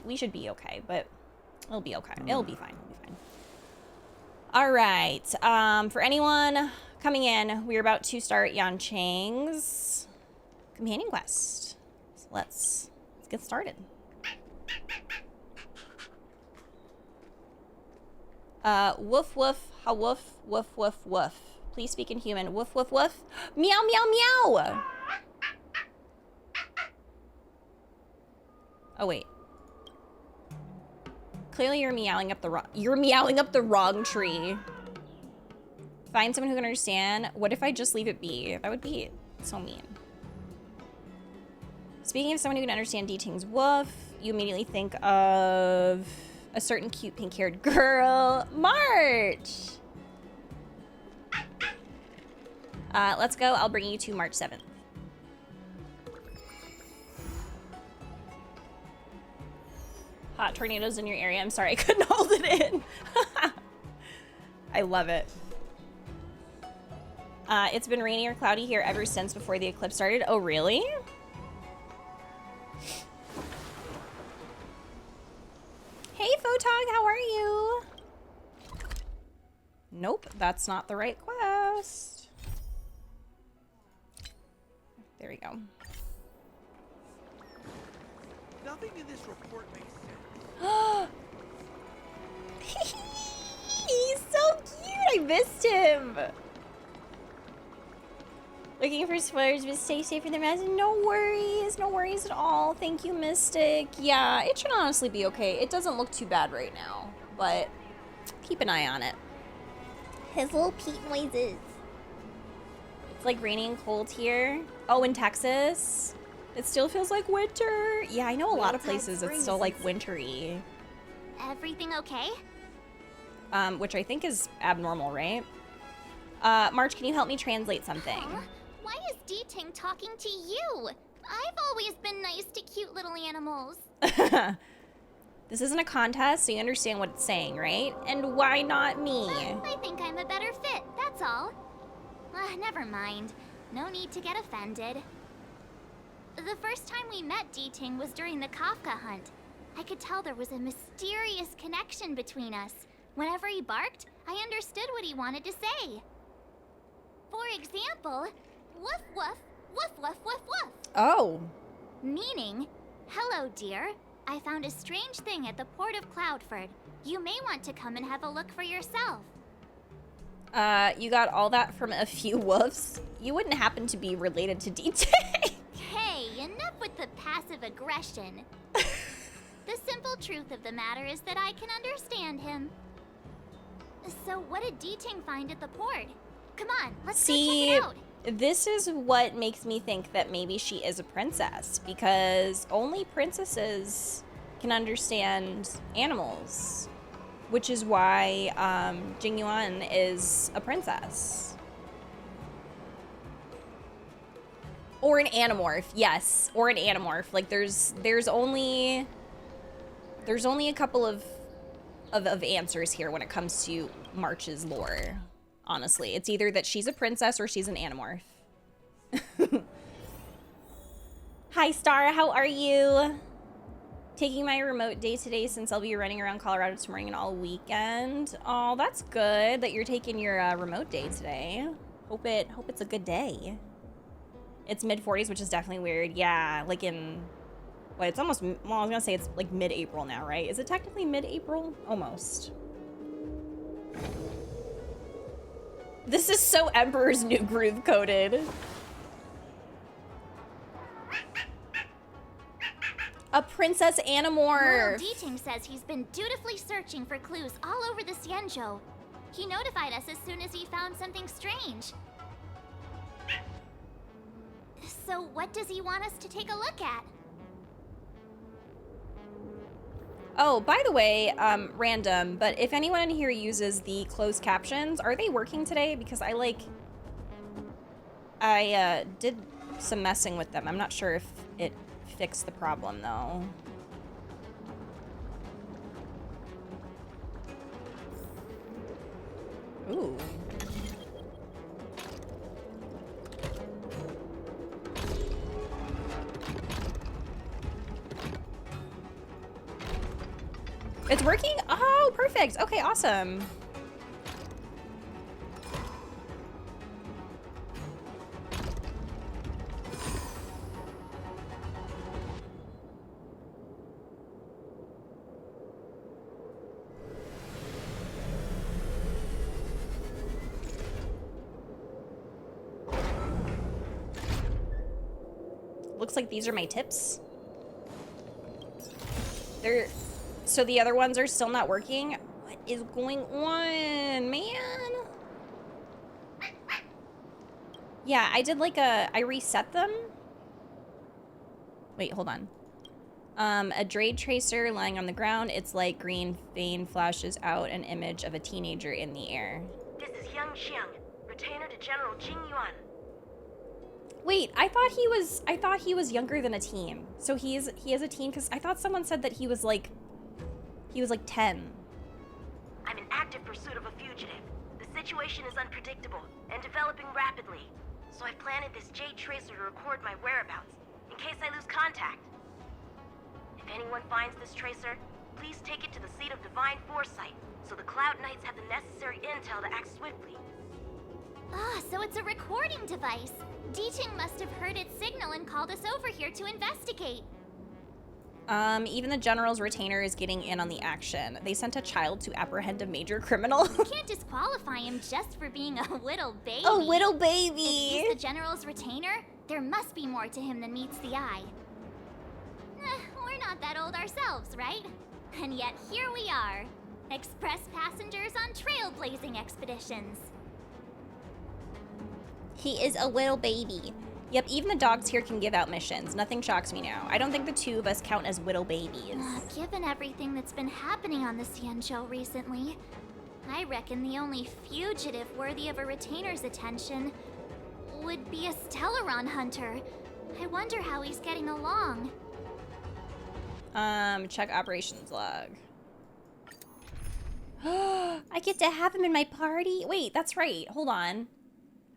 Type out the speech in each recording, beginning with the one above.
we should be okay, but it'll be okay. It'll be fine. It'll be fine. All right. For anyone coming in, we're about to start Yanqing's companion quest. So let's get started. Woof woof, ha woof, woof woof woof. Please speak in human. Woof woof woof. Meow meow meow. Oh wait. Clearly you're meowing up the wrong tree. Find someone who can understand. What if I just leave it be? That would be so mean. Speaking of someone who can understand D-Ting's woof, you immediately think of a certain cute pink-haired girl, March. Let's go. I'll bring you to March 7th. Hot tornadoes in your area. I'm sorry, I couldn't hold it in. I love it. It's been rainy or cloudy here ever since before the eclipse started. Oh, really? Hey, Photog, how are you? Nope, that's not the right quest. There we go. Nothing in this report makes sense. He's so cute. I missed him. Looking for spoilers, but stay safe in the mess. No worries at all. Thank you, Mystic. Yeah, it should honestly be okay. It doesn't look too bad right now, but keep an eye on it. His little peat noises. It's like raining and cold here. Oh, in Texas? It still feels like winter. Yeah, I know a lot of places it's still like wintry. Everything okay? Which I think is abnormal, right? March, can you help me translate something? Why is D-Ting talking to you? I've always been nice to cute little animals. This isn't a contest, so you understand what it's saying, right? And why not me? I think I'm a better fit, that's all. Never mind. No need to get offended. The first time we met D-Ting was during the Kafka hunt. I could tell there was a mysterious connection between us. Whenever he barked, I understood what he wanted to say. For example, woof woof, woof woof woof woof. Oh. Meaning, hello dear, I found a strange thing at the port of Cloudford. You may want to come and have a look for yourself. You got all that from a few woofs? You wouldn't happen to be related to D-Ting. Hey, enough with the passive aggression. The simple truth of the matter is that I can understand him. So what did D-Ting find at the port? Come on, let's go check it out. This is what makes me think that maybe she is a princess, because only princesses can understand animals, which is why Jingliu is a princess. Or an animorph, yes, or an animorph. Like there's only a couple of answers here when it comes to March's lore. Honestly, it's either that she's a princess or she's an animorph. Hi, Star, how are you? Taking my remote day today since I'll be running around Colorado tomorrow and all weekend. Oh, that's good that you're taking your remote day today. Hope it's a good day. It's mid-40s, which is definitely weird. Yeah, like in, what, it's almost, well, I was gonna say it's like mid-April now, right? Is it technically mid-April? Almost. This is so Emperor's New Groove coded. A princess animorph. D-Ting says he's been dutifully searching for clues all over the Xianzhou. He notified us as soon as he found something strange. So what does he want us to take a look at? Oh, by the way, random, but if anyone in here uses the closed captions, are they working today? Because I did some messing with them. I'm not sure if it fixed the problem, though. Ooh. It's working? Oh, perfect. Okay, awesome. Looks like these are my tips. So the other ones are still not working? What is going on, man? Yeah, I did like I reset them. Wait, hold on. A Drade Tracer lying on the ground. Its light green vein flashes out an image of a teenager in the air. This is Yanqing, retainer to General Jingliu. Wait, I thought he was younger than a teen. So he is a teen because I thought someone said that he was like 10. I'm in active pursuit of a fugitive. The situation is unpredictable and developing rapidly. So I've planted this Jade Tracer to record my whereabouts, in case I lose contact. If anyone finds this tracer, please take it to the seat of divine foresight, so the Cloud Knights have the necessary intel to act swiftly. Ah, so it's a recording device. Diting must have heard its signal and called us over here to investigate. Even the General's retainer is getting in on the action. They sent a child to apprehend a major criminal. You can't disqualify him just for being a little baby. A little baby! If he's the General's retainer, there must be more to him than meets the eye. We're not that old ourselves, right? And yet here we are, express passengers on trailblazing expeditions. He is a little baby. Yep, even the dogs here can give out missions. Nothing shocks me now. I don't think the two of us count as little babies. Given everything that's been happening on the Xianzhou recently, I reckon the only fugitive worthy of a retainer's attention would be a Stellaron hunter. I wonder how he's getting along. Check operations log. I get to have him in my party? Wait, that's right. Hold on.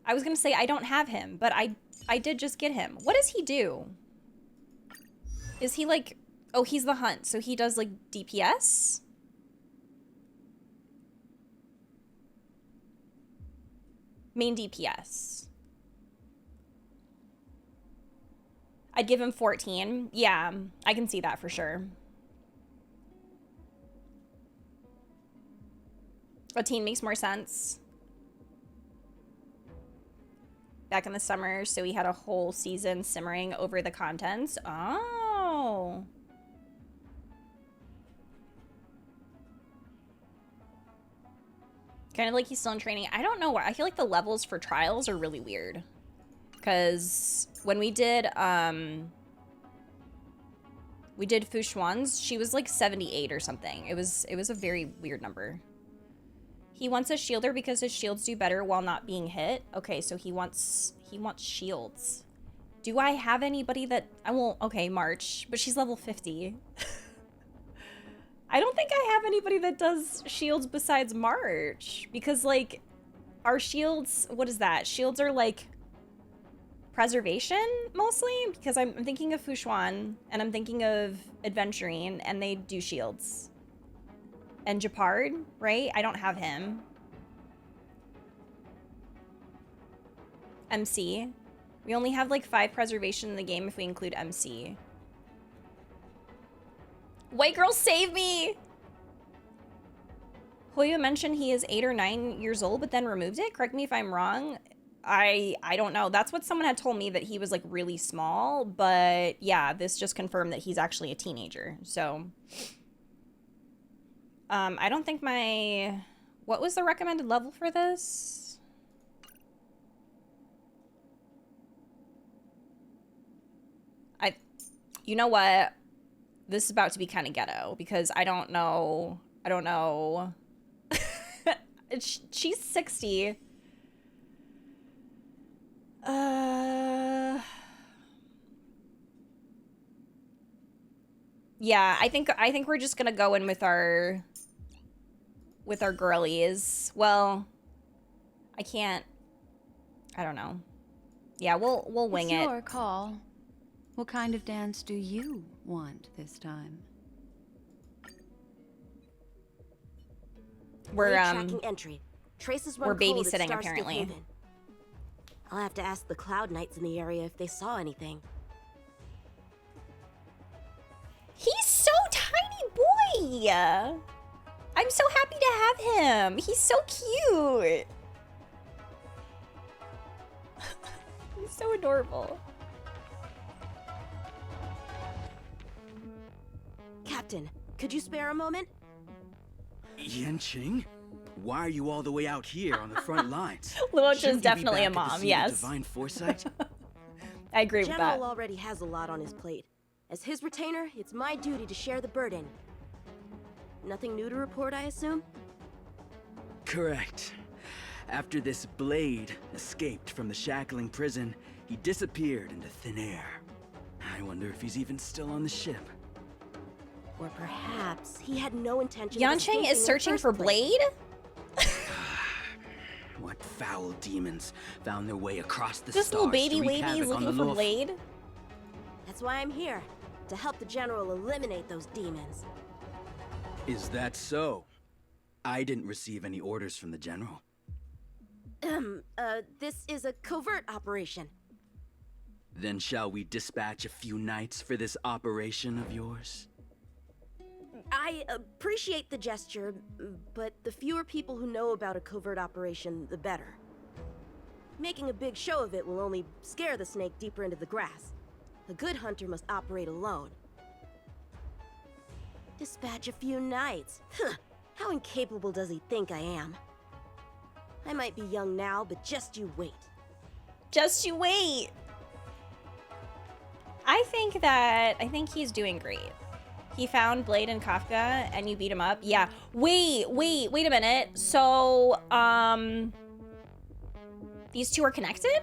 I was gonna say I don't have him, but I did just get him. What does he do? Is he like... Oh, he's the hunt, so he does like DPS? Main DPS. I'd give him 14. Yeah, I can see that for sure. A teen makes more sense. Back in the summer, so he had a whole season simmering over the contents. Oh. Kind of like he's still in training. I don't know why. I feel like the levels for trials are really weird. Because when we did Fushuan's, she was like 78 or something. It was a very weird number. He wants a shielder because his shields do better while not being hit. Okay, so he wants shields. Do I have anybody that I won't? Okay, March, but she's level 50. I don't think I have anybody that does shields besides March because like our shields, what is that? Shields are like preservation mostly because I'm thinking of Fushuan and I'm thinking of Adventuring and they do shields. And Japard, right? I don't have him. MC. We only have like 5 preservation in the game if we include MC. White girl, save me! Hoyo mentioned he is 8 or 9 years old, but then removed it. Correct me if I'm wrong. I don't know. That's what someone had told me, that he was like really small, but yeah, this just confirmed that he's actually a teenager. So I don't think what was the recommended level for this? You know what? This is about to be kind of ghetto because I don't know. She's 60. Yeah, I think we're just gonna go in with our girlies. Well, I don't know. Yeah, we'll wing it. It's your call. What kind of dance do you want this time? We're tracking entry. Traces run we're cold at babysitting, Starscape apparently. Haven. I'll have to ask the Cloud Knights in the area if they saw anything. He's so tiny boy. I'm so happy to have him. He's so cute. He's so adorable. Captain, could you spare a moment? Yanqing? Why are you all the way out here on the front lines? Luocha is Shouldn't you be definitely a back at the mom, seat of yes. Divine foresight. I agree with General that. already has a lot on his plate. As his retainer, it's my duty to share the burden. Nothing new to report, I assume? Correct. After this blade escaped from the shackling prison, he disappeared into thin air. I wonder if he's even still on the ship. Or perhaps he had no intention of Yanqing escaping in is the searching first for place. Blade? What foul demons found their way across the This stars little baby to wreak wavy is havoc on looking the for Luofu? Blade? That's why I'm here, to help the General eliminate those demons. Is that so? I didn't receive any orders from the General. This is a covert operation. Then shall we dispatch a few knights for this operation of yours? I appreciate the gesture, but the fewer people who know about a covert operation, the better. Making a big show of it will only scare the snake deeper into the grass. A good hunter must operate alone. Dispatch a few knights. Huh. How incapable does he think I am? I might be young now, but just you wait. Just you wait. I think he's doing great. He found Blade and Kafka and you beat him up. Yeah. Wait a minute. So, these two are connected?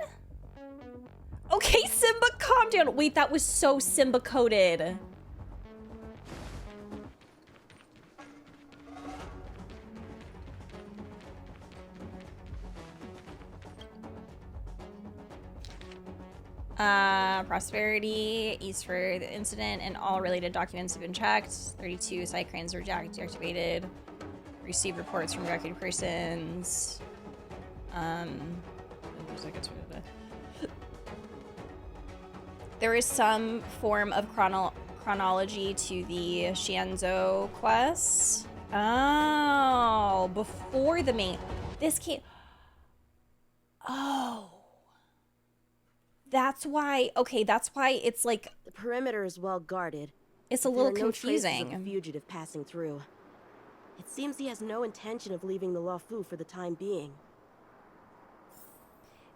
Okay, Simba, calm down. Wait, that was so Simba coded. Prosperity, Eastford, the incident, and all related documents have been checked. 32 side cranes were deactivated. Received reports from record persons. There is some form of chronology to the Xianzhou quest. Oh, before the main. This came. Oh. That's why. Okay, that's why it's like. The perimeter is well guarded. It's a There little are no traces of confusing. a fugitive passing through. It seems he has no intention of leaving the Luofu for the time being.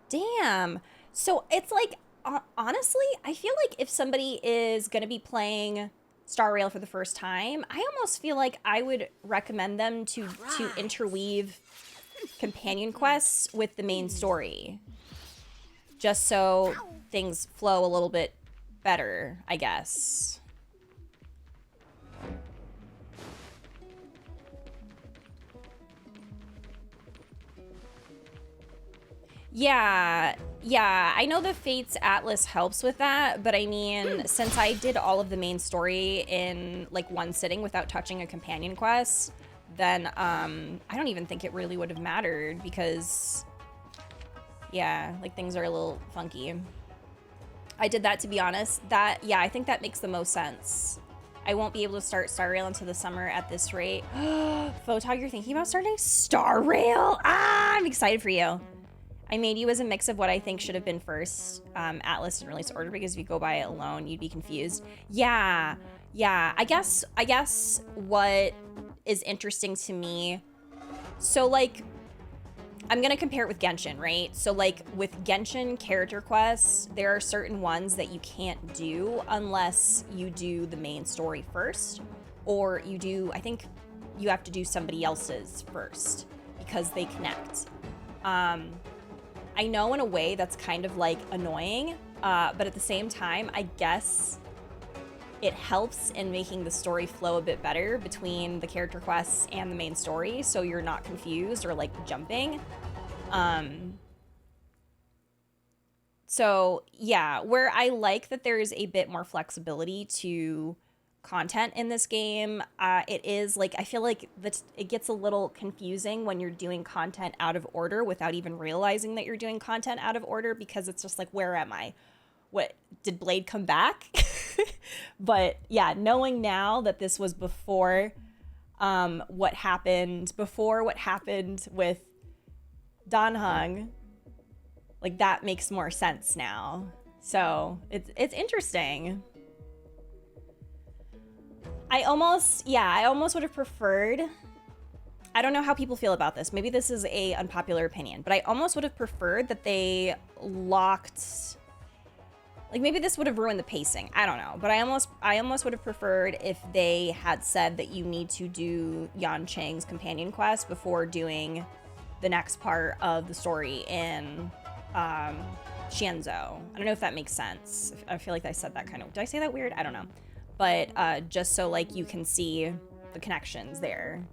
Damn. So it's like, honestly, I feel like if somebody is going to be playing Star Rail for the first time, I almost feel like I would recommend them to interweave companion quests with the main story. Just so things flow a little bit better, I guess. Yeah, I know the Fates Atlas helps with that, but I mean, since I did all of the main story in like one sitting without touching a companion quest, then I don't even think it really would have mattered because, yeah, like things are a little funky. I did that to be honest. Yeah, I think that makes the most sense. I won't be able to start Star Rail until the summer at this rate. Photog, you're thinking about starting Star Rail? Ah, I'm excited for you. I made you as a mix of what I think should have been first, Atlas and release order, because if you go by it alone, you'd be confused. Yeah. I guess what is interesting to me, so like, I'm gonna compare it with Genshin, right? So like with Genshin character quests, there are certain ones that you can't do unless you do the main story first, or I think you have to do somebody else's first because they connect. I know in a way that's kind of like annoying, but at the same time, I guess it helps in making the story flow a bit better between the character quests and the main story, so you're not confused or like jumping. So yeah, where I like that there is a bit more flexibility to content in this game. It is like, I feel like it gets a little confusing when you're doing content out of order without even realizing that you're doing content out of order, because it's just like, where am I? What, did Blade come back? But yeah, knowing now that this was before what happened with Dan Heng, like that makes more sense now. So it's interesting. I almost would have preferred, I don't know how people feel about this, maybe this is a unpopular opinion, but I almost would have preferred that they locked, like maybe this would have ruined the pacing, I don't know, but I almost would have preferred if they had said that you need to do Yanqing's companion quest before doing the next part of the story in Xianzhou. I don't know if that makes sense. I feel like I said that kind of, did I say that weird? I don't know. But just so like you can see the connections there.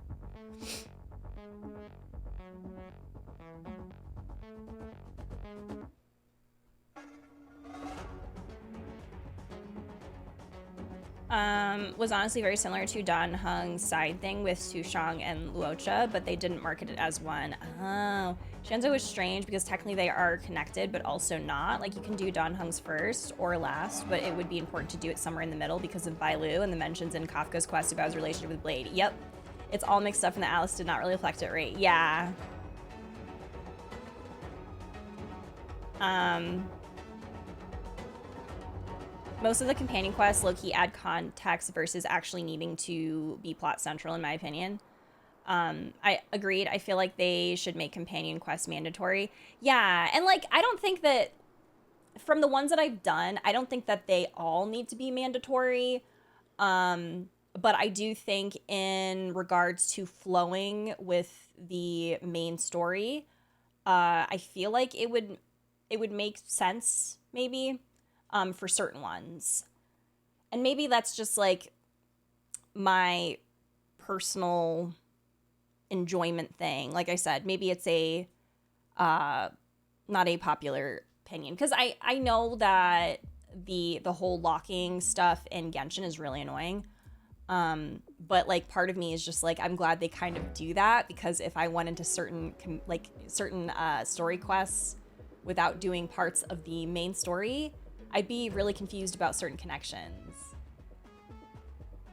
Was honestly very similar to Dan Heng's side thing with Sushang and Luocha, but they didn't market it as one. Oh, Xianzhou is strange because technically they are connected, but also not. Like you can do Dan Heng's first or last, but it would be important to do it somewhere in the middle because of Bailu and the mentions in Kafka's quest about his relationship with Blade. Yep, it's all mixed up and the Alice did not really reflect it right. Yeah. Most of the companion quests low-key add context versus actually needing to be plot central, in my opinion. I agreed. I feel like they should make companion quests mandatory. Yeah, and like, I don't think that, from the ones that I've done, I don't think that they all need to be mandatory. But I do think in regards to flowing with the main story, I feel like it would make sense, maybe. For certain ones. And maybe that's just like my personal enjoyment thing. Like I said, maybe it's a not a popular opinion, because I know that the whole locking stuff in Genshin is really annoying. But like part of me is just like, I'm glad they kind of do that, because if I went into certain story quests without doing parts of the main story, I'd be really confused about certain connections.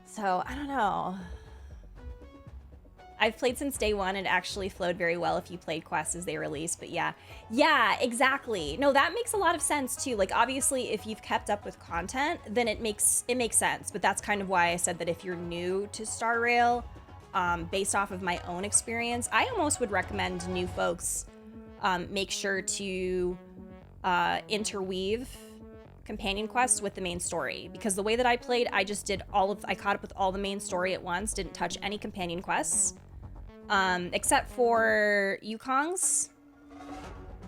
So, I don't know. I've played since day one. It actually flowed very well if you played quests as they released, but yeah. Yeah, exactly. No, that makes a lot of sense too. Like, obviously, if you've kept up with content, then it makes sense. But that's kind of why I said that if you're new to Star Rail, based off of my own experience, I almost would recommend new folks make sure to interweave companion quests with the main story, because the way that I played, I just did I caught up with all the main story at once, didn't touch any companion quests, except for Yukong's,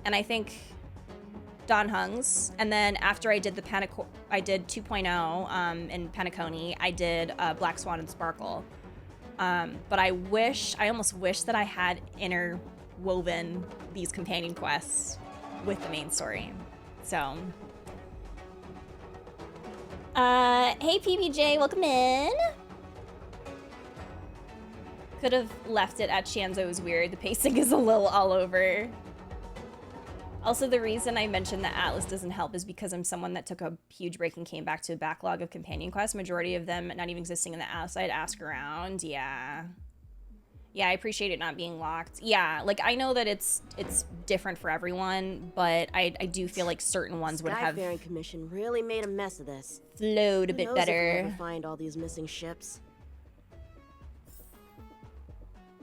and I think Dan Heng's, and then after I did I did 2.0 in Penacony, I did Black Swan and Sparkle, but I almost wish that I had interwoven these companion quests with the main story. So hey PBJ, welcome in. Could have left it at Xianzhou is weird. The pacing is a little all over. Also, the reason I mentioned that Atlas doesn't help is because I'm someone that took a huge break and came back to a backlog of companion quests. Majority of them not even existing in the Atlas. I'd ask around. Yeah. Yeah, I appreciate it not being locked. Yeah, like I know that it's different for everyone, but I do feel like certain ones would have. Skyfaring Commission really made a mess of this. Flowed a bit Who knows better. If we'll ever find all these missing ships.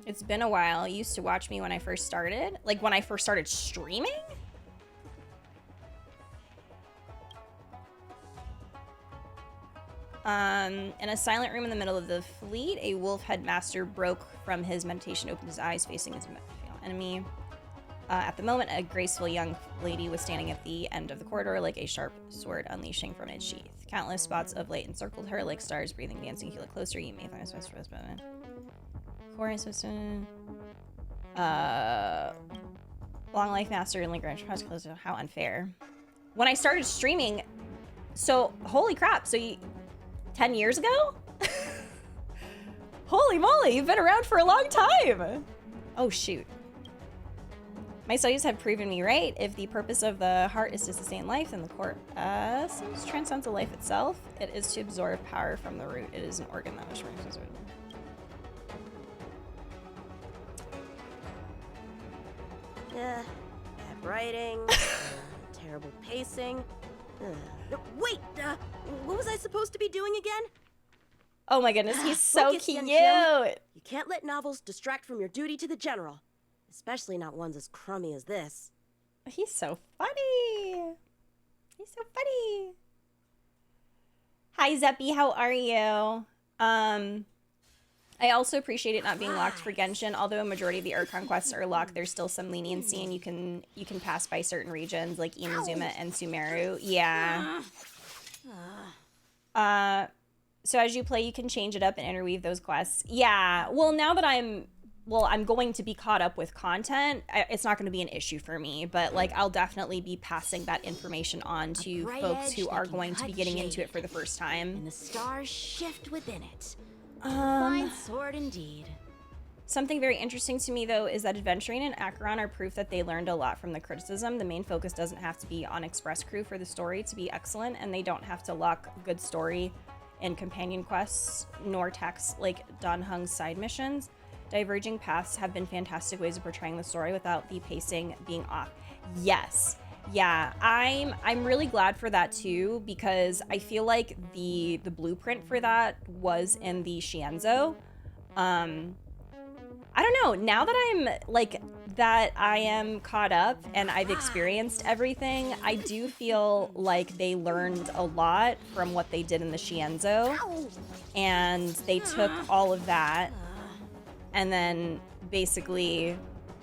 It's been a while. You used to watch me when I first started, like when I first started streaming. In a silent room in the middle of the fleet, a wolf headmaster broke from his meditation, opened his eyes, facing his enemy. At the moment, a graceful young lady was standing at the end of the corridor, like a sharp sword unleashing from its sheath. Countless spots of light encircled her, like stars breathing, dancing. If you look closer, you may find a space for this moment. Chorus system. Long life master and Link Ranch. How unfair. When I started streaming, so holy crap, so 10 years ago? Holy moly, you've been around for a long time. Oh, shoot. My studies have proven me right. If the purpose of the heart is to sustain life, then the core essence transcends the life itself. It is to absorb power from the root. It is an organ that was Bad writing, terrible pacing. Wait, what was I supposed to be doing again? Oh my goodness, he's so Focus, cute. Yanqing. You can't let novels distract from your duty to the general. Especially not ones as crummy as this. He's so funny. He's so funny. Hi, Zeppy. How are you? I also appreciate it not being locked for Genshin. Although a majority of the Archon quests are locked, there's still some leniency, and you can pass by certain regions like Inazuma and Sumeru. Yeah. So as you play, you can change it up and interweave those quests. Yeah. Well, now that I'm going to be caught up with content, it's not going to be an issue for me, but like I'll definitely be passing that information on to folks who are going to be getting into it for the first time. And the stars shift within it. Fine sword indeed. Something very interesting to me, though, is that Adventuring and Acheron are proof that they learned a lot from the criticism. The main focus doesn't have to be on Express Crew for the story to be excellent, and they don't have to lock good story in companion quests, nor tax like Dan Heng's side missions. Diverging paths have been fantastic ways of portraying the story without the pacing being off. Yes. Yeah, I'm really glad for that too, because I feel like the blueprint for that was in the Shienzo. I don't know, now that I am caught up and I've experienced everything, I do feel like they learned a lot from what they did in the Shienzo, and they took all of that and then basically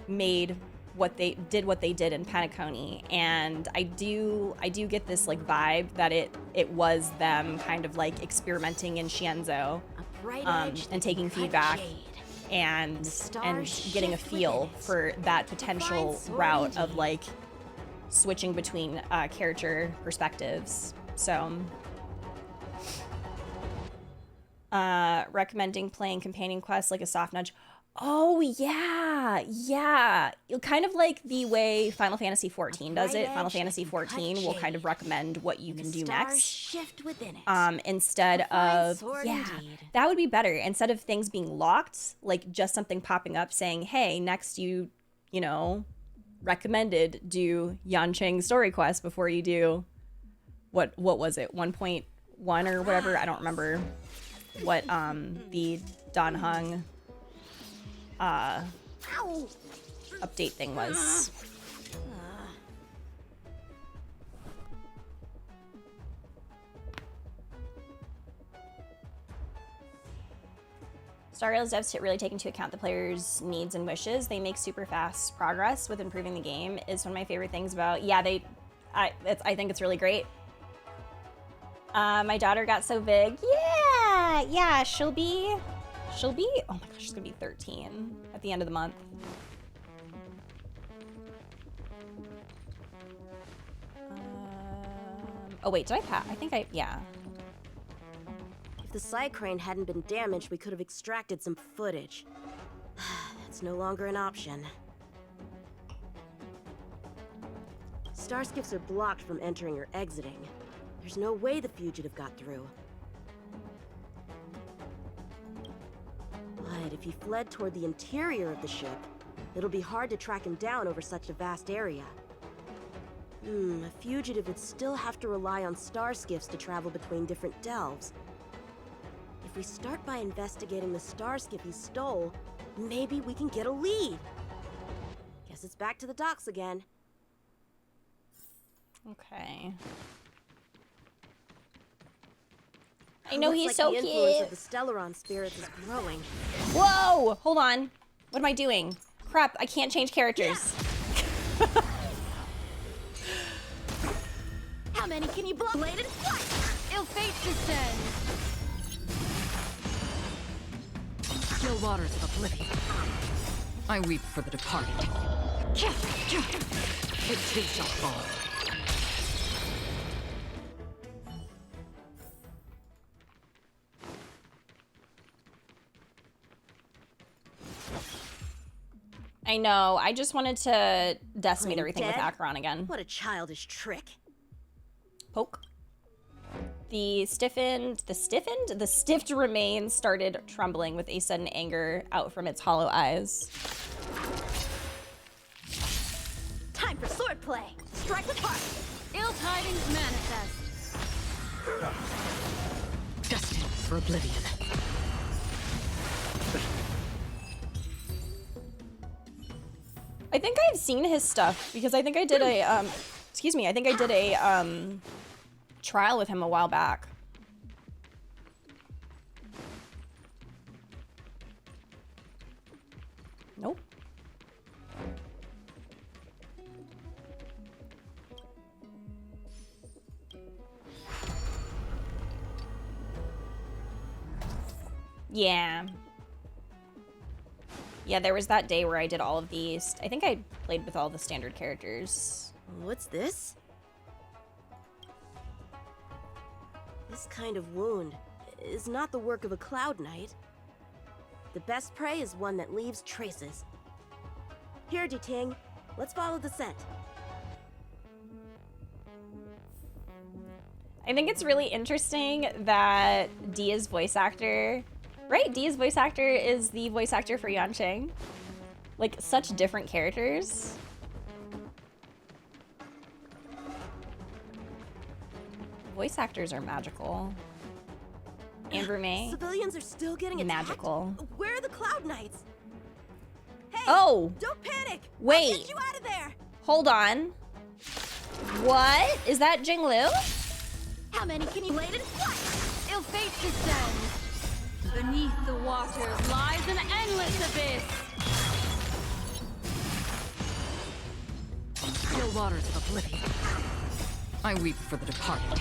made what they did in Penacony. And I do get this like vibe that it was them kind of like experimenting in Shienzo, and taking feedback and getting a feel for that potential route of like switching between character perspectives. So recommending playing companion quests like a soft nudge. Oh yeah, kind of like the way Final Fantasy XIV does it. Final Fantasy XIV will kind of recommend what you can do next. Shift within it. Instead of that would be better. Instead of things being locked, like just something popping up saying, "Hey, next you know, recommended do Yanqing story quest before you do what was it 1.1 or whatever? I don't remember what the Dan Heng update thing was." Stargazer devs really take into account the player's needs and wishes. They make super fast progress with improving the game. Is one of my favorite things about. Yeah, I think it's really great. My daughter got so big. Yeah, she'll be, oh my gosh, she's gonna be 13 at the end of the month. Oh wait, did I pass? I think yeah. If the side crane hadn't been damaged, we could have extracted some footage. That's no longer an option. Star skiffs are blocked from entering or exiting. There's no way the fugitive got through. But if he fled toward the interior of the ship, it'll be hard to track him down over such a vast area. A fugitive would still have to rely on star skiffs to travel between different delves. If we start by investigating the star skiff he stole, maybe we can get a lead. Guess it's back to the docks again. Okay. I know he's so cute. The influence of the Stellaron spirits is growing. Whoa! Hold on. What am I doing? Crap, I can't change characters. Yeah. How many can you blow? Bladed flight! Ill fate descends. Still waters of oblivion. I weep for the departed. It too shall fall. I know. I just wanted to decimate Playing everything with dead? Acheron again. What a childish trick. Poke. The stiffed remains started trembling with a sudden anger out from its hollow eyes. Time for swordplay. Strike with heart. Ill tidings manifest. Destined for oblivion. I think I've seen his stuff because I think I did a excuse me, I think I did a trial with him a while back. Nope. Yeah. Yeah, there was that day where I did all of these. I think I played with all the standard characters. What's this? This kind of wound is not the work of a Cloud Knight. The best prey is one that leaves traces. Here, Duting, let's follow the scent. I think it's really interesting that Dia's voice actor, right? Dia's voice actor is the voice actor for Yanqing. Like, such different characters. Voice actors are magical. Amber May, Civilians are still getting attacked? magical. Where are the Cloud Knights? Hey! Oh, Don't panic! I'll wait. get you out of there! Hold on. What? Is that Jingliu? How many can you bladed fight? Ill fate descends. Beneath the waters lies an endless abyss. Still waters of oblivion. I weep for the departed.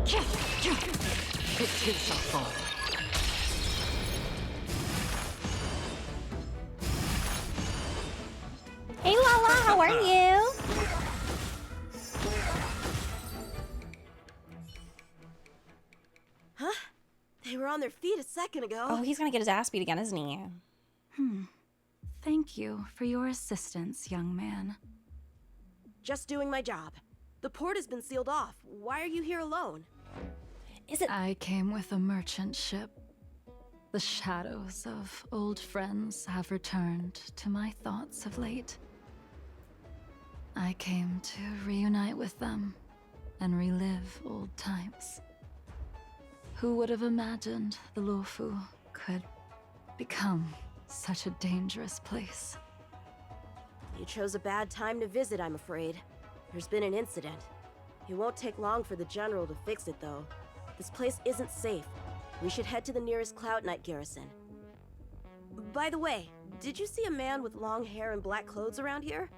It too shall fall. Hey Lala, how are you? Huh? They were on their feet a second ago. Oh, he's gonna get his ass beat again, isn't he? Thank you for your assistance, young man. Just doing my job. The port has been sealed off. Why are you here alone? Is it? I came with a merchant ship. The shadows of old friends have returned to my thoughts of late. I came to reunite with them and relive old times. Who would have imagined the Luofu could become such a dangerous place? You chose a bad time to visit, I'm afraid. There's been an incident. It won't take long for the General to fix it, though. This place isn't safe. We should head to the nearest Cloud Knight garrison. By the way, did you see a man with long hair and black clothes around here?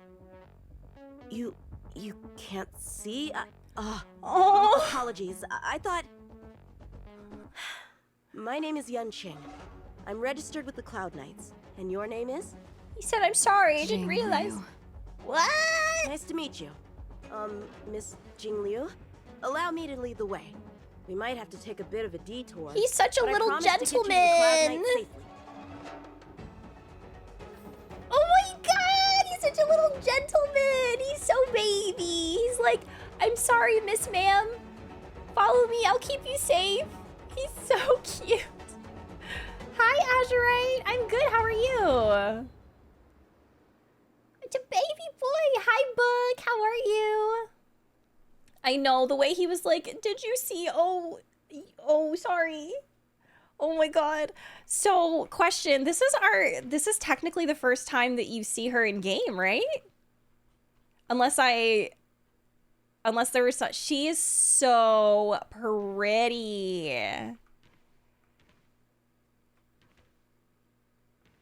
You can't see? Oh, Apologies. I thought... My name is Yanqing. I'm registered with the Cloud Knights. And your name is? he said I'm sorry. I didn't Jingliu. realize. What? Nice to meet you. Miss Jingliu? Allow me to lead the way. We might have to take a bit of a detour. He's such a but I little promise to get you to the Cloud gentleman. Knight safely. Oh my god, he's such a little gentleman. He's so baby. He's like, I'm sorry, Miss Ma'am. Follow me, I'll keep you safe. He's so cute. Hi, Azurite. I'm good, how are you? It's a baby boy. Hi, Book, how are you? I know, the way he was like, did you see? Oh, sorry. Oh my god. So, question, this is technically the first time that you see her in game, right? Unless there was such, she is so pretty.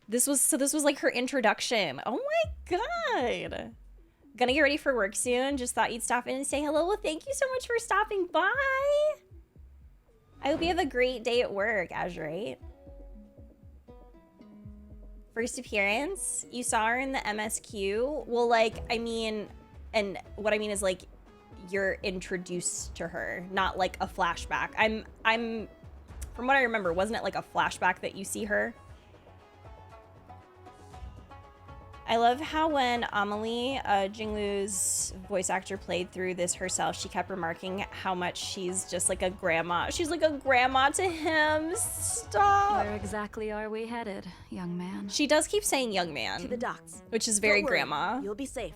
This was like her introduction. Oh my god. Gonna get ready for work soon. Just thought you'd stop in and say hello. Well, thank you so much for stopping by. I hope you have a great day at work, Azurite. First appearance, you saw her in the MSQ. Well, like, I mean, and what I mean is like, you're introduced to her, not like a flashback. I'm, from what I remember, wasn't it like a flashback that you see her? I love how when Amelie, Jingliu's voice actor, played through this herself, she kept remarking how much she's just like a grandma. She's like a grandma to him. Stop. Where exactly are we headed, young man? She does keep saying young man. To the docks. Which is very Don't worry, grandma. You'll be safe.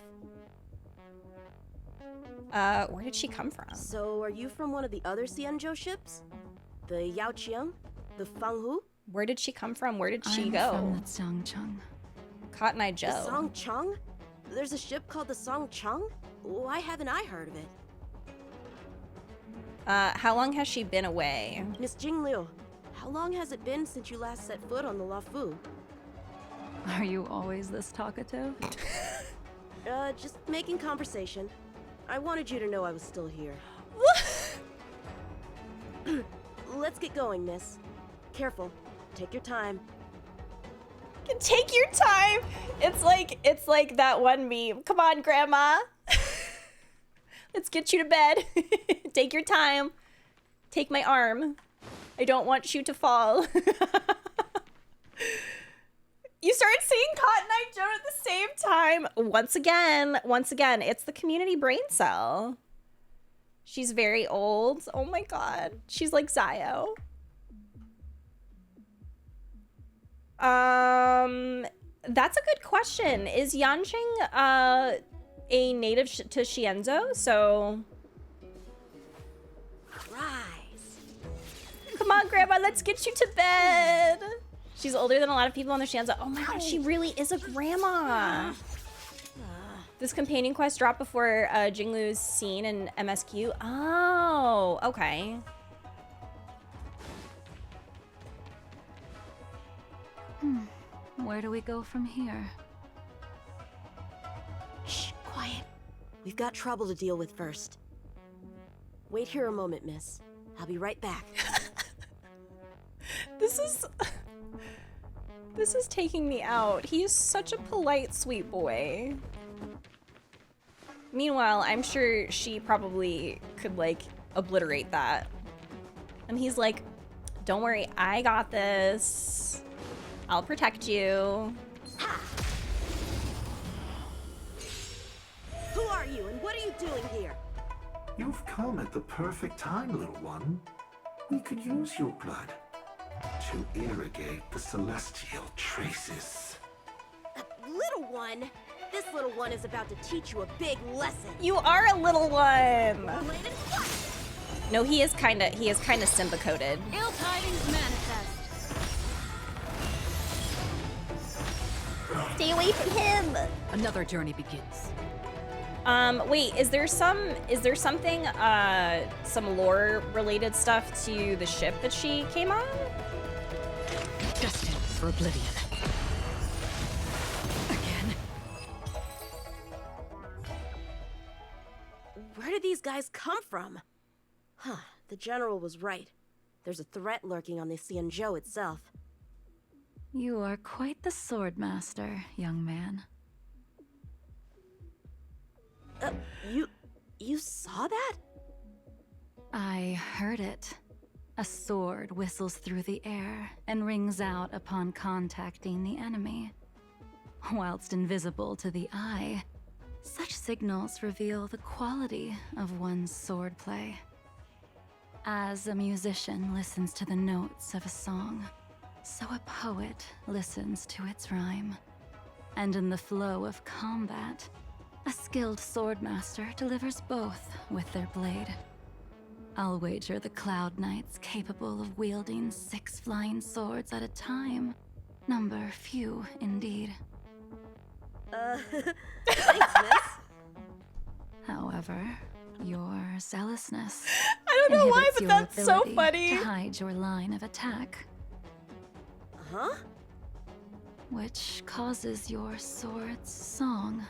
Where did she come from? So, are you from one of the other Xianzhou ships? The Yaoqiang? The Fanghu? Where did she come from? Where did she I'm go? from the Xiangcheng. Cotton Eye The Joe. Songcheng? There's a ship called the Songcheng? Why haven't I heard of it? How long has she been away? Miss Jingliu, how long has it been since you last set foot on the Luofu? Are you always this talkative? Just making conversation. I wanted you to know I was still here. Let's get going, miss. Careful. Take your time. Take your time. It's like that one meme. Come on, grandma. Let's get you to bed. Take your time. Take my arm. I don't want you to fall. You started singing Cotton Eye Joe at the same time. Once again, it's the community brain cell. She's very old. Oh my god. She's like Zio. That's a good question. Is Yanqing a native to Xianzhou? So Rise. come on, Grandma, let's get you to bed. She's older than a lot of people on the Xianzhou. Oh my god, she really is a grandma. This companion quest dropped before Jingliu's scene in MSQ. Oh, okay. Where do we go from here? Shh, quiet. We've got trouble to deal with first. Wait here a moment, miss. I'll be right back. This is taking me out. He is such a polite, sweet boy. Meanwhile, I'm sure she probably could, like, obliterate that. And he's like, don't worry, I got this. I'll protect you. Who are you and what are you doing here? You've come at the perfect time, little one. We could use your blood to irrigate the celestial traces. Little one? This little one is about to teach you a big lesson. You are a little one. Related what? No, he is kind of Simba coded. Ill tidings manifest. Stay away from him. Another journey begins. Wait, is there something, some lore related stuff to the ship that she came on? Destined for oblivion. Again. Where did these guys come from? Huh, the general was right. There's a threat lurking on the Xianzhou itself. You are quite the sword master, young man. You saw that? I heard it. A sword whistles through the air and rings out upon contacting the enemy. Whilst invisible to the eye, such signals reveal the quality of one's swordplay. As a musician listens to the notes of a song, so a poet listens to its rhyme. And in the flow of combat, a skilled swordmaster delivers both with their blade. I'll wager the Cloud Knights capable of wielding 6 flying swords at a time number few indeed. Thanks, miss. However, your zealousness I don't know why, inhibits but your that's so ability funny. to hide your line of attack, Huh? which causes your sword's song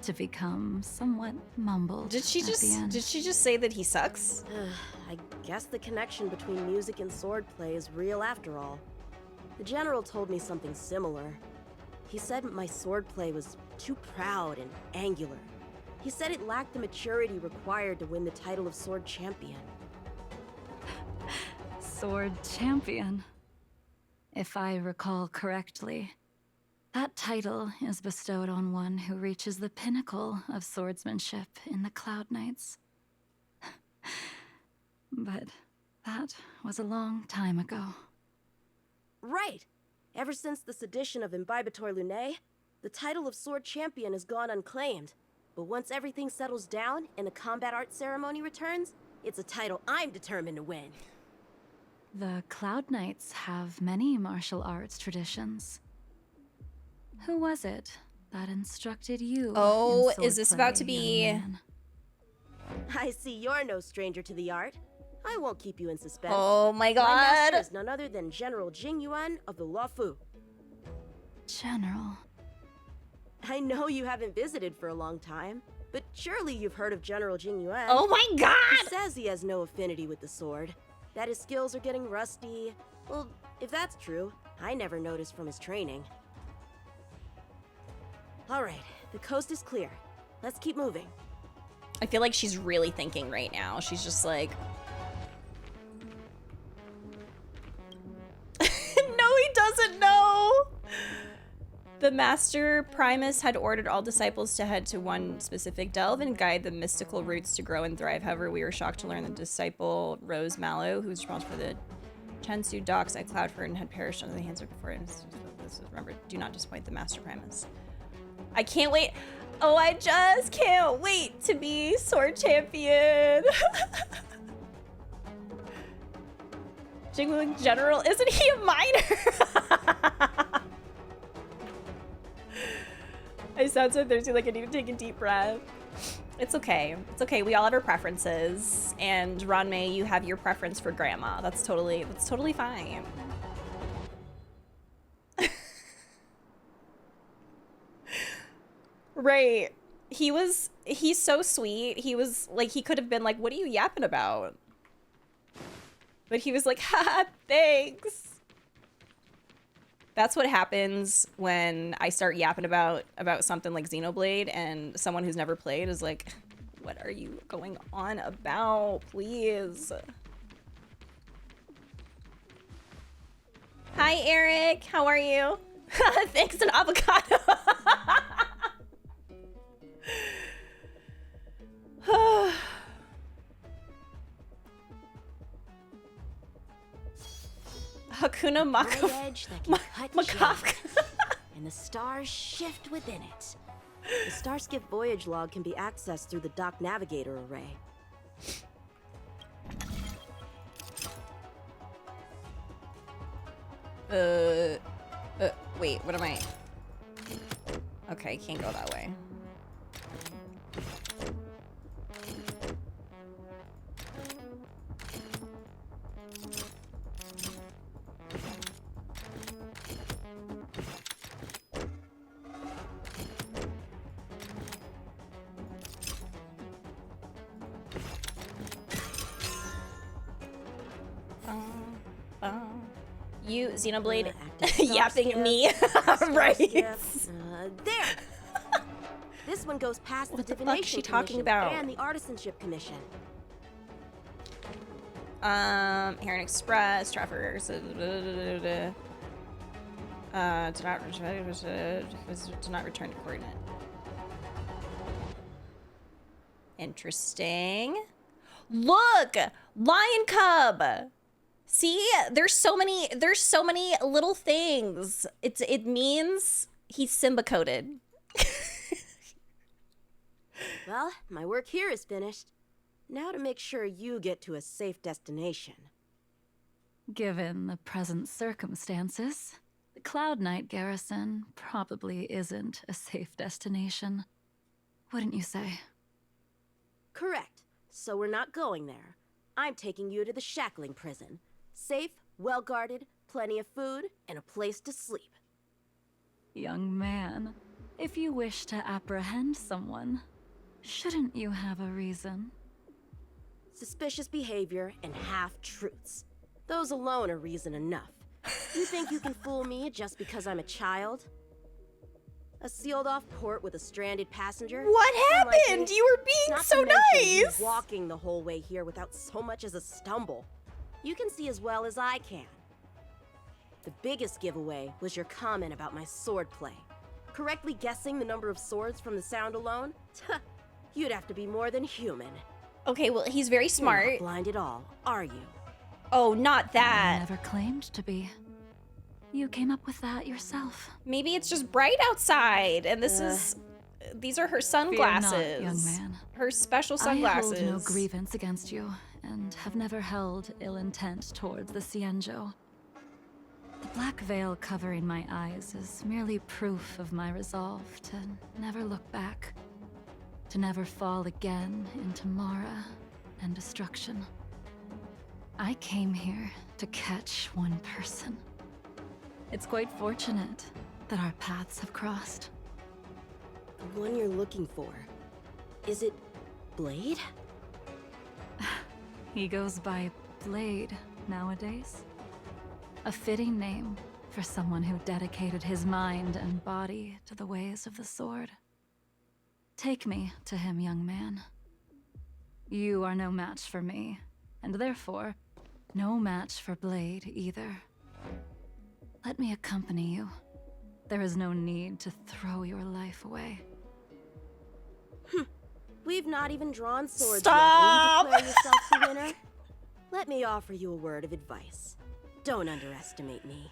to become somewhat mumbled Did she at the end. just say that he sucks? I guess the connection between music and swordplay is real after all. The general told me something similar. He said my swordplay was too proud and angular. He said it lacked the maturity required to win the title of sword champion. Sword champion. If I recall correctly, That title is bestowed on one who reaches the pinnacle of swordsmanship in the Cloud Knights. But that was a long time ago. Right! Ever since the sedition of Imbibitor Lunae, the title of Sword Champion has gone unclaimed. But once everything settles down and the combat art ceremony returns, it's a title I'm determined to win. The Cloud Knights have many martial arts traditions. Who was it that instructed you? Oh, in is this about to swordplay, be... young man? I see you're no stranger to the art. I won't keep you in suspense. Oh my My master god. is none other than General Jingyuan of the Luofu. General. I know you haven't visited for a long time, but surely you've heard of General Jingyuan. Oh my He god! says he has no affinity with the sword, that his skills are getting rusty. Well, if that's true, I never noticed from his training. Alright, the coast is clear. Let's keep moving. I feel like she's really thinking right now. She's just like... No, he doesn't know! The Master Primus had ordered all disciples to head to one specific delve and guide the mystical roots to grow and thrive. However, we were shocked to learn the disciple Rose Mallow, who was responsible for the Chensu docks at Cloudford, had perished under the hands of before it. Remember, do not disappoint the Master Primus. I can't wait. Oh, I just can't wait to be Sword Champion. Jingliu General, isn't he a minor? I sound so thirsty, like I need to take a deep breath. It's okay. It's okay. We all have our preferences, and Ranmei, you have your preference for grandma. That's totally fine. Right. He's so sweet. He was like, he could have been like, what are you yapping about? But he was like, haha, thanks. That's what happens when I start yapping about something like Xenoblade and someone who's never played is like, what are you going on about, please? Hi, Eric. How are you? Thanks, an avocado. Hakuna Edge that can cut Makafka. and the stars shift within it. The Starskip voyage log can be accessed through the dock navigator array. Wait, what am I? Okay, can't go that way. You, Xenoblade, yapping at me. Right. There! This one goes past What the the fuck is Divination she talking Commission about? and the Artisanship Commission. Heron Express, Traffers, do not return to coordinate. Interesting. Look! Lion Cub! See? There's so many little things. It means he's Simba coded. Well, my work here is finished. Now to make sure you get to a safe destination. Given the present circumstances, the Cloud Knight garrison probably isn't a safe destination. Wouldn't you say? Correct. So we're not going there. I'm taking you to the shackling prison. Safe, well-guarded, plenty of food, and a place to sleep. Young man, if you wish to apprehend someone, shouldn't you have a reason? Suspicious behavior and half-truths. Those alone are reason enough. You think you can fool me just because I'm a child? A sealed-off port with a stranded passenger? What happened? Unlikely. You were being Not so to mention you nice. walking the whole way here without so much as a stumble. You can see as well as I can. The biggest giveaway was your comment about my swordplay. Correctly guessing the number of swords from the sound alone? You'd have to be more than human. Okay, well, he's very You're smart. not blind at all, are you? Oh, not I that. never claimed to be. You came up with that yourself. Maybe it's just bright outside, and these are her sunglasses. Fear not, young man. Her special sunglasses. I hold no grievance against you, and have never held ill intent towards the Xianzhou. The black veil covering my eyes is merely proof of my resolve to never look back, to never fall again into Mara and destruction. I came here to catch one person. It's quite fortunate that our paths have crossed. The one you're looking for. Is it Blade? He goes by Blade nowadays. A fitting name for someone who dedicated his mind and body to the ways of the sword. Take me to him, young man. You are no match for me, and therefore, no match for Blade either. Let me accompany you. There is no need to throw your life away. We've not even drawn swords Stop! yet, and you declare yourself the winner? Let me offer you a word of advice. Don't underestimate me.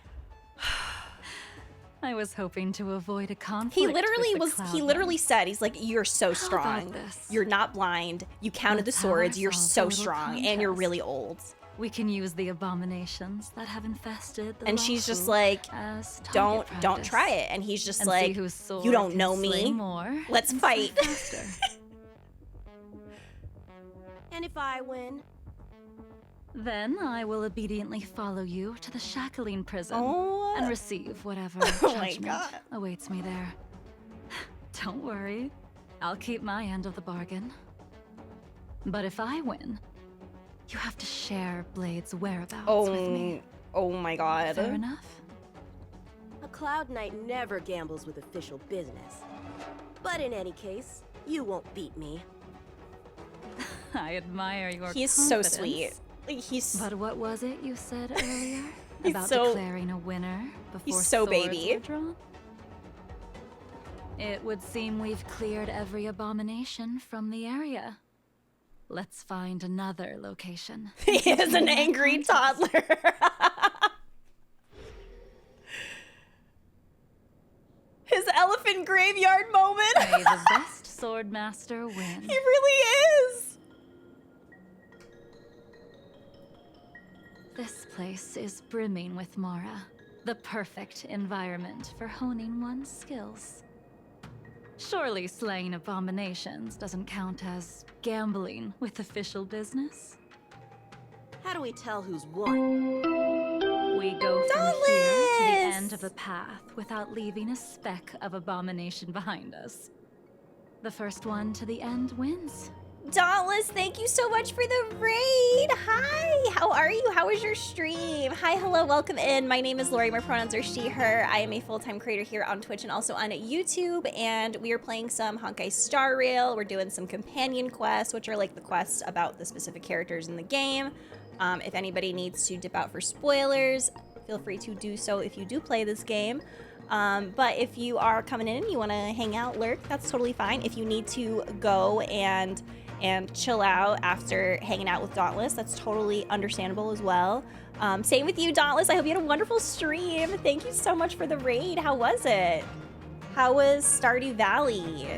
I was hoping to avoid a conflict. He literally with the he literally said, he's like, you're so How strong. about this? You're not blind. You counted the Let's swords. have You're ourselves so a little strong, and you're contest. really old. We can use the abominations that have infested the And she's just Laofu like, as target don't practice. try it. And he's just And see like, whose sword you don't can know slay me. More Let's and slay fight. faster. And if I win? Then I will obediently follow you to the shackling prison Oh. and receive whatever Oh my judgment God. awaits me there. Don't worry, I'll keep my end of the bargain. But if I win, you have to share Blade's whereabouts with me. Oh my God. Fair enough? A Cloud Knight never gambles with official business. But in any case, you won't beat me. I admire your He's so confidence. sweet. Like, he's But what was it you said earlier He's about so- declaring a winner before he's so swords baby. were drawn? It would seem we've cleared every abomination from the area. Let's find another location. he is an angry toddler. His elephant graveyard moment. May the best sword master win. He really is. This place is brimming with Mara, the perfect environment for honing one's skills. Surely slaying abominations doesn't count as gambling with official business. How do we tell who's won? We go from here to the Dauntless! end of the path without leaving a speck of abomination behind us. The first one to the end wins. Dauntless, thank you so much for the raid. Hi, how are you? How was your stream? Hi, hello, welcome in. My name is Lori. My pronouns are she, her. I am a full-time creator here on Twitch and also on YouTube, and we are playing some Honkai Star Rail. We're doing some companion quests, which are like the quests about the specific characters in the game. If anybody needs to dip out for spoilers, feel free to do so if you do play this game. But if you are coming in and you want to hang out, lurk, that's totally fine. If you need to go and chill out after hanging out with Dauntless, that's totally understandable as well. Same with you, Dauntless. I hope you had a wonderful stream. Thank you so much for the raid. How was it? How was Stardew Valley?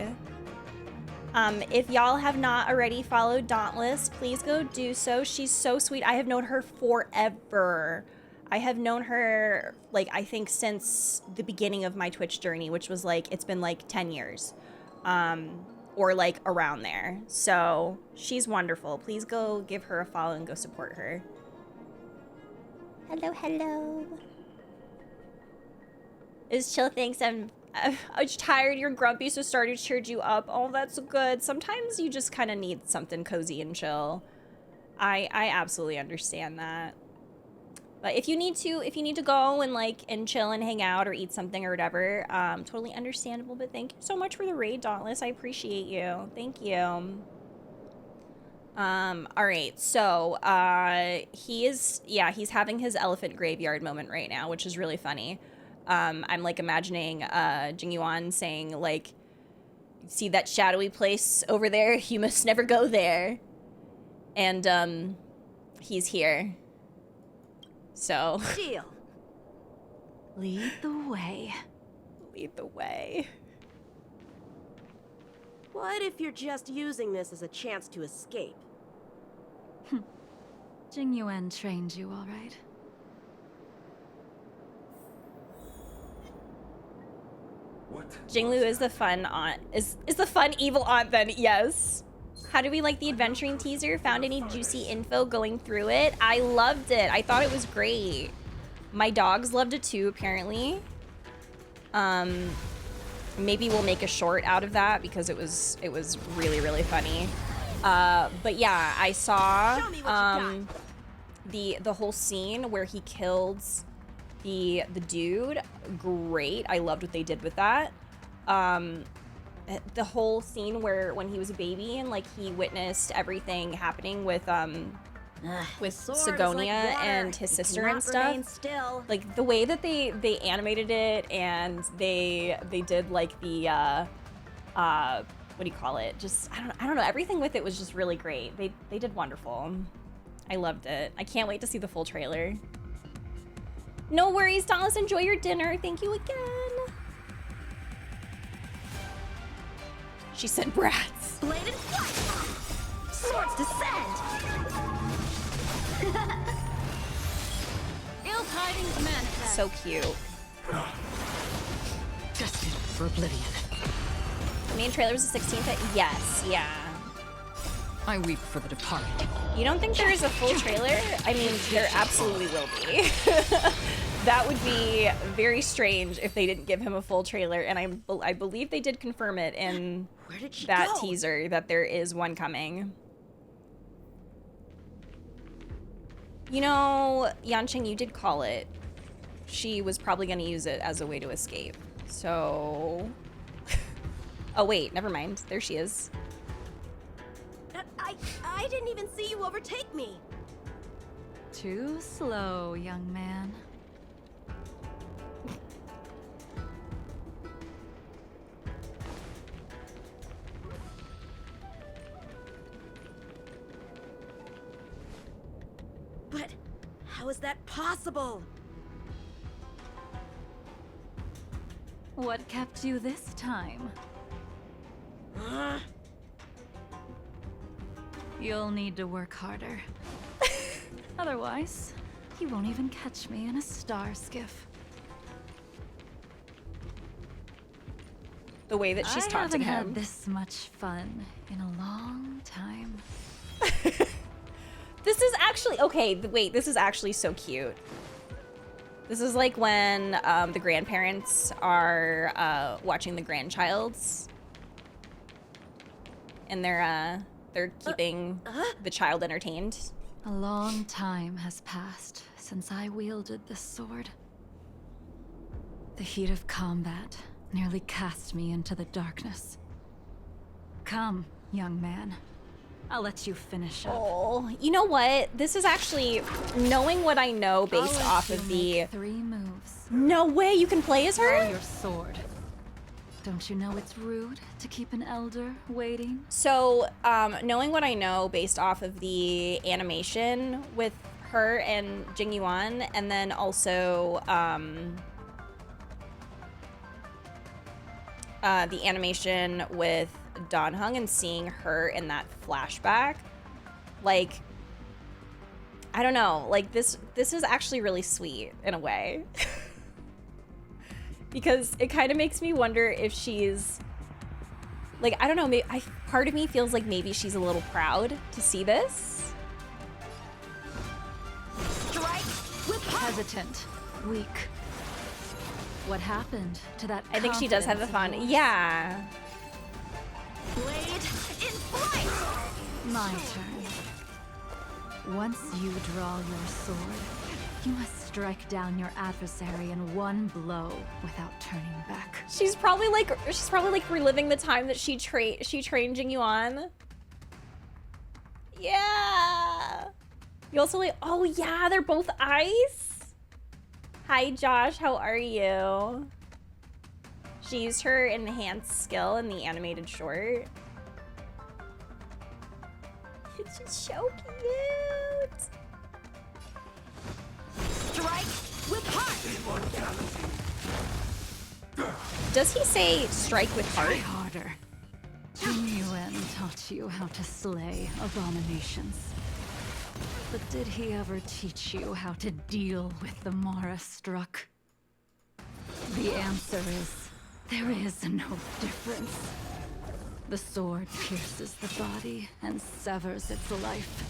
If y'all have not already followed Dauntless, please go do so. She's so sweet. I have known her forever. I have known her, like, I think since the beginning of my Twitch journey, which was like, it's been like 10 years. Or like around there. So she's wonderful. Please go give her a follow and go support her. Hello, hello. Is chill, thanks. I'm tired, you're grumpy, so Stardew cheered you up. Oh, that's good. Sometimes you just kind of need something cozy and chill. I absolutely understand that. But if you need to go and chill and hang out or eat something or whatever, totally understandable. But thank you so much for the raid, Dauntless. I appreciate you. Thank you. All right, so he's having his elephant graveyard moment right now, which is really funny. I'm like imagining Jingyuan saying like, see that shadowy place over there? You must never go there. And he's here. So Deal. Lead the way. Lead the way. What if you're just using this as a chance to escape? Jingyuan trained you all right. What? Jingliu is the fun aunt. Is the fun evil aunt then? Yes. How do we like the adventuring teaser? Found any juicy info going through it? I loved it. I thought it was great. My dogs loved it too, apparently. Maybe we'll make a short out of that because it was really, really funny. But yeah, I saw the whole scene where he killed the dude. Great. I loved what they did with that. The whole scene where when he was a baby and like he witnessed everything happening with Sigonia and his sister and stuff. Still. Like the way that they animated it and they did like the what do you call it? Just I don't know. Everything with it was just really great. They did wonderful. I loved it. I can't wait to see the full trailer. No worries, Dallas. Enjoy your dinner. Thank you again. She said brats. Bladed flight! Swords descend! Ill tidings manifest. So cute. Destined for oblivion. The main trailer was the 16th. Yes, yeah. I weep for the departed. You don't think there is a full trailer? I mean, there absolutely will be. That would be very strange if they didn't give him a full trailer, and I believe they did confirm it in that teaser that there is one coming. You know, Yanqing, you did call it. She was probably going to use it as a way to escape. So... Oh, wait, never mind. There she is. I didn't even see you overtake me. Too slow, young man. But how is that possible? What kept you this time? You'll need to work harder. Otherwise, you won't even catch me in a star skiff. The way that she's taunting him. I haven't had this much fun in a long time. This is actually... Okay, wait, this is actually so cute. This is like when the grandparents are watching the grandchilds. And they're keeping the child entertained. A long time has passed since I wielded this sword. The heat of combat nearly cast me into the darkness. Come, young man. I'll let you finish up. Oh, you know what? This is actually, knowing what I know based off of the... 3 moves. No way you can play as her? Draw your sword. Don't you know it's rude to keep an elder waiting? So, knowing what I know based off of the animation with her and Jingyuan, and then also the animation with Danheng and seeing her in that flashback, like, I don't know, like this is actually really sweet in a way. Because it kind of makes me wonder if she's, like, I don't know, maybe, part of me feels like maybe she's a little proud to see this. Strike with Hesitant, weak. What happened to that? I think she does have the fun. Yeah. blade in flight! My turn. Once you draw your sword, you must strike down your adversary in one blow without turning back. She's probably like reliving the time that she trained Jingyuan. Yeah. You also like, oh yeah, they're both ice. Hi Josh, how are you? She used her enhanced skill in the animated short. She's so cute. Strike with heart. Does he say strike with heart? Try harder. Jingliu taught you how to slay abominations. But did he ever teach you how to deal with the Mara struck? The answer is, there is no difference. The sword pierces the body and severs its life.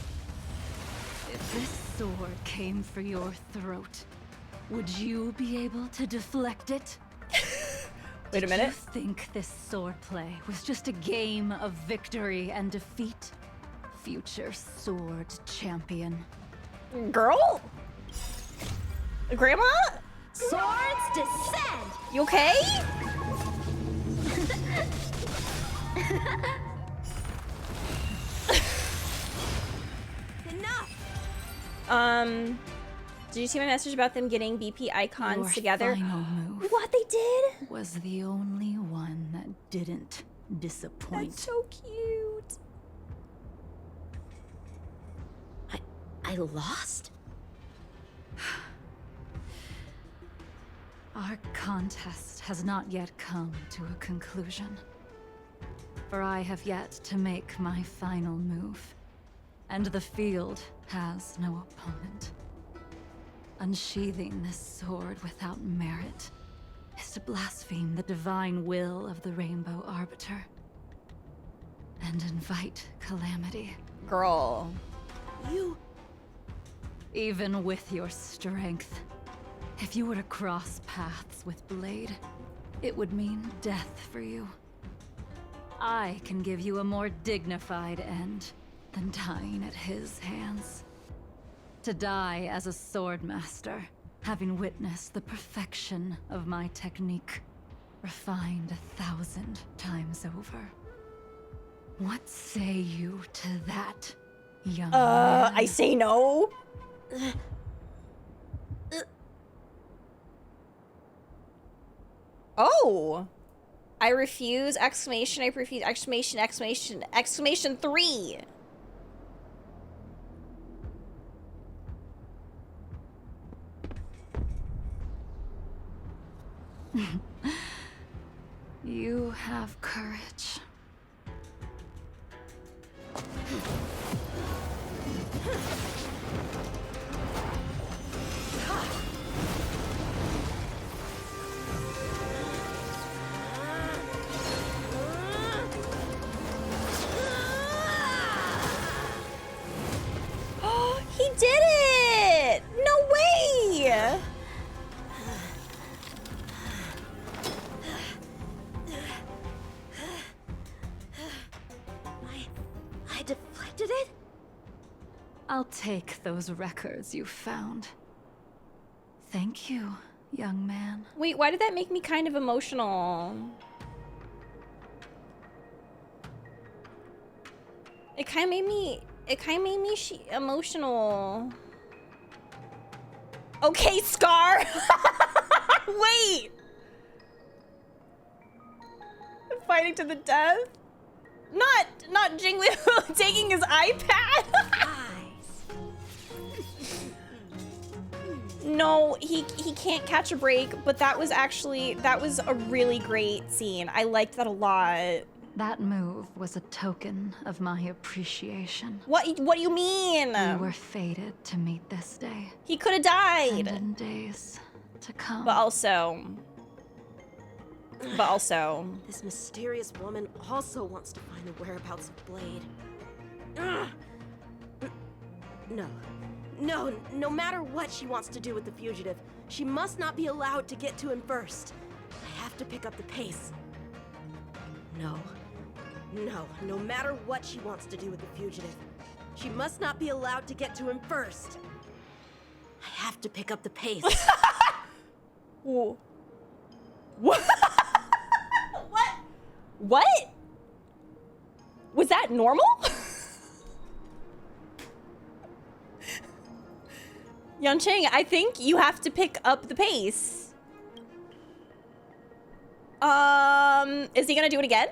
If this sword came for your throat, would you be able to deflect it? Wait a minute. Do you think this swordplay was just a game of victory and defeat? Future sword champion. Girl? Grandma? Swords descend. You okay? Enough. Did you see my message about them getting BP icons Your together? final move What they did? was the only one that didn't disappoint. That's so cute. I lost? Our contest has not yet come to a conclusion. For I have yet to make my final move, and the field has no opponent. Unsheathing this sword without merit is to blaspheme the divine will of the Rainbow Arbiter and invite calamity. Girl. You... Even with your strength, if you were to cross paths with Blade, it would mean death for you. I can give you a more dignified end than dying at his hands. To die as a swordmaster, having witnessed the perfection of my technique, refined 1,000 times over. What say you to that, young man? I say no. Oh. I refuse, exclamation, I refuse, exclamation, exclamation, exclamation 3. You have courage. He did it! No way! I deflected it? I'll take those records you found. Thank you, young man. Wait, why did that make me kind of emotional? It kind of made me emotional. Okay, Scar. Wait. Fighting to the death? Not Jingliu taking his iPad. No, he can't catch a break, but that was a really great scene. I liked that a lot. That move was a token of my appreciation. What do you mean? We were fated to meet this day. He could have died. And in days to come. But also, this mysterious woman also wants to find the whereabouts of Blade. Ugh. No matter what she wants to do with the fugitive, she must not be allowed to get to him first. I have to pick up the pace. No matter what she wants to do with the fugitive, she must not be allowed to get to him first. I have to pick up the pace. Whoa. What? What? Was that normal? Yanqing, I think you have to pick up the pace. Is he gonna do it again?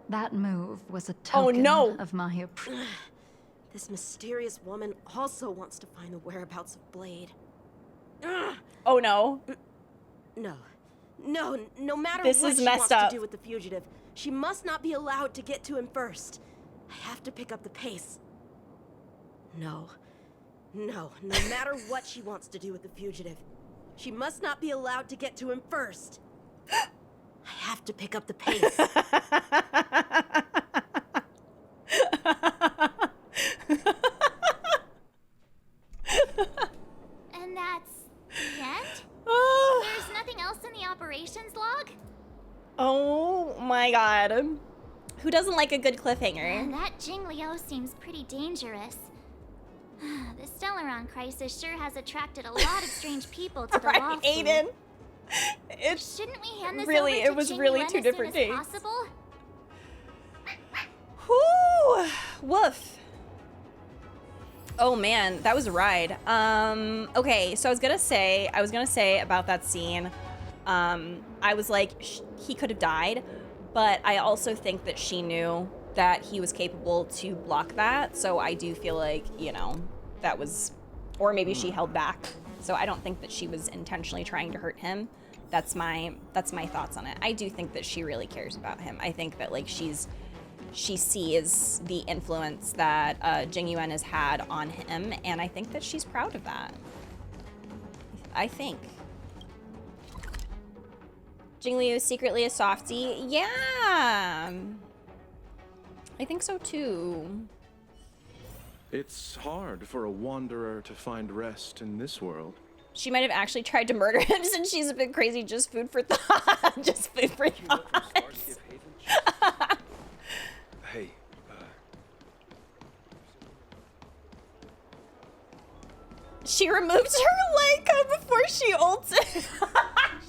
That move was a token no. of my approval. This mysterious woman also wants to find the whereabouts of Blade. Oh no. No matter This what is she messed wants up. to do with the fugitive, she must not be allowed to get to him first. I have to pick up the pace. No matter what she wants to do with the fugitive, she must not be allowed to get to him first. I have to pick up the pace. And that's the end? There's nothing else in the operations log? Oh my god. Who doesn't like a good cliffhanger? And that Jingliu seems pretty dangerous. The Stellaron crisis sure has attracted a lot of strange people to the law Right, school. Aiden. It's Shouldn't we hand this really, over to it was Jingliu really as two different soon as days. possible? Whew. Woof. Oh man, that was a ride. Okay, so I was gonna say about that scene, I was like, he could have died, but I also think that she knew that he was capable to block that, so I do feel like, you know, that was, or maybe she held back. So I don't think that she was intentionally trying to hurt him. That's my thoughts on it. I do think that she really cares about him. I think that like she sees the influence that Jingliu has had on him, and I think that she's proud of that. I think. Jingliu is secretly a softie. Yeah. I think so too. It's hard for a wanderer to find rest in this world. She might have actually tried to murder him since she's a bit crazy. Just food for thought. Just food for thought. Hey, She removed her Leica before she ulted.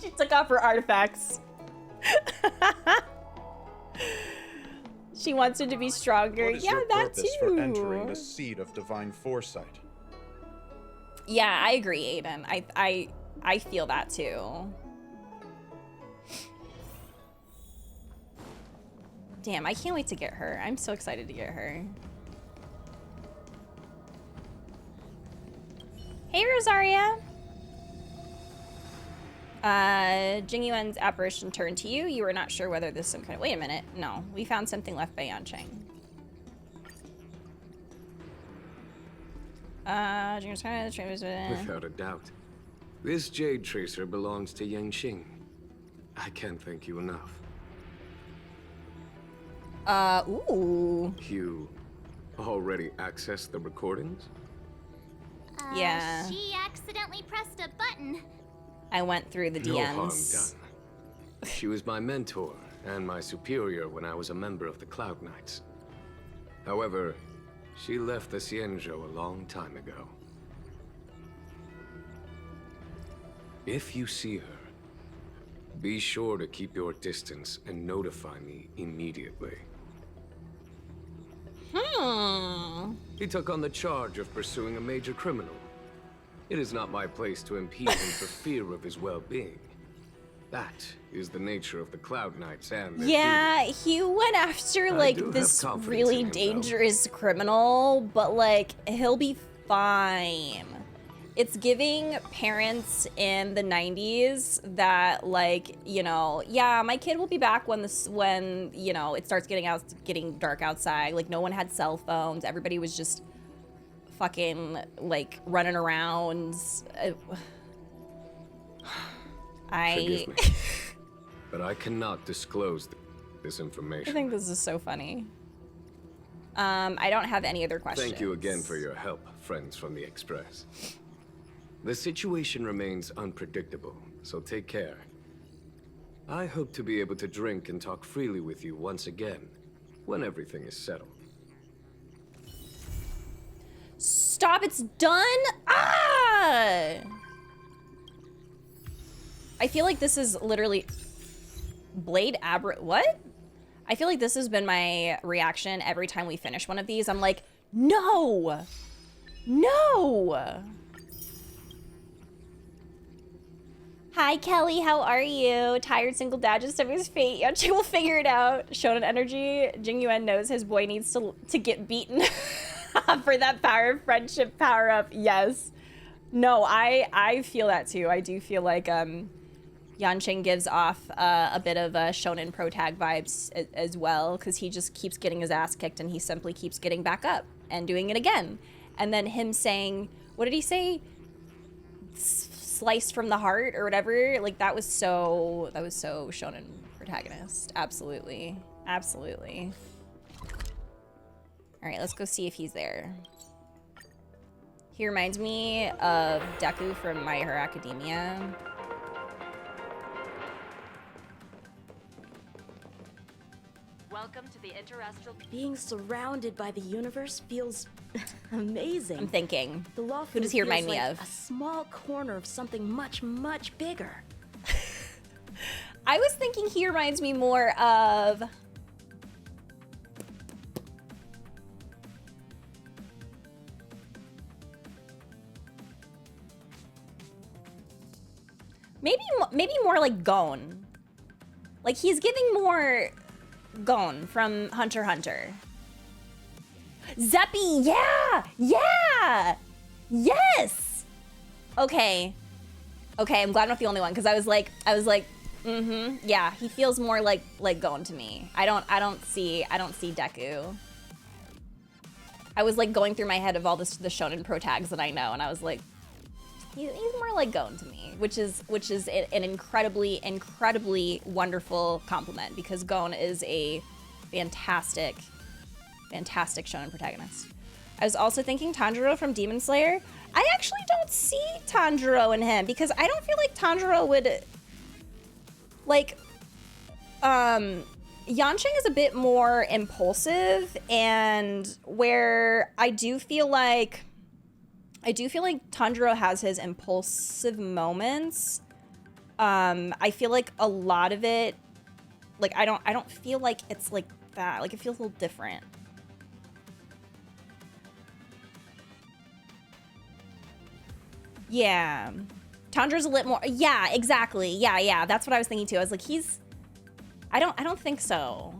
She took off her artifacts. She wants her to be stronger. What is Yeah, your that purpose too. for entering the seat of divine foresight? Yeah, I agree, Aiden. I feel that too. Damn, I can't wait to get her. I'm so excited to get her. Hey, Rosaria. Jingyuan's apparition turned to you. You were not sure whether this some kind of... Wait a minute. No, we found something left by Yanqing. Without a doubt. This Jade Tracer belongs to Yanqing. I can't thank you enough. Ooh. You already accessed the recordings? Yeah. She accidentally pressed a button. I went through the No harm DMs. done. She was my mentor and my superior when I was a member of the Cloud Knights. However, she left the Xianzhou a long time ago. If you see her, be sure to keep your distance and notify me immediately. He took on the charge of pursuing a major criminal. It is not my place to impede him for fear of his well-being. That is the nature of the Cloud Knights and their Yeah, he went after like do have this confidence really in him, though. dangerous criminal, but like he'll be fine. It's giving parents in the 90s that like, you know, yeah, my kid will be back when you know, it starts getting dark outside. Like no one had cell phones. Everybody was just fucking like running around. Forgive me, but I cannot disclose this information. I think this is so funny. I don't have any other questions. Thank you again for your help, friends from the Express. The situation remains unpredictable, so take care. I hope to be able to drink and talk freely with you once again, when everything is settled. Stop, it's done? Ah! I feel like this is literally... Blade what? I feel like this has been my reaction every time we finish one of these. I'm like, no! No! Hi, Kelly. How are you? Tired single dad just of his fate. Yanqing will figure it out. Shonen energy. Jingliu knows his boy needs to get beaten for that power of friendship power up. Yes. No, I feel that too. I do feel like Yanqing gives off a bit of shonen pro tag vibes as well, because he just keeps getting his ass kicked and he simply keeps getting back up and doing it again. And then him saying, what did he say? Sliced from the heart or whatever. Like that was so shonen protagonist. Absolutely. Absolutely. All right, let's go see if he's there. He reminds me of Deku from My Hero Academia. Welcome to the interastral. Being surrounded by the universe feels amazing. I'm thinking, the law who does he remind me like of? A small corner of something much, much bigger. I was thinking he reminds me more of... Maybe more like Gon. Like he's giving more Gon from Hunter x Hunter. Zeppy, yeah! Yeah! Yes! Okay. Okay, I'm glad I'm not the only one, because I was like, yeah, he feels more like Gon to me. I don't see Deku. I was like going through my head of all the shonen pro tags that I know, and I was like, he's more like Gon to me, which is an incredibly wonderful compliment, because Gon is a fantastic shonen protagonist. I was also thinking Tanjiro from Demon Slayer. I actually don't see Tanjiro in him, because I don't feel like Tanjiro would, like, Yanqing is a bit more impulsive, and where I do feel like Tanjiro has his impulsive moments. I feel like a lot of it, like I don't feel like it's like that. Like it feels a little different. Yeah. Tanjiro's a little more, yeah, exactly. Yeah, that's what I was thinking too. I was like, I don't think so.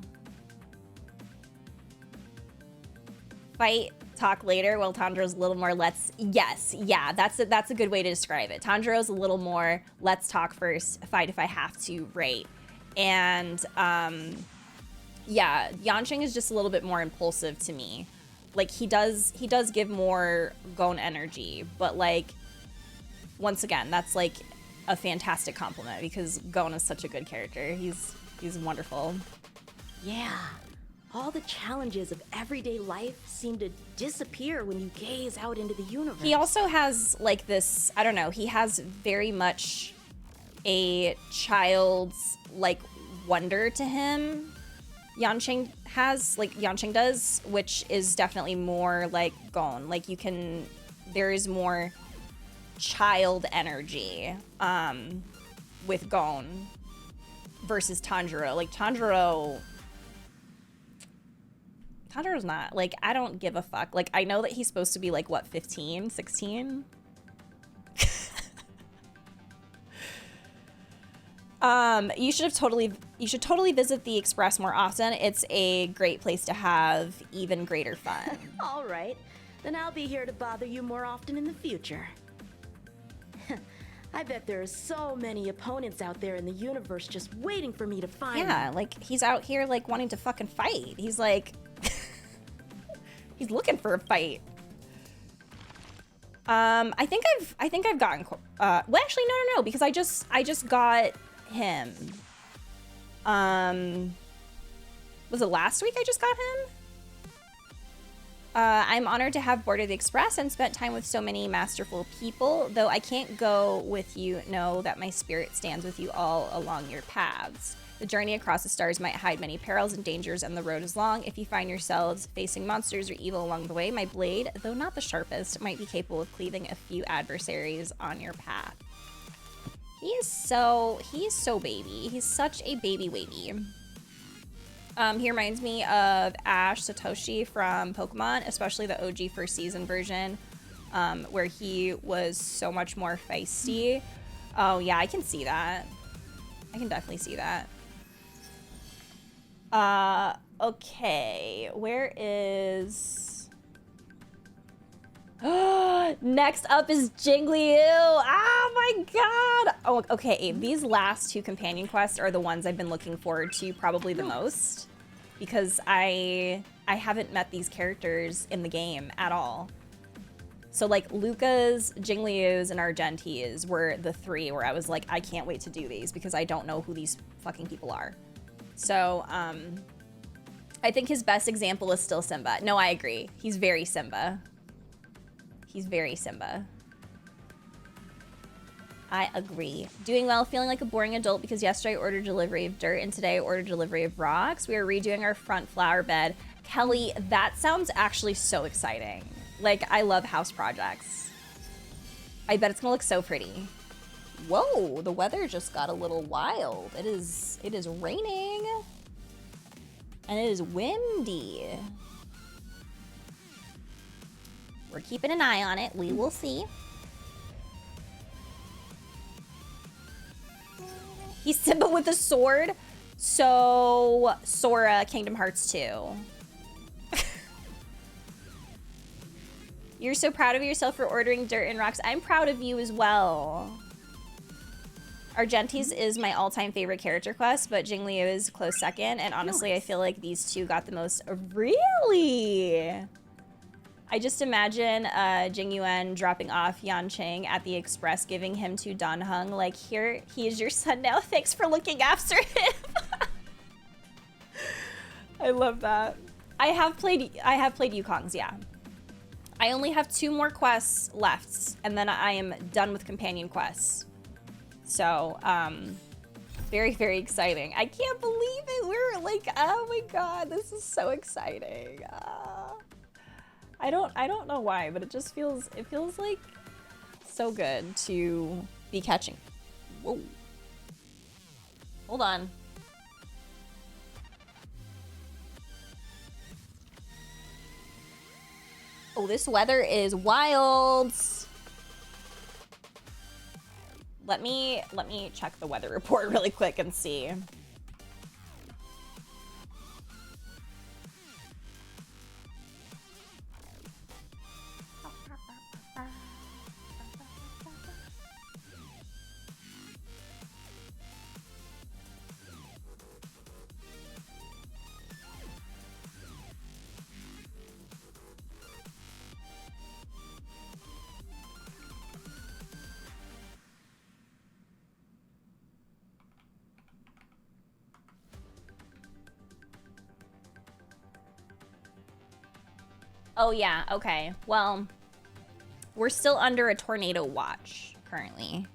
Fight, talk later. Well, Tanjiro's a little more yes, yeah, that's a good way to describe it. Tanjiro's a little more let's talk first, fight if I have to, right? And yeah, Yanqing is just a little bit more impulsive to me. Like he does give more Gon energy, but like once again, that's like a fantastic compliment, because Gon is such a good character. He's wonderful. Yeah. All the challenges of everyday life seem to disappear when you gaze out into the universe. He also has like this, I don't know, he has very much a child's like wonder to him. Yanqing does, which is definitely more like Gon. Like there is more child energy with Gon versus Tanjiro. Like Tanjiro's not, like, I don't give a fuck. Like, I know that he's supposed to be like, what, 15, 16? You should totally visit the Express more often. It's a great place to have even greater fun. All right, then I'll be here to bother you more often in the future. I bet there are so many opponents out there in the universe just waiting for me to find them. Yeah, like, he's out here, like, wanting to fucking fight. He's like... he's looking for a fight. I think I've gotten... well, actually, no, because I just got him. Was it last week I just got him? I'm honored to have boarded the Express and spent time with so many masterful people. Though I can't go with you, know that my spirit stands with you all along your paths. The journey across the stars might hide many perils and dangers, and the road is long. If you find yourselves facing monsters or evil along the way, my blade, though not the sharpest, might be capable of cleaving a few adversaries on your path. He is so baby. He's such a baby wavy. He reminds me of Ash Satoshi from Pokemon, especially the OG first season version. where he was so much more feisty. Oh yeah, I can see that. I can definitely see that. Okay, where is... Next up is Jingliu. Oh my god. Oh, okay, these last two companion quests are the ones I've been looking forward to probably the most, because I haven't met these characters in the game at all. So like Luca's, Jingliu's, and Argenti's were the three where I was like, I can't wait to do these because I don't know who these fucking people are. So I think his best example is still Simba. No, I agree. He's very Simba. He's very Simba. I agree. Doing well, feeling like a boring adult because yesterday I ordered delivery of dirt and today I ordered delivery of rocks. We are redoing our front flower bed. Kelly, that sounds actually so exciting. Like, I love house projects. I bet it's gonna look so pretty. Whoa, the weather just got a little wild. It is raining. And it is windy. We're keeping an eye on it. We will see. He's Simba with a sword. So, Sora, Kingdom Hearts 2. You're so proud of yourself for ordering dirt and rocks. I'm proud of you as well. Argenti's is my all-time favorite character quest, but Jingliu is close second. And honestly, I feel like these two got the most... Really? I just imagine Jingyuan dropping off Yanqing at the Express, giving him to Dan Heng, like, here, he is your son now. Thanks for looking after him. I love that. I have played Yukong's, yeah. I only have 2 more quests left, and then I am done with companion quests. So, very, very exciting. I can't believe it. We're like, oh my god, this is so exciting. I don't know why, but it feels like so good to be catching. Whoa. Hold on. Oh, this weather is wild. Let me check the weather report really quick and see. Oh yeah, okay. Well, we're still under a tornado watch currently.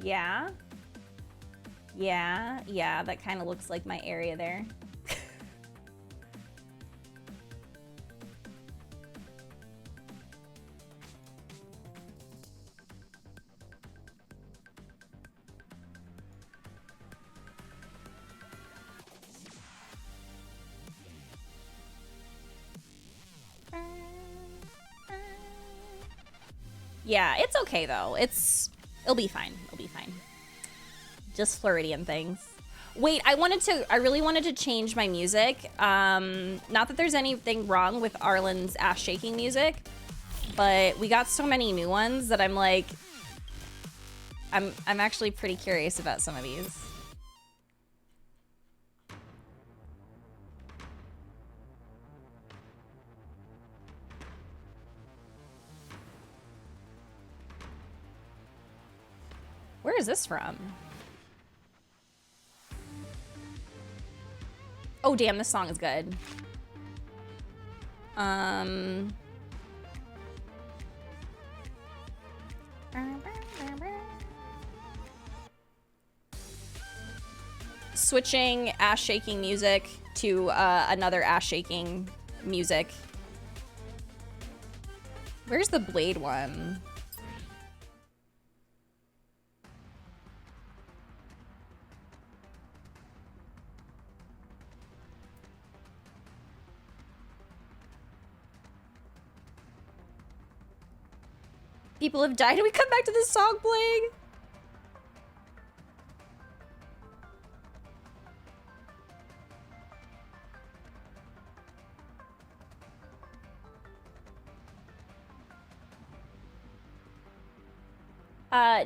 Yeah. Yeah, that kind of looks like my area there. Yeah, it's okay though. It'll be fine. It'll be fine. Just Floridian things. Wait, I really wanted to change my music. Not that there's anything wrong with Arlen's ass shaking music, but we got so many new ones that I'm like, I'm actually pretty curious about some of these. Where is this from? Oh, damn, this song is good. Switching ass-shaking music to another ass-shaking music. Where's the Blade one? People have died and we come back to this song playing.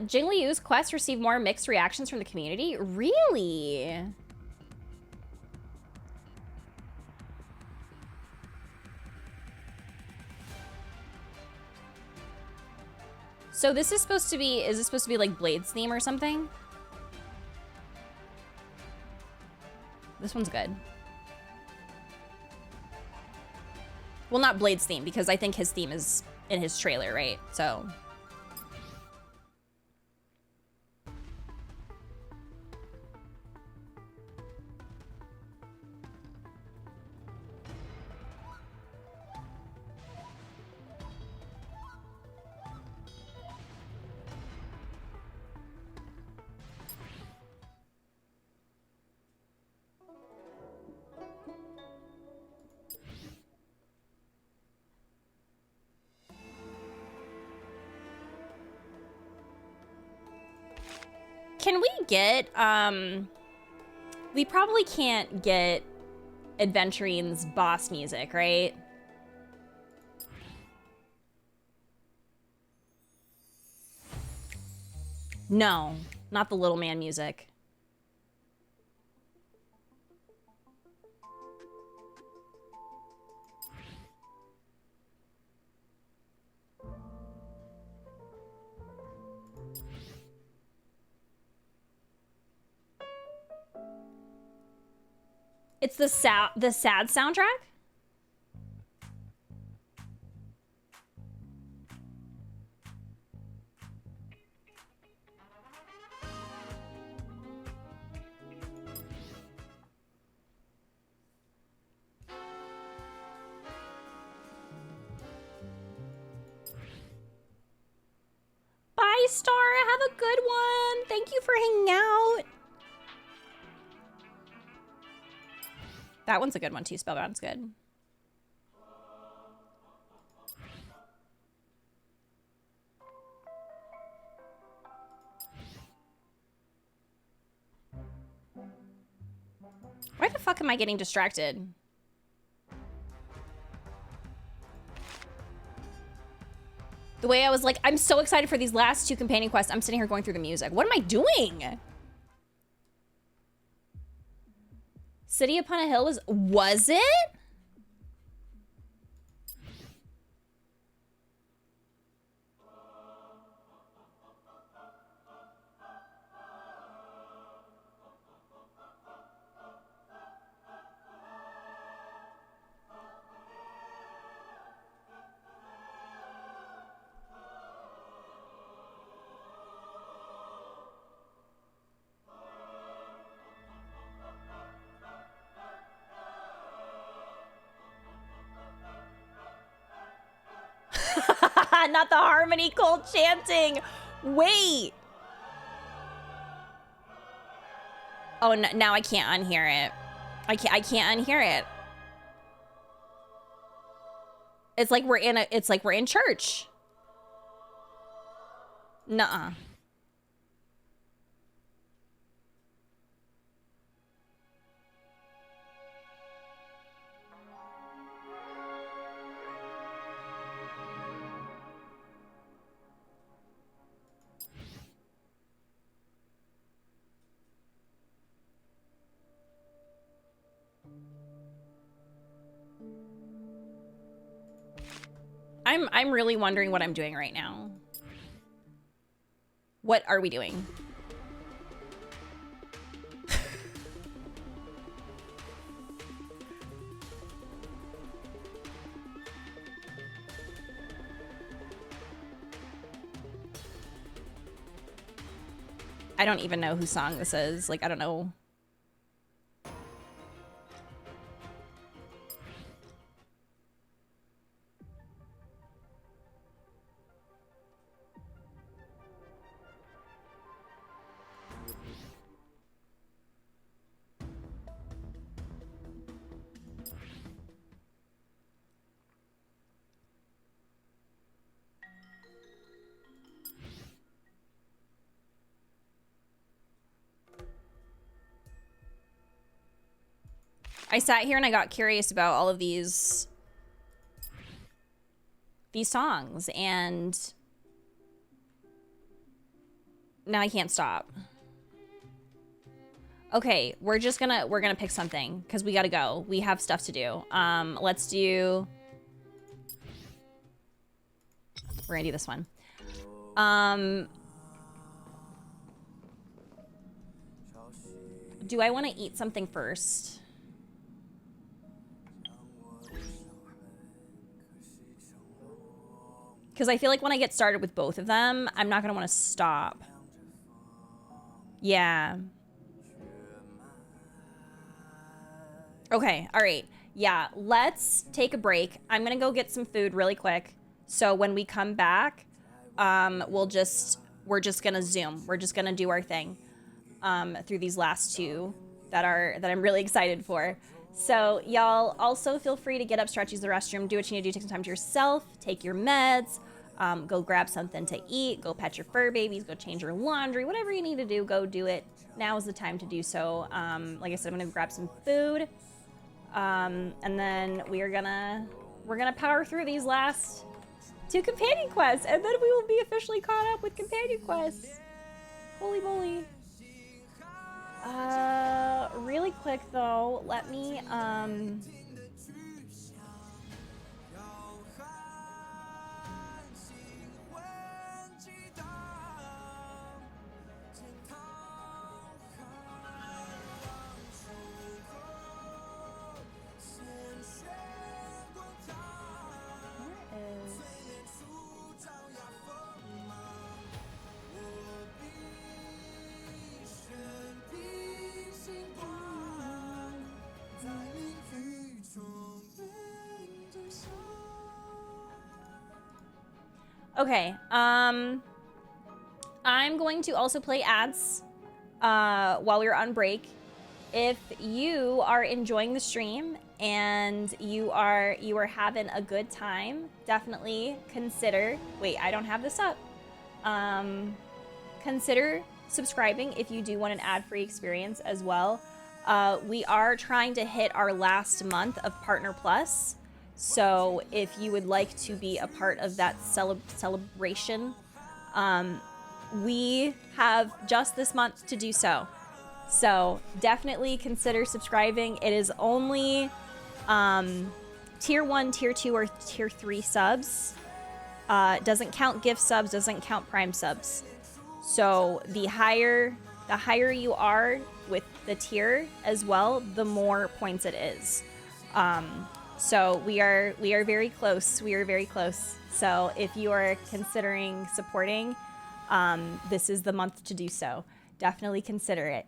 Jingliu's quest received more mixed reactions from the community? Really? So this is supposed to be, is this supposed to be like Blade's theme or something? This one's good. Well, not Blade's theme, because I think his theme is in his trailer, right? So... Can we get, we probably can't get Adventurine's boss music, right? No, not the little man music. It's the sad soundtrack? Bye, Star. Have a good one. Thank you for hanging out. That one's a good one too. Spellbound's good. Why the fuck am I getting distracted? The way I was like, I'm so excited for these last two companion quests. I'm sitting here going through the music. What am I doing? City Upon a Hill was it? Not the harmony cold chanting. Wait. Oh, no, now I can't unhear it. I can't unhear it. It's like we're in church. Nuh-uh. I'm really wondering what I'm doing right now. What are we doing? I don't even know whose song this is. Like, I don't know. I sat here and I got curious about all of these songs, and now I can't stop. Okay, we're gonna pick something because we gotta go. We have stuff to do. Let's do. We're gonna do this one. Do I want to eat something first? Because I feel like when I get started with both of them, I'm not gonna want to stop. Yeah. Okay, all right. Yeah, let's take a break. I'm gonna go get some food really quick. So when we come back, we're just gonna Zoom. We're just gonna do our thing through these last two that I'm really excited for. So y'all also feel free to get up, stretch, use the restroom, do what you need to do, take some time to yourself, take your meds, go grab something to eat, go pet your fur babies, go change your laundry, whatever you need to do, go do it. Now is the time to do so. Like I said, I'm gonna grab some food. And then we're gonna power through these last two companion quests, and then we will be officially caught up with companion quests. Holy moly. Really quick though, let me Okay, I'm going to also play ads while we're on break. If you are enjoying the stream and you are having a good time, definitely consider, wait, I don't have this up. Consider subscribing if you do want an ad-free experience as well. We are trying to hit our last month of Partner Plus. So if you would like to be a part of that celebration, we have just this month to do so. So definitely consider subscribing. It is only tier 1, tier 2, or tier 3 subs. Doesn't count gift subs, doesn't count prime subs. So the higher you are with the tier as well, the more points it is. So we are very close. We are very close. So if you are considering supporting, this is the month to do so. Definitely consider it.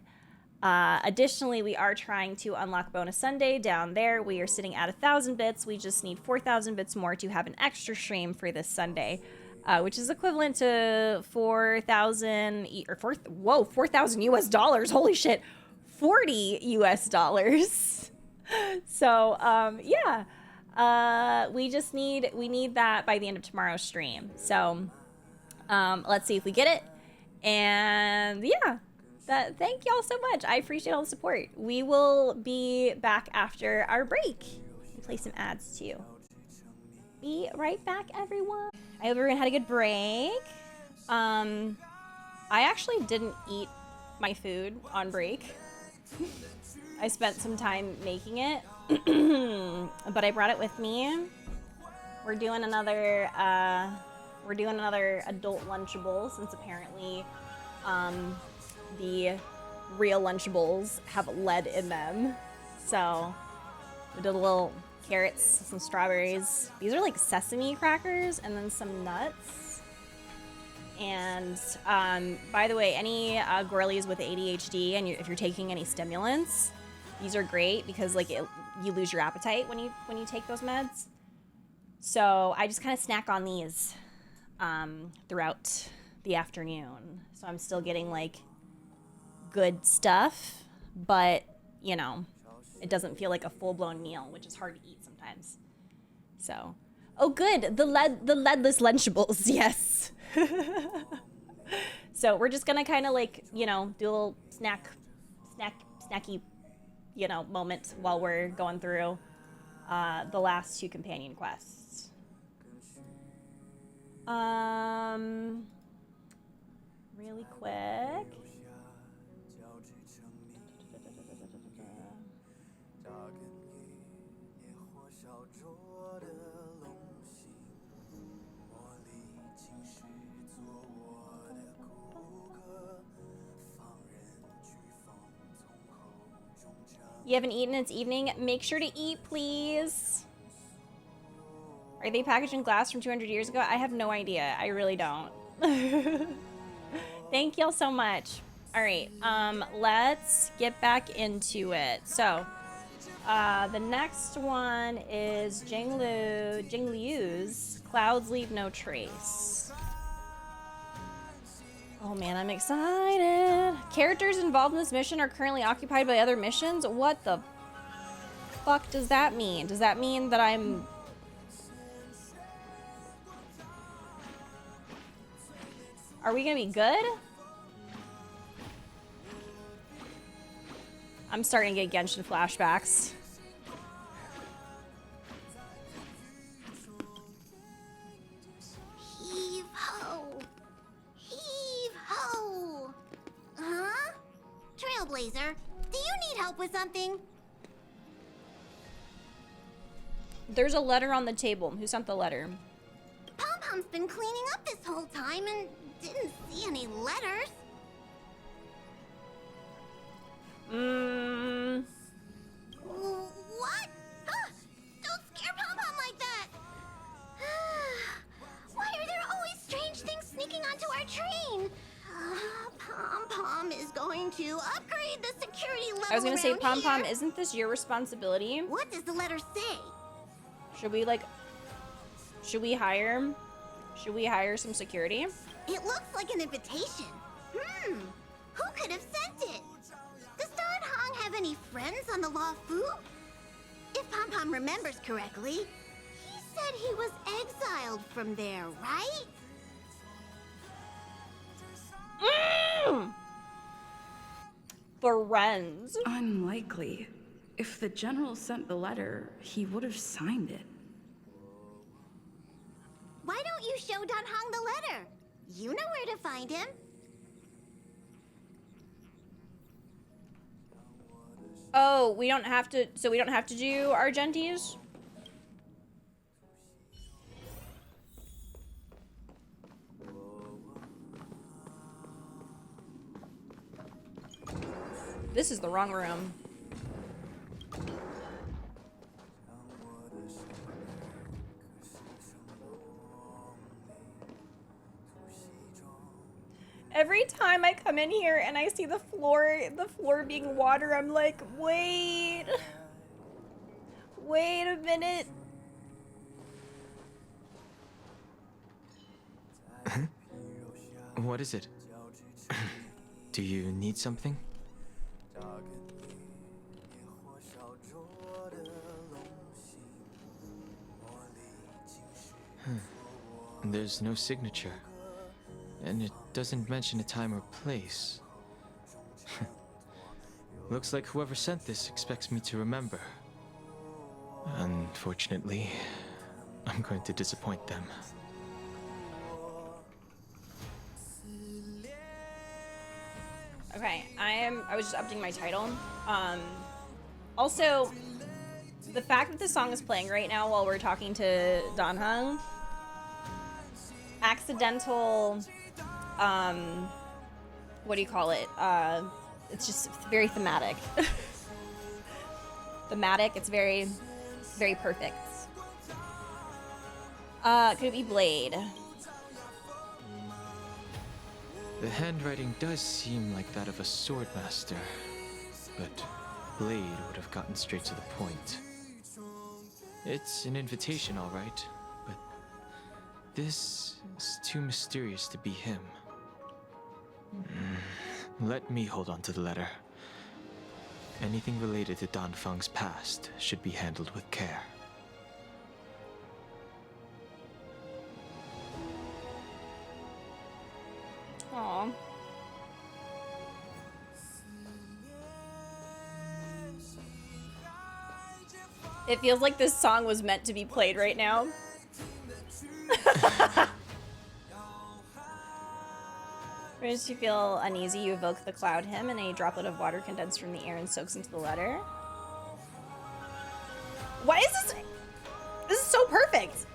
Additionally, we are trying to unlock Bonus Sunday down there. We are sitting at 1,000 bits. We just need 4,000 bits more to have an extra stream for this Sunday, which is equivalent to 4,000 US dollars. Holy shit, 40 US dollars. So yeah, we need that by the end of tomorrow's stream. So let's see if we get it. And yeah, thank y'all so much. I appreciate all the support. We will be back after our break and play some ads too. Be right back, everyone. I hope everyone had a good break. I actually didn't eat my food on break. I spent some time making it, but I brought it with me. We're doing another adult Lunchable, since apparently the real Lunchables have lead in them. So we did a little carrots, some strawberries. These are like sesame crackers, and then some nuts. And by the way, any girlies with ADHD, and if you're taking any stimulants, these are great because like you lose your appetite when you take those meds. So I just kind of snack on these throughout the afternoon. So I'm still getting like good stuff, but you know, it doesn't feel like a full-blown meal, which is hard to eat sometimes. So, oh good, the leadless Lunchables, yes. So we're just gonna kind of like, you know, do a little snacky you know, moment while we're going through the last 2 companion quests. Really quick. You haven't eaten, it's evening. Make sure to eat, please. Are they packaged in glass from 200 years ago? I have no idea. I really don't. Thank y'all so much. All right, let's get back into it. So, the next one is Jingliu's Clouds Leave No Trace. Oh man, I'm excited. Characters involved in this mission are currently occupied by other missions? What the fuck does that mean? Does that mean that I'm... Are we gonna be good? I'm starting to get Genshin flashbacks. Heave ho! Heave ho! Huh? Trailblazer, do you need help with something? There's a letter on the table. Who sent the letter? Pom-Pom's been cleaning up this whole time and didn't see any letters. What? Don't scare Pom-Pom like that! Why are there always strange things sneaking onto our train? Pom-Pom is going to upgrade the security level. I was gonna say, around Pom-Pom, here. isn't this your responsibility? What does the letter say? Should we hire some security? It looks like an invitation. Who could have sent it? Does Don Hong have any friends on the Law Fu? If Pom-Pom remembers correctly, he said he was exiled from there, right? Friends. Unlikely. If the general sent the letter, he would have signed it. Why don't you show Don Hong the letter? You know where to find him. Oh, we don't have to do Argentes? This is the wrong room. Every time I come in here and I see the floor being water, I'm like, wait a minute. What is it? Do you need something? There's no signature. And it doesn't mention a time or place. Looks like whoever sent this expects me to remember. Unfortunately, I'm going to disappoint them. Okay, I was just updating my title. Also, the fact that this song is playing right now while we're talking to Don Hung, accidental, what do you call it? It's just very thematic. Thematic, it's very, very perfect. Could it be Blade? The handwriting does seem like that of a sword master, but Blade would have gotten straight to the point. It's an invitation, all right, but this is too mysterious to be him. Let me hold on to the letter. Anything related to Dan Feng's past should be handled with care. Aww. It feels like this song was meant to be played right now. As you feel uneasy, you evoke the cloud hymn, and a droplet of water condenses from the air and soaks into the letter. Why is this? This is so perfect.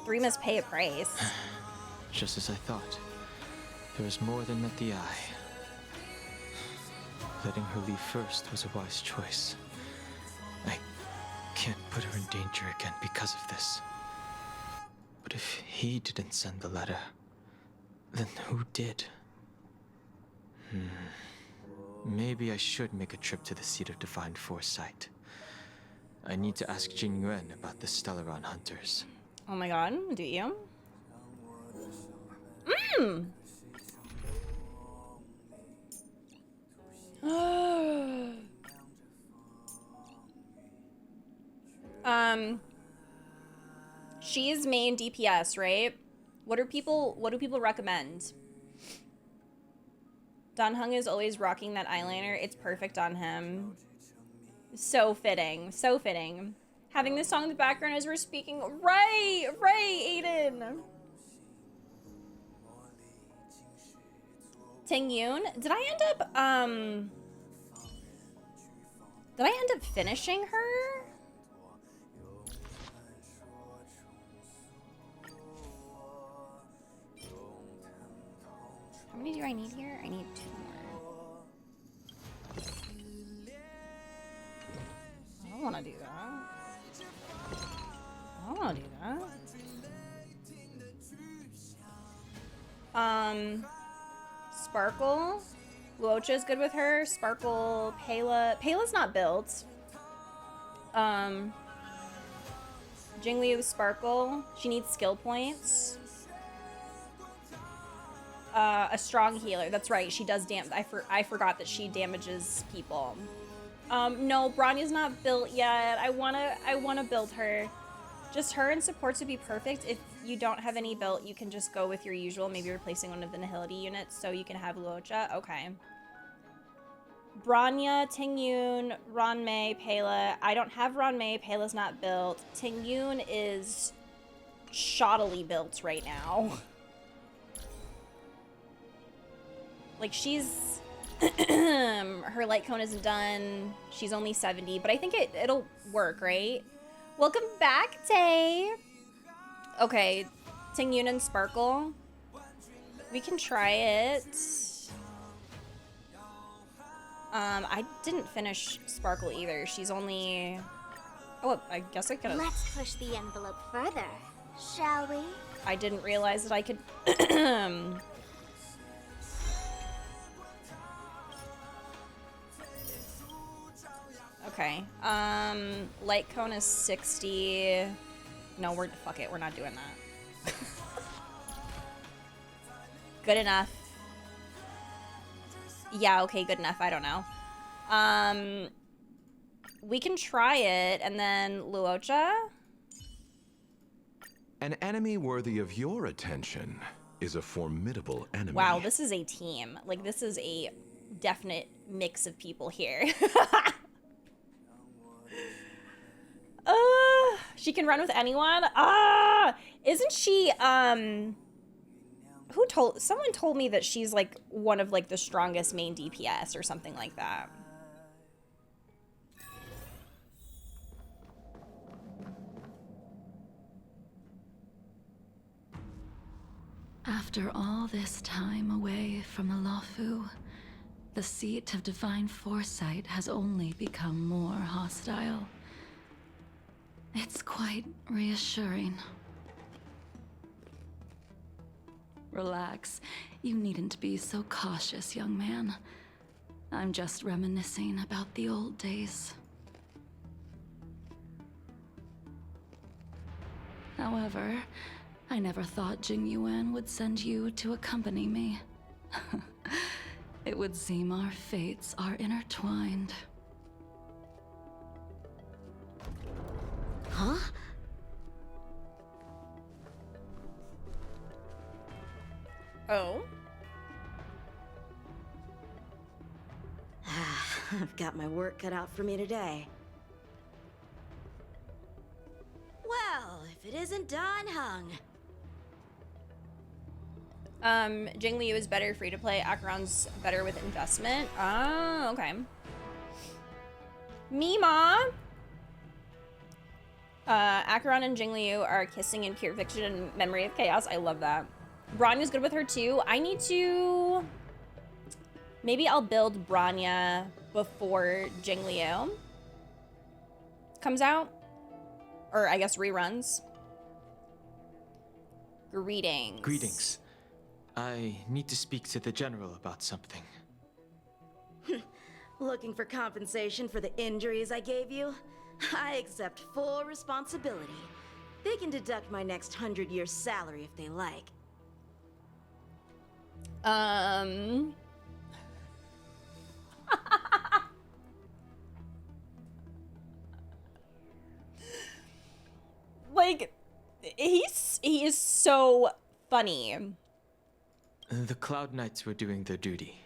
Three must pay a price. Just as I thought. There was more than met the eye. Letting her leave first was a wise choice. I can't put her in danger again because of this. But if he didn't send the letter, then who did? Maybe I should make a trip to the seat of divine foresight. I need to ask Jingyuan about the Stellaron hunters. Oh my god, do you? She's main DPS, right? What do people recommend? Dan Heng is always rocking that eyeliner. It's perfect on him. So fitting, so fitting. Having this song in the background as we're speaking. Right, Aiden. Tingyun, did I end up finishing her? How many do I need here? I need 2 more. I don't want to do that. I don't want to do that. Sparkle. Luocha is good with her. Sparkle, Payla's not built. Jingliu, Sparkle. She needs skill points. A strong healer. That's right. She does I forgot that she damages people. No, Bronya's not built yet. I wanna build her. Just her and supports would be perfect. If you don't have any built, you can just go with your usual, maybe replacing one of the Nihility units so you can have Luocha. Okay. Bronya, Tingyun, Ranmei, Payla. I don't have Ranmei. Payla's not built. Tingyun is shoddily built right now. Like, she's... her light cone isn't done. She's only 70, but I think it'll work, right? Welcome back, Tay. Okay, Tingyun and Sparkle. We can try it. I didn't finish Sparkle either. She's only... Oh, I guess I could've... Let's push the envelope further, shall we? I didn't realize that I could... Okay, light cone is 60. No, fuck it, we're not doing that. Good enough. Yeah, okay, good enough, I don't know. We can try it, and then Luocha? An enemy worthy of your attention is a formidable enemy. Wow, this is a team. Like, this is a definite mix of people here. She can run with anyone? Isn't she, someone told me that she's, like, one of, like, the strongest main DPS or something like that. After all this time away from the Luofu, the seat of divine foresight has only become more hostile. It's quite reassuring. Relax. You needn't be so cautious, young man. I'm just reminiscing about the old days. However, I never thought Jingyuan would send you to accompany me. It would seem our fates are intertwined. Huh? Oh? I've got my work cut out for me today. Well, if it isn't Don Hung. Jingliu is better free to play. Acheron's better with investment. Oh, okay. Mima! Acheron and Jingliu are kissing in pure fiction and memory of chaos. I love that. Bronya's good with her too. I need to... Maybe I'll build Bronya before Jingliu comes out. Or I guess reruns. Greetings. Greetings. I need to speak to the general about something. Looking for compensation for the injuries I gave you? I accept full responsibility. They can deduct my next 100 years' salary if they like. Like, he is so funny. The Cloud Knights were doing their duty.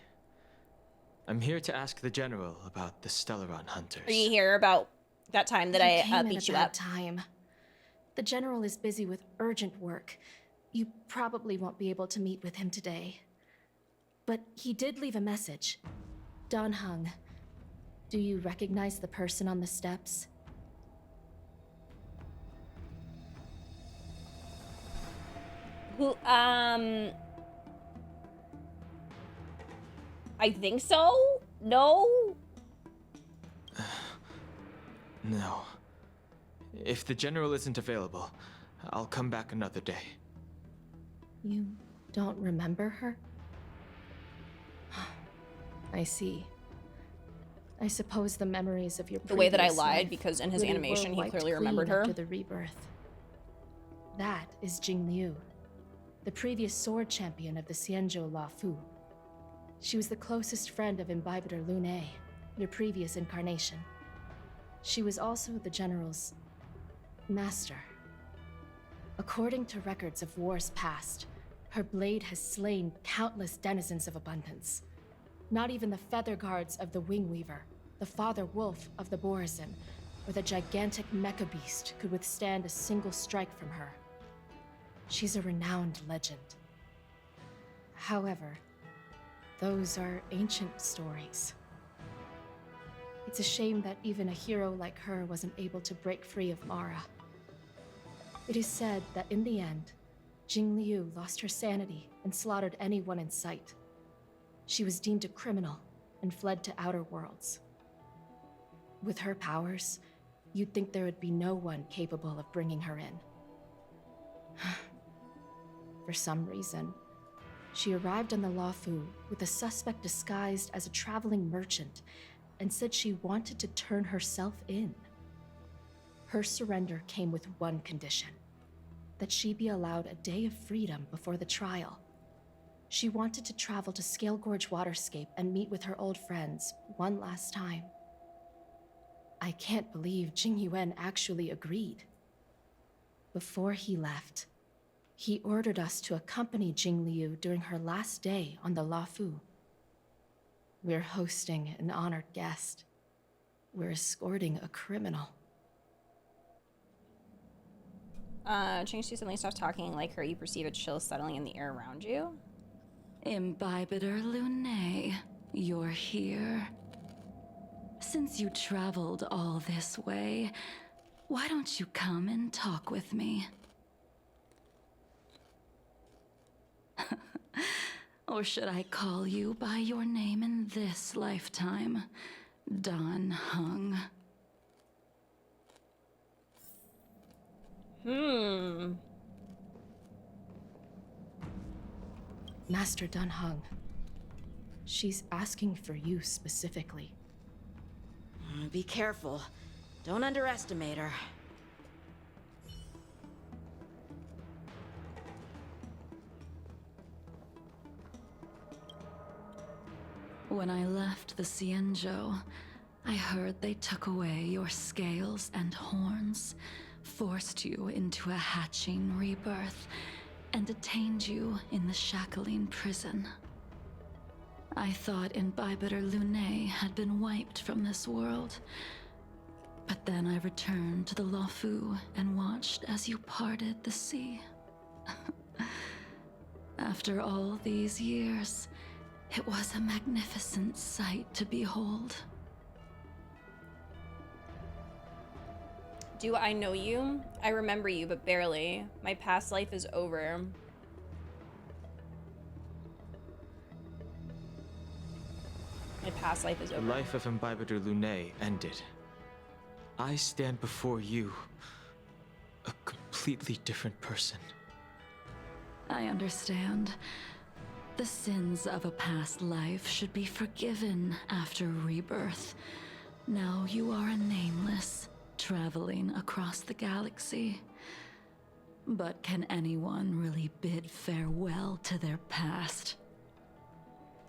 I'm here to ask the general about the Stellaron hunters. Are you here about that time that I beat you up? Time. The general is busy with urgent work. You probably won't be able to meet with him today. But he did leave a message. Don Hung. Do you recognize the person on the steps? Who, I think so? No? No. If the general isn't available, I'll come back another day. You don't remember her? I see. I suppose the memories of your The way that I previous lied, life because in his really animation were he wiped clearly clean remembered her. after the rebirth. That is Jingliu, the previous sword champion of the Xianzhou La Fu. She was the closest friend of Imbibitor Lune, your previous incarnation. She was also the general's master. According to records of wars past, her blade has slain countless denizens of abundance. Not even the feather guards of the Wingweaver, the father wolf of the Borazin, or the gigantic mecha beast could withstand a single strike from her. She's a renowned legend. However, those are ancient stories. It's a shame that even a hero like her wasn't able to break free of Mara. It is said that in the end, Jingliu lost her sanity and slaughtered anyone in sight. She was deemed a criminal and fled to outer worlds. With her powers, you'd think there would be no one capable of bringing her in. For some reason, she arrived on the Luofu with a suspect disguised as a traveling merchant and said she wanted to turn herself in. Her surrender came with one condition: that she be allowed a day of freedom before the trial. She wanted to travel to Scale Gorge Waterscape and meet with her old friends one last time. I can't believe Jing Yuan actually agreed. Before he left, he ordered us to accompany Jingliu during her last day on the Luofu. We're hosting an honored guest. We're escorting a criminal. Change to suddenly stops talking like her. You perceive a chill settling in the air around you. Imbibitor Lune, you're here. Since you traveled all this way, why don't you come and talk with me? Or should I call you by your name in this lifetime? Don Hung. Master Don Hung. She's asking for you specifically. Be careful. Don't underestimate her. When I left the Xianzhou, I heard they took away your scales and horns, forced you into a hatching rebirth, and detained you in the Shackling prison. I thought Imbibitor Lunae had been wiped from this world. But then I returned to the Luofu and watched as you parted the sea. After all these years, it was a magnificent sight to behold. Do I know you? I remember you, but barely. My past life is over. My past life is over. The life of Imbibitor Lunae ended. I stand before you, a completely different person. I understand. The sins of a past life should be forgiven after rebirth. Now you are a nameless, traveling across the galaxy. But can anyone really bid farewell to their past?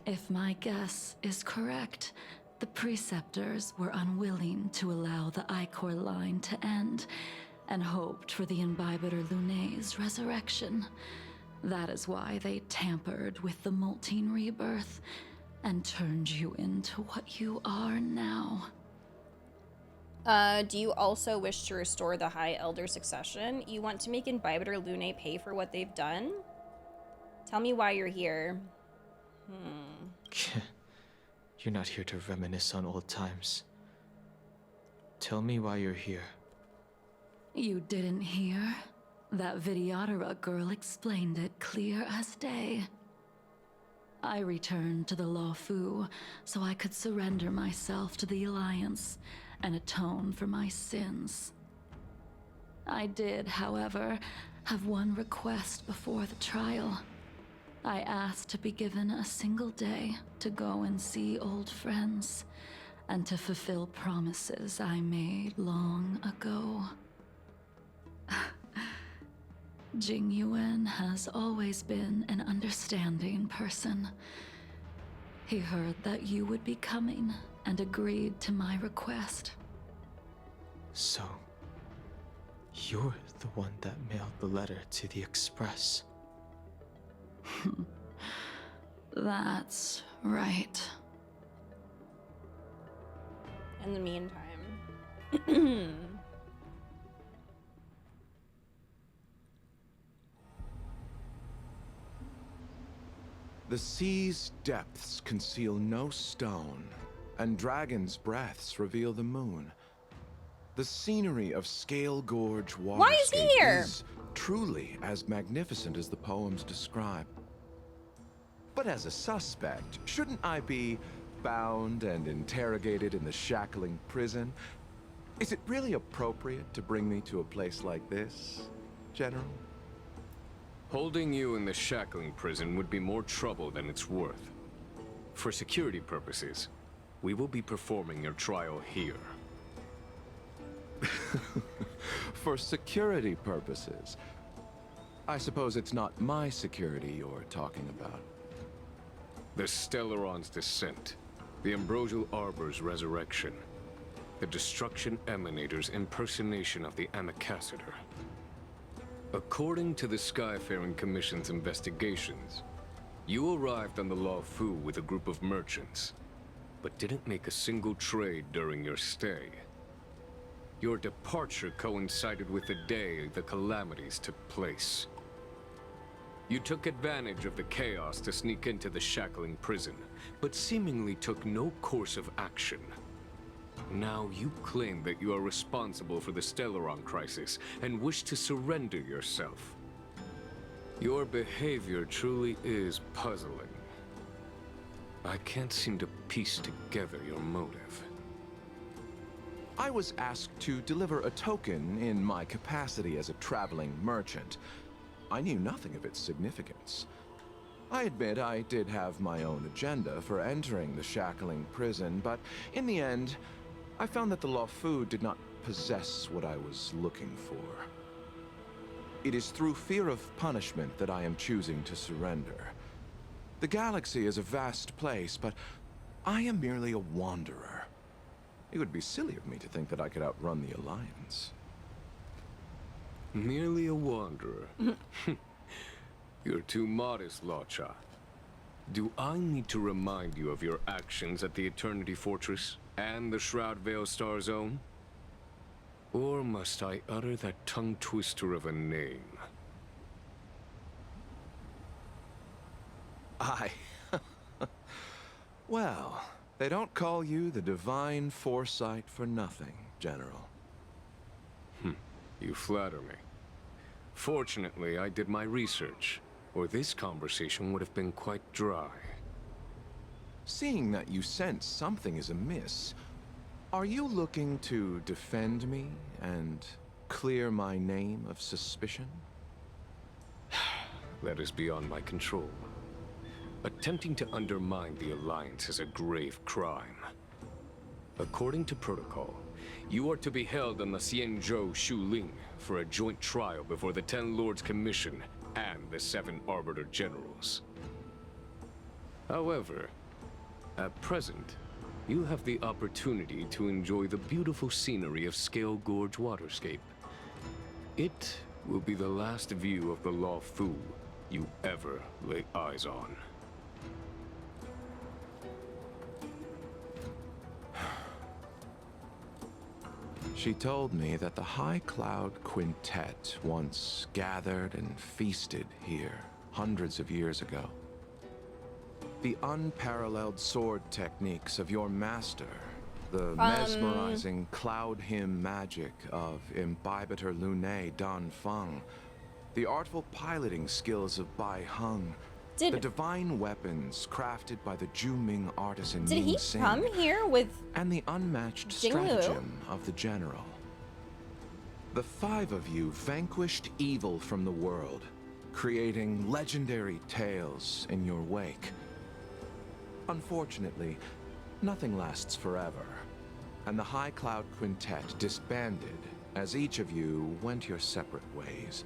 If my guess is correct, the Preceptors were unwilling to allow the Ichor line to end, and hoped for the Imbibitor Lunae's resurrection. That is why they tampered with the molting rebirth, and turned you into what you are now. Do you also wish to restore the High Elder succession? You want to make Imbibitor Lunae pay for what they've done? Tell me why you're here. You're not here to reminisce on old times. Tell me why you're here. You didn't hear? That Vidyadhara girl explained it clear as day. I returned to the Luofu so I could surrender myself to the Alliance and atone for my sins. I did, however, have one request before the trial. I asked to be given a single day to go and see old friends, and to fulfill promises I made long ago. Jingyuan has always been an understanding person. He heard that you would be coming and agreed to my request. So, you're the one that mailed the letter to the Express. That's right. In the meantime... The sea's depths conceal no stone, and dragons' breaths reveal the moon. The scenery of Scale Gorge waterscape Why is he here? is truly as magnificent as the poems describe. But as a suspect, shouldn't I be bound and interrogated in the shackling prison? Is it really appropriate to bring me to a place like this, General? Holding you in the shackling prison would be more trouble than it's worth. For security purposes, we will be performing your trial here. For security purposes? I suppose it's not my security you're talking about. The Stellaron's descent, the Ambrosial Arbor's resurrection, the Destruction Emanator's impersonation of the Amicassator. According to the Skyfaring Commission's investigations, you arrived on the Luofu with a group of merchants, but didn't make a single trade during your stay. Your departure coincided with the day the calamities took place. You took advantage of the chaos to sneak into the shackling prison, but seemingly took no course of action. Now you claim that you are responsible for the Stellaron crisis and wish to surrender yourself. Your behavior truly is puzzling. I can't seem to piece together your motive. I was asked to deliver a token in my capacity as a traveling merchant. I knew nothing of its significance. I admit I did have my own agenda for entering the shackling prison, but in the end, I found that the Luofu did not possess what I was looking for. It is through fear of punishment that I am choosing to surrender. The galaxy is a vast place, but I am merely a wanderer. It would be silly of me to think that I could outrun the Alliance. Merely a wanderer. You're too modest, Locha. Do I need to remind you of your actions at the Eternity Fortress and the Shroud Veil Star Zone? Or must I utter that tongue twister of a name? Well, they don't call you the Divine Foresight for nothing, General. You flatter me. Fortunately, I did my research, or this conversation would have been quite dry. Seeing that you sense something is amiss, are you looking to defend me and clear my name of suspicion? That is beyond my control. Attempting to undermine the Alliance is a grave crime. According to protocol, you are to be held on the Xianzhou Shuling for a joint trial before the 10 Lords Commission and the 7 Arbiter Generals. However, at present, you have the opportunity to enjoy the beautiful scenery of Scale Gorge Waterscape. It will be the last view of the Law Fu you ever lay eyes on. She told me that the High Cloud Quintet once gathered and feasted here hundreds of years ago. The unparalleled sword techniques of your master, the mesmerizing cloud hymn magic of Imbibitor Lunae Dan Feng, the artful piloting skills of Bai Heng, the divine weapons crafted by the Juming artisan Did he Ying come here with and the unmatched Jingliu? stratagem of the general. The 5 of you vanquished evil from the world, creating legendary tales in your wake. Unfortunately, nothing lasts forever, and the High Cloud Quintet disbanded as each of you went your separate ways.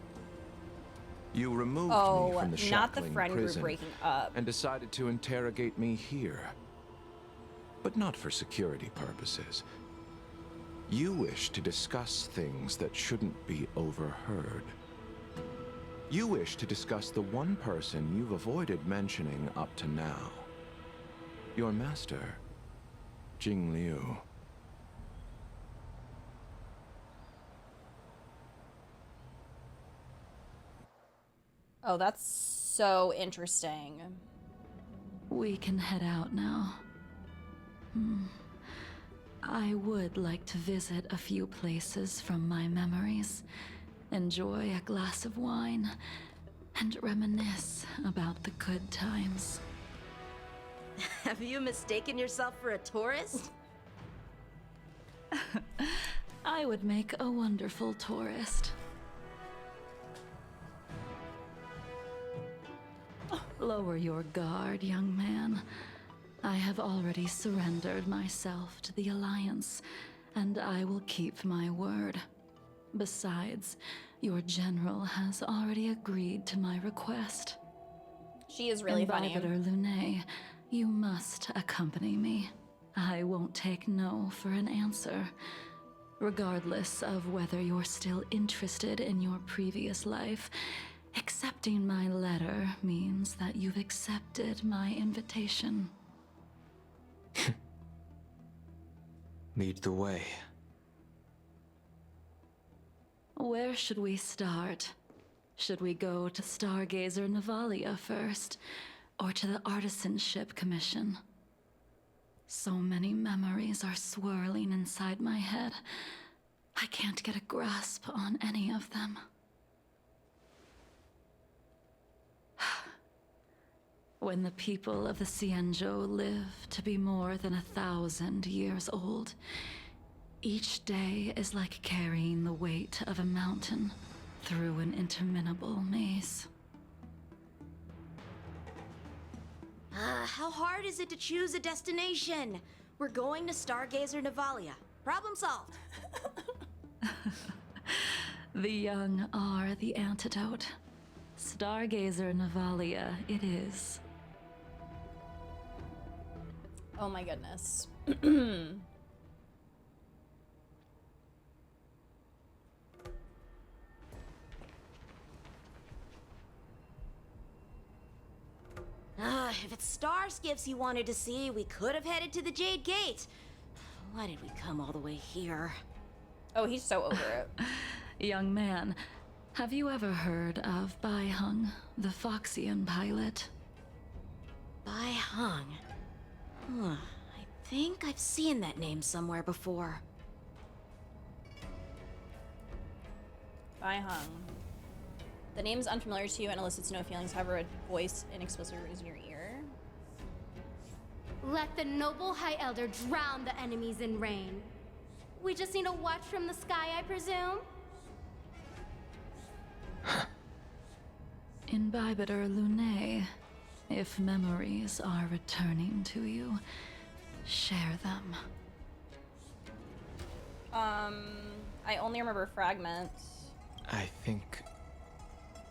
You removed me from the not the shackling friend prison group breaking up. and decided to interrogate me here. But not for security purposes. You wish to discuss things that shouldn't be overheard. You wish to discuss the one person you've avoided mentioning up to now. Your master, Jingliu. Oh, that's so interesting. We can head out now. I would like to visit a few places from my memories, enjoy a glass of wine, and reminisce about the good times. Have you mistaken yourself for a tourist? I would make a wonderful tourist. Lower your guard, young man. I have already surrendered myself to the Alliance, and I will keep my word. Besides, your general has already agreed to my request. She is really funny. Imbibitor Lunae, you must accompany me. I won't take no for an answer. Regardless of whether you're still interested in your previous life, accepting my letter means that you've accepted my invitation. Lead the way. Where should we start? Should we go to Stargazer Navalia first, or to the Artisanship Commission? So many memories are swirling inside my head. I can't get a grasp on any of them. When the people of the Xianzhou live to be more than 1,000 years old, each day is like carrying the weight of a mountain through an interminable maze. How hard is it to choose a destination? We're going to Stargazer Navalia. Problem solved. The young are the antidote. Stargazer Navalia it is. Oh my goodness. If it's star skiffs you wanted to see, we could have headed to the Jade Gate. Why did we come all the way here? Oh, he's so over it. Young man, have you ever heard of Baihung, the Foxian pilot? Baihung. I think I've seen that name somewhere before. Baihung. The name is unfamiliar to you and elicits no feelings, however, a voice inexplicably rings in your ear. Let the noble High Elder drown the enemies in rain. We just need a watch from the sky, I presume? Imbibitor Lunae, if memories are returning to you, share them. I only remember fragments. I think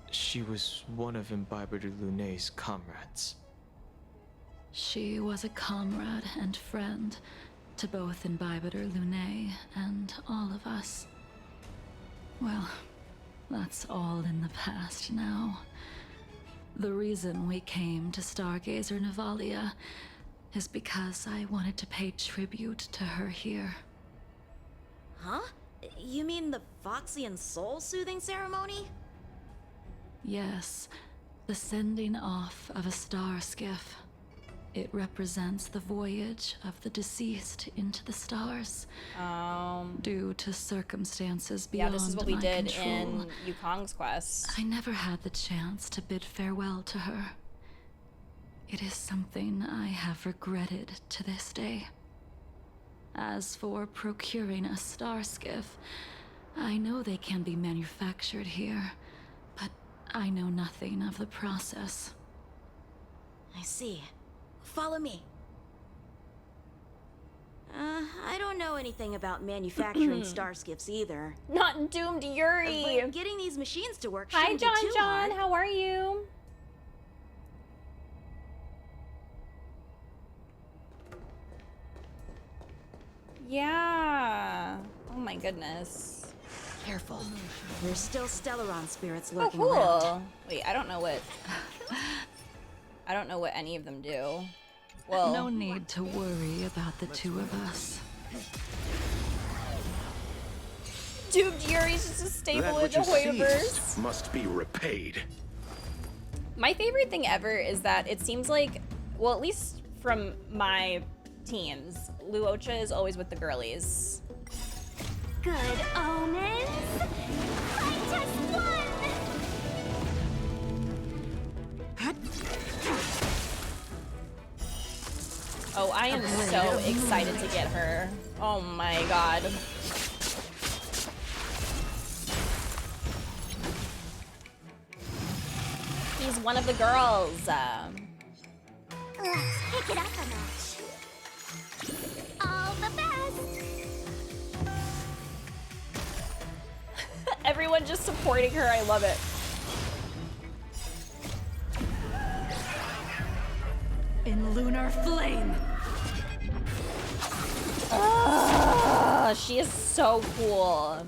she was one of Imbibitor Lunae's comrades. She was a comrade and friend to both Imbibitor Lunae and all of us. Well, that's all in the past now. The reason we came to Stargazer Navalia is because I wanted to pay tribute to her here. Huh? You mean the Foxian soul-soothing ceremony? Yes, the sending off of a star skiff. It represents the voyage of the deceased into the stars. Due to circumstances beyond my control. Yeah, this is what we did in Yukong's quest. I never had the chance to bid farewell to her. It is something I have regretted to this day. As for procuring a star skiff, I know they can be manufactured here, but I know nothing of the process. I see. Follow me. I don't know anything about manufacturing star skiffs either. Not doomed Yuri! But getting these machines to work Hi, shouldn't be too John. hard. How are you? Yeah. Oh my goodness. Careful. There's still Stellaron spirits Oh, lurking cool. around. Wait, I don't know what any of them do. Well, No need to worry about the two of us. Doomed Yuri's just a staple That in which the is hoyoverse. seized must be repaid. My favorite thing ever is that it seems like, well, at least from my teams, Luocha is always with the girlies. Good omens? I just won! Oh, I am so excited to get her. Oh my god. He's one of the girls. Let's pick it up a notch. All the best! Everyone just supporting her. I love it. In lunar flame. She is so cool.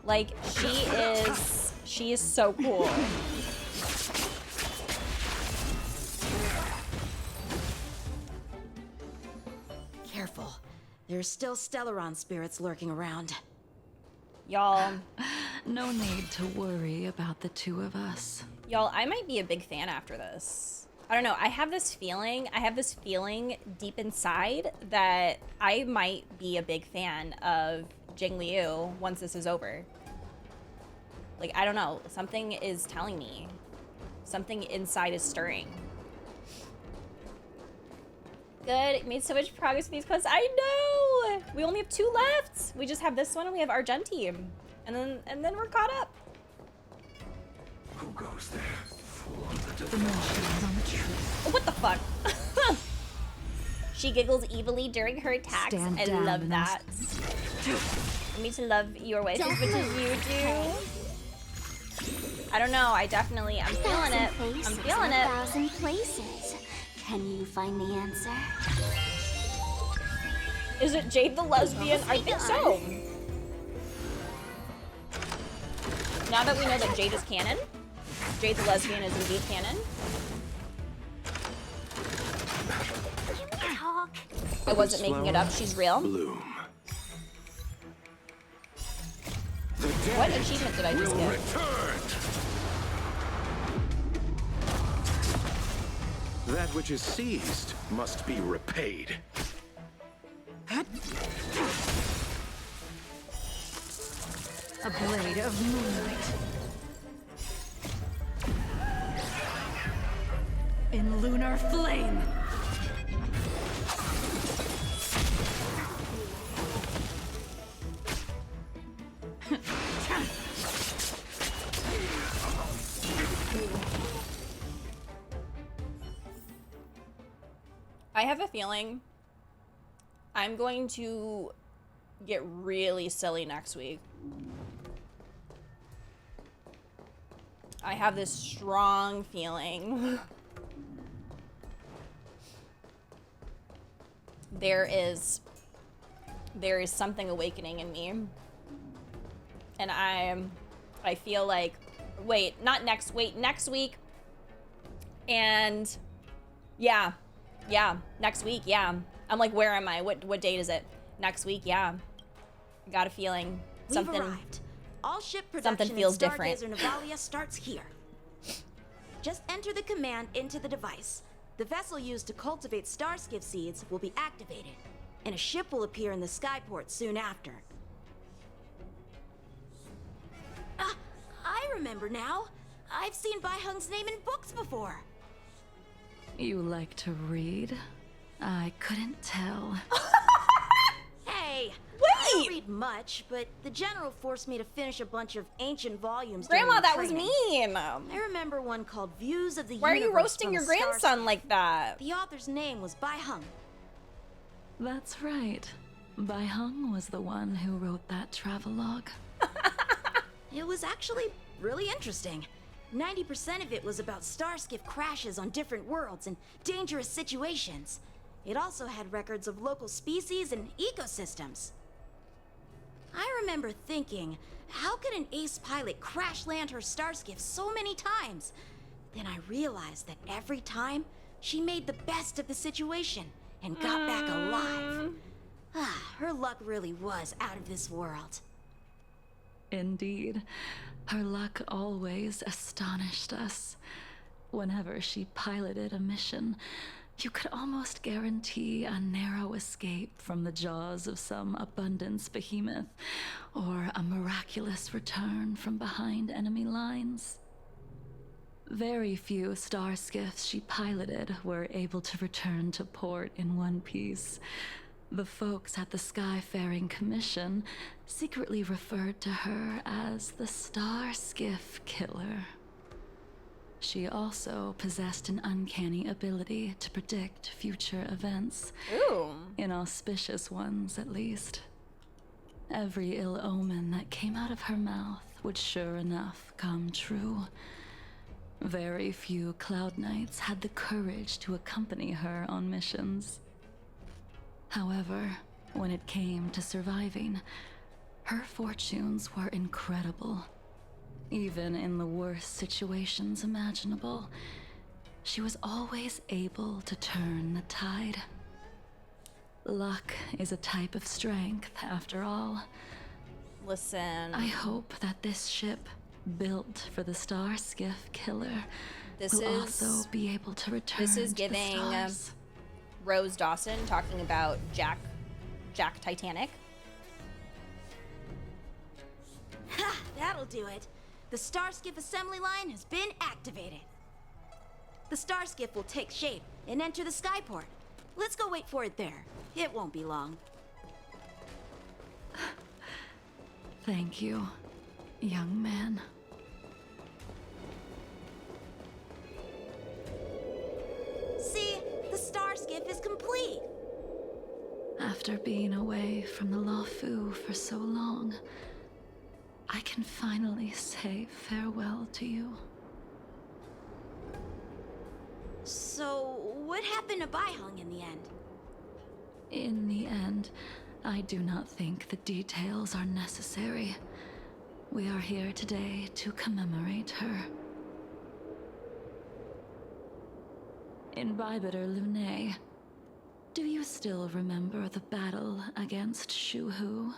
Like, she is so cool. Careful. There's still Stellaron spirits lurking around. Y'all. No need to worry about the two of us. Y'all, I might be a big fan after this. I don't know. I have this feeling deep inside that I might be a big fan of Jingliu once this is over. Like, I don't know. Something is telling me. Something inside is stirring. Good. Made so much progress with these quests. I know! We only have 2 left. We just have this one and we have Argentine. And then we're caught up. Who goes there? Oh, what the fuck? She giggles evilly during her attacks. Stand I down, love that. I need to love your wife as much as you do. I don't know. I'm feeling it. I'm feeling it. 1,000 places. Can you find the answer? Is it Jade the lesbian? I think so. Now that we know that Jade is canon. Jade the lesbian is indeed canon. Can we talk? I wasn't making it up. She's real. Bloom. What achievement did I just get? Return. That which is seized must be repaid. A blade of moonlight. In lunar flame. I have a feeling I'm going to get really silly next week. I have this strong feeling. There is something awakening in me. And I feel like, next week. And yeah, next week, yeah. I'm like, where am I? What date is it? Next week, yeah. I got a feeling something. We've arrived. All ship Something production feels in different. Stargazer Navalia starts here. Just enter the command into the device. The vessel used to cultivate starskiff seeds will be activated, and a ship will appear in the skyport soon after. I remember now. I've seen Baihung's name in books before. You like to read? I couldn't tell. Hey! I don't read much, but the general forced me to finish a bunch of ancient volumes. Grandma, during my that was training. mean. I remember one called Views of the Why are you Universe roasting from your the Stars. grandson like that? The author's name was Baihung. That's right. Baihung was the one who wrote that travelogue. It was actually really interesting. 90% of it was about starskiff crashes on different worlds and dangerous situations. It also had records of local species and ecosystems. I remember thinking, how could an ace pilot crash land her starskiff so many times? Then I realized that every time, she made the best of the situation and got back alive. Her luck really was out of this world. Indeed. Her luck always astonished us. Whenever she piloted a mission, you could almost guarantee a narrow escape from the jaws of some abundance behemoth, or a miraculous return from behind enemy lines. Very few starskiffs she piloted were able to return to port in one piece. The folks at the Skyfaring Commission secretly referred to her as the Starskiff Killer. She also possessed an uncanny ability to predict future events. Ooh. Inauspicious ones, at least. Every ill omen that came out of her mouth would sure enough come true. Very few Cloud Knights had the courage to accompany her on missions. However, when it came to surviving, her fortunes were incredible. Even in the worst situations imaginable, she was always able to turn the tide. Luck is a type of strength, after all. Listen. I hope that this ship, built for the Starskiff Killer, will also be able to return This is to the giving stars. Rose Dawson talking about Jack Titanic. Ha! That'll do it. The Starskiff assembly line has been activated. The Starskiff will take shape and enter the skyport. Let's go wait for it there. It won't be long. Thank you, young man. See? The Starskiff is complete. After being away from the Luofu for so long, I can finally say farewell to you. So, what happened to Baihung in the end? In the end, I do not think the details are necessary. We are here today to commemorate her. Imbibitor Lunay, do you still remember the battle against Shuhu?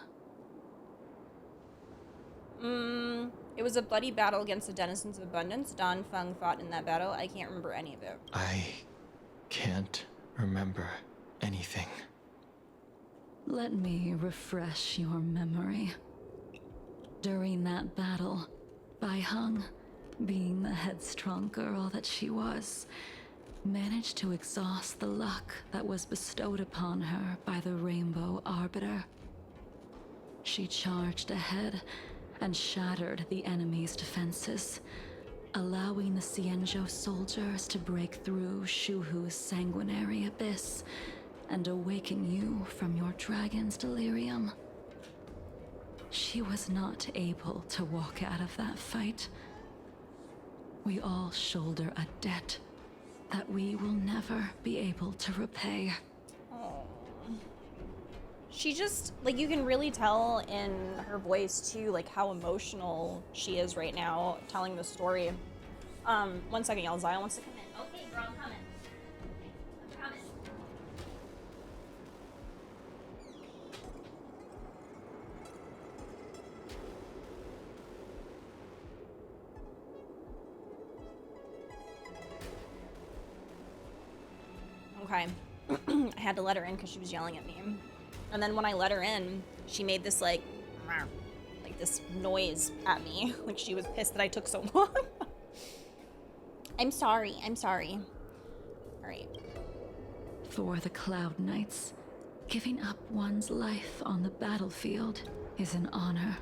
It was a bloody battle against the denizens of abundance. Don Feng fought in that battle. I can't remember any of it. I can't remember anything. Let me refresh your memory. During that battle, Bai Heng, being the headstrong girl that she was, managed to exhaust the luck that was bestowed upon her by the Rainbow Arbiter. She charged ahead and shattered the enemy's defenses, allowing the Xianzhou soldiers to break through Shuhu's sanguinary abyss and awaken you from your dragon's delirium. She was not able to walk out of that fight. We all shoulder a debt that we will never be able to repay. Oh. She just, like, you can really tell in her voice too, like, how emotional she is right now telling the story. 1 second, y'all. Zion wants to come in. Okay, girl, I'm coming. I'm coming. Okay. I had to let her in because she was yelling at me. And then when I let her in, she made this like this noise at me. Like she was pissed that I took so long. I'm sorry. All right. For the Cloud Knights, giving up one's life on the battlefield is an honor.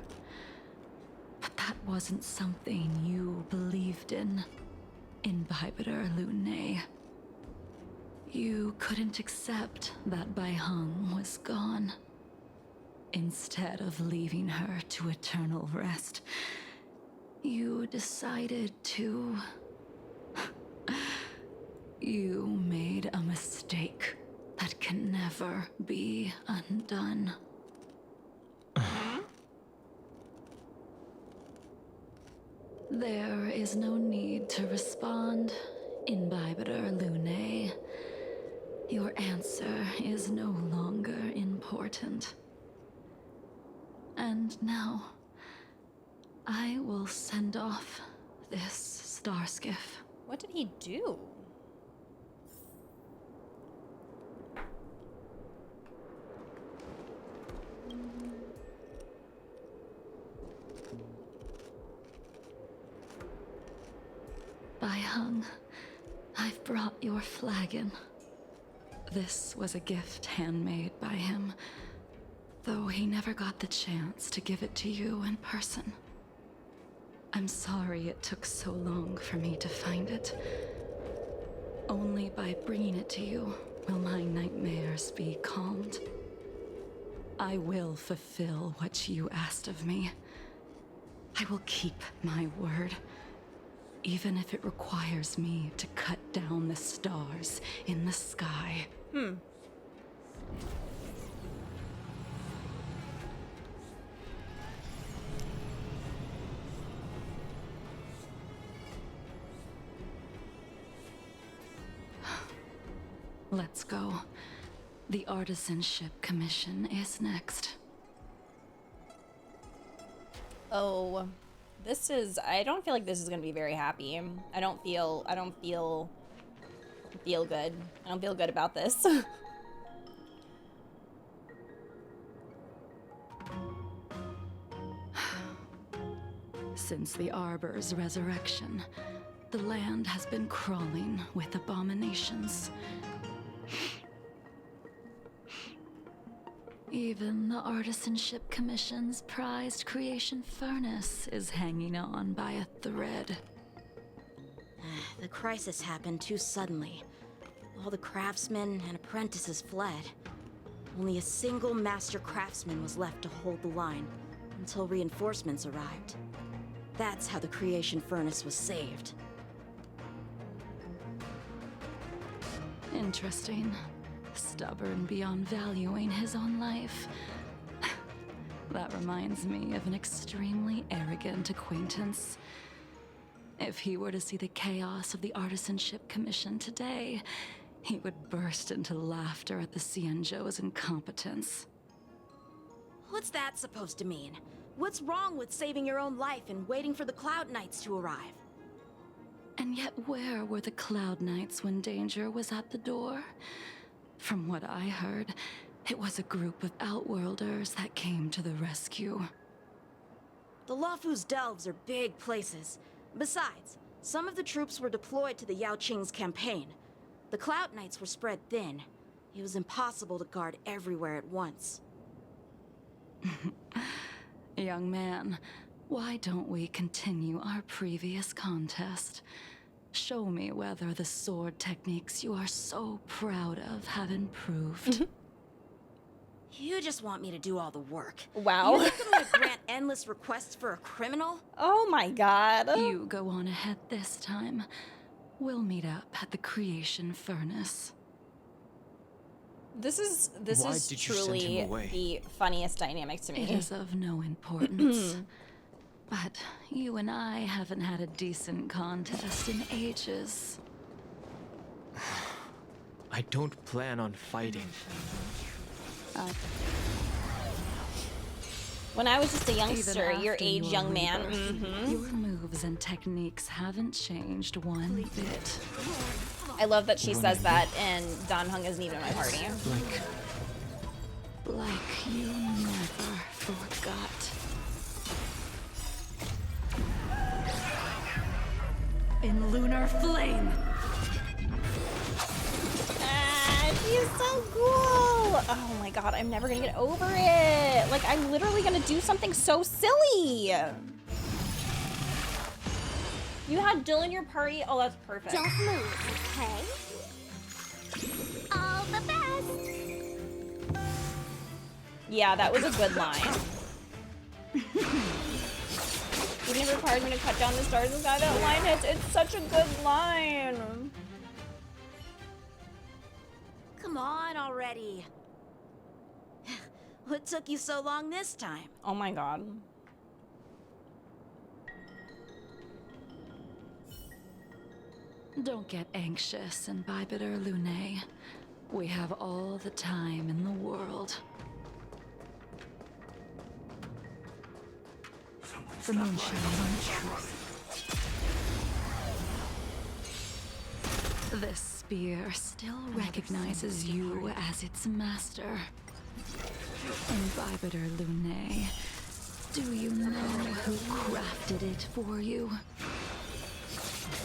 But that wasn't something you believed in, Imbibitor Lunay. You couldn't accept that Bai Heng was gone. Instead of leaving her to eternal rest, you decided to... You made a mistake that can never be undone. There is no need to respond, Imbibitor Lunay. Your answer is no longer important. And now, I will send off this star skiff. What did he do? Bai Heng, I've brought your flagon. This was a gift handmade by him, though he never got the chance to give it to you in person. I'm sorry it took so long for me to find it. Only by bringing it to you will my nightmares be calmed. I will fulfill what you asked of me. I will keep my word, even if it requires me to cut down the stars in the sky. Let's go. The Artisanship Commission is next. Oh, this is, I don't feel like this is gonna be very happy. I don't feel good. I don't feel good about this. Since the Arbor's resurrection, the land has been crawling with abominations. Even the Artisanship Commission's prized creation furnace is hanging on by a thread. The crisis happened too suddenly. All the craftsmen and apprentices fled. Only a single master craftsman was left to hold the line until reinforcements arrived. That's how the creation furnace was saved. Interesting. Stubborn beyond valuing his own life. That reminds me of an extremely arrogant acquaintance. If he were to see the chaos of the Artisanship Commission today, he would burst into laughter at the Xianzhou's incompetence. What's that supposed to mean? What's wrong with saving your own life and waiting for the Cloud Knights to arrive? And yet where were the Cloud Knights when danger was at the door? From what I heard, it was a group of Outworlders that came to the rescue. The Luofu's delves are big places. Besides, some of the troops were deployed to the Yanqing's campaign. The Cloud Knights were spread thin. It was impossible to guard everywhere at once. Young man, why don't we continue our previous contest? Show me whether the sword techniques you are so proud of have improved. You just want me to do all the work. Wow. You think I'm gonna grant endless requests for a criminal? Oh my god. You go on ahead this time. We'll meet up at the creation furnace. This is Why did you send truly him away? the funniest dynamic to me. It is of no importance. But you and I haven't had a decent contest in ages. I don't plan on fighting. When I was just a youngster, Even your after age, your young man. rebirth, Your moves and techniques haven't changed one bit. I love that she says that, and Don Hung isn't even in my party. Like you never forgot. In lunar flame. She's so cool. Oh my god, I'm never gonna get over it. Like, I'm literally gonna do something so silly. You had Jill in your party? Oh, that's perfect. Don't move, okay? All the best. Yeah, that was a good line. Even if it requires me to cut down the stars in the sky, that line hits. It's such a good line. Come on already. What took you so long this time? Oh my god. Don't get anxious, Imbibitor Lune. We have all the time in the world. The moonshine on truth. This spear still recognizes you as its master. Imbibitor Lune, do you know who crafted it for you?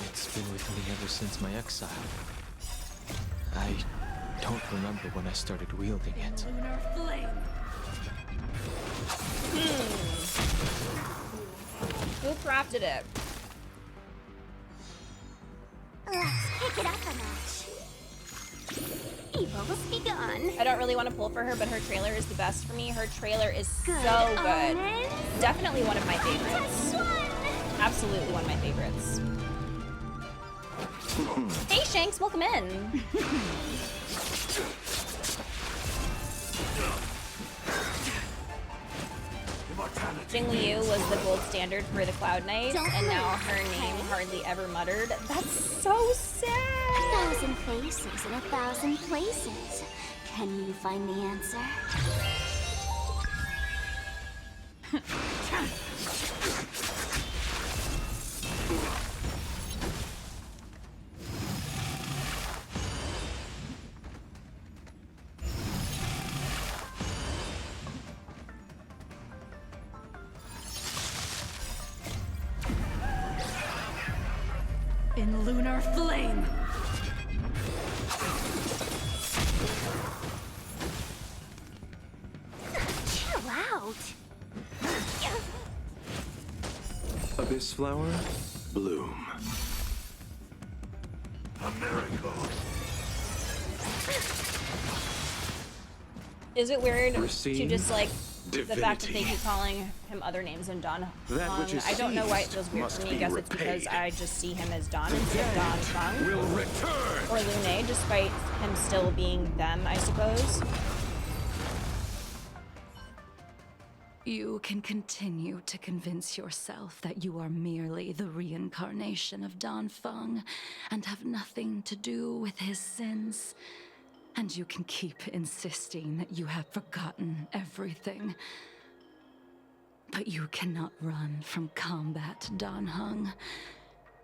It's been with me ever since my exile. I don't remember when I started wielding it. Lunar flame. Who crafted it? Let's pick it up a notch. Evil's begun. I don't really want to pull for her, but her trailer is the best for me. Her trailer is Good so good. omens. Definitely one of my favorites. Just one. Absolutely one of my favorites. Hey Shanks, welcome in. Jingliu was the gold standard for the Cloud Knights, and now her name hardly ever muttered. That's so sad. 1,000 faces in 1,000 places. Can you find the answer? In lunar flame. Chill out. Abyss flower, bloom. A miracle. Is it weird to Racine, just like the fact that they divinity. keep calling him other names than Don That Hung? which is I don't know why it seized feels weird must for me. be I guess it's because repaid. I just see him as Don instead of Don Hung. Will return. Or Lune, despite him still being them, I suppose. You can continue to convince yourself that you are merely the reincarnation of Dan Feng and have nothing to do with his sins. And you can keep insisting that you have forgotten everything. But you cannot run from combat, Dan Heng.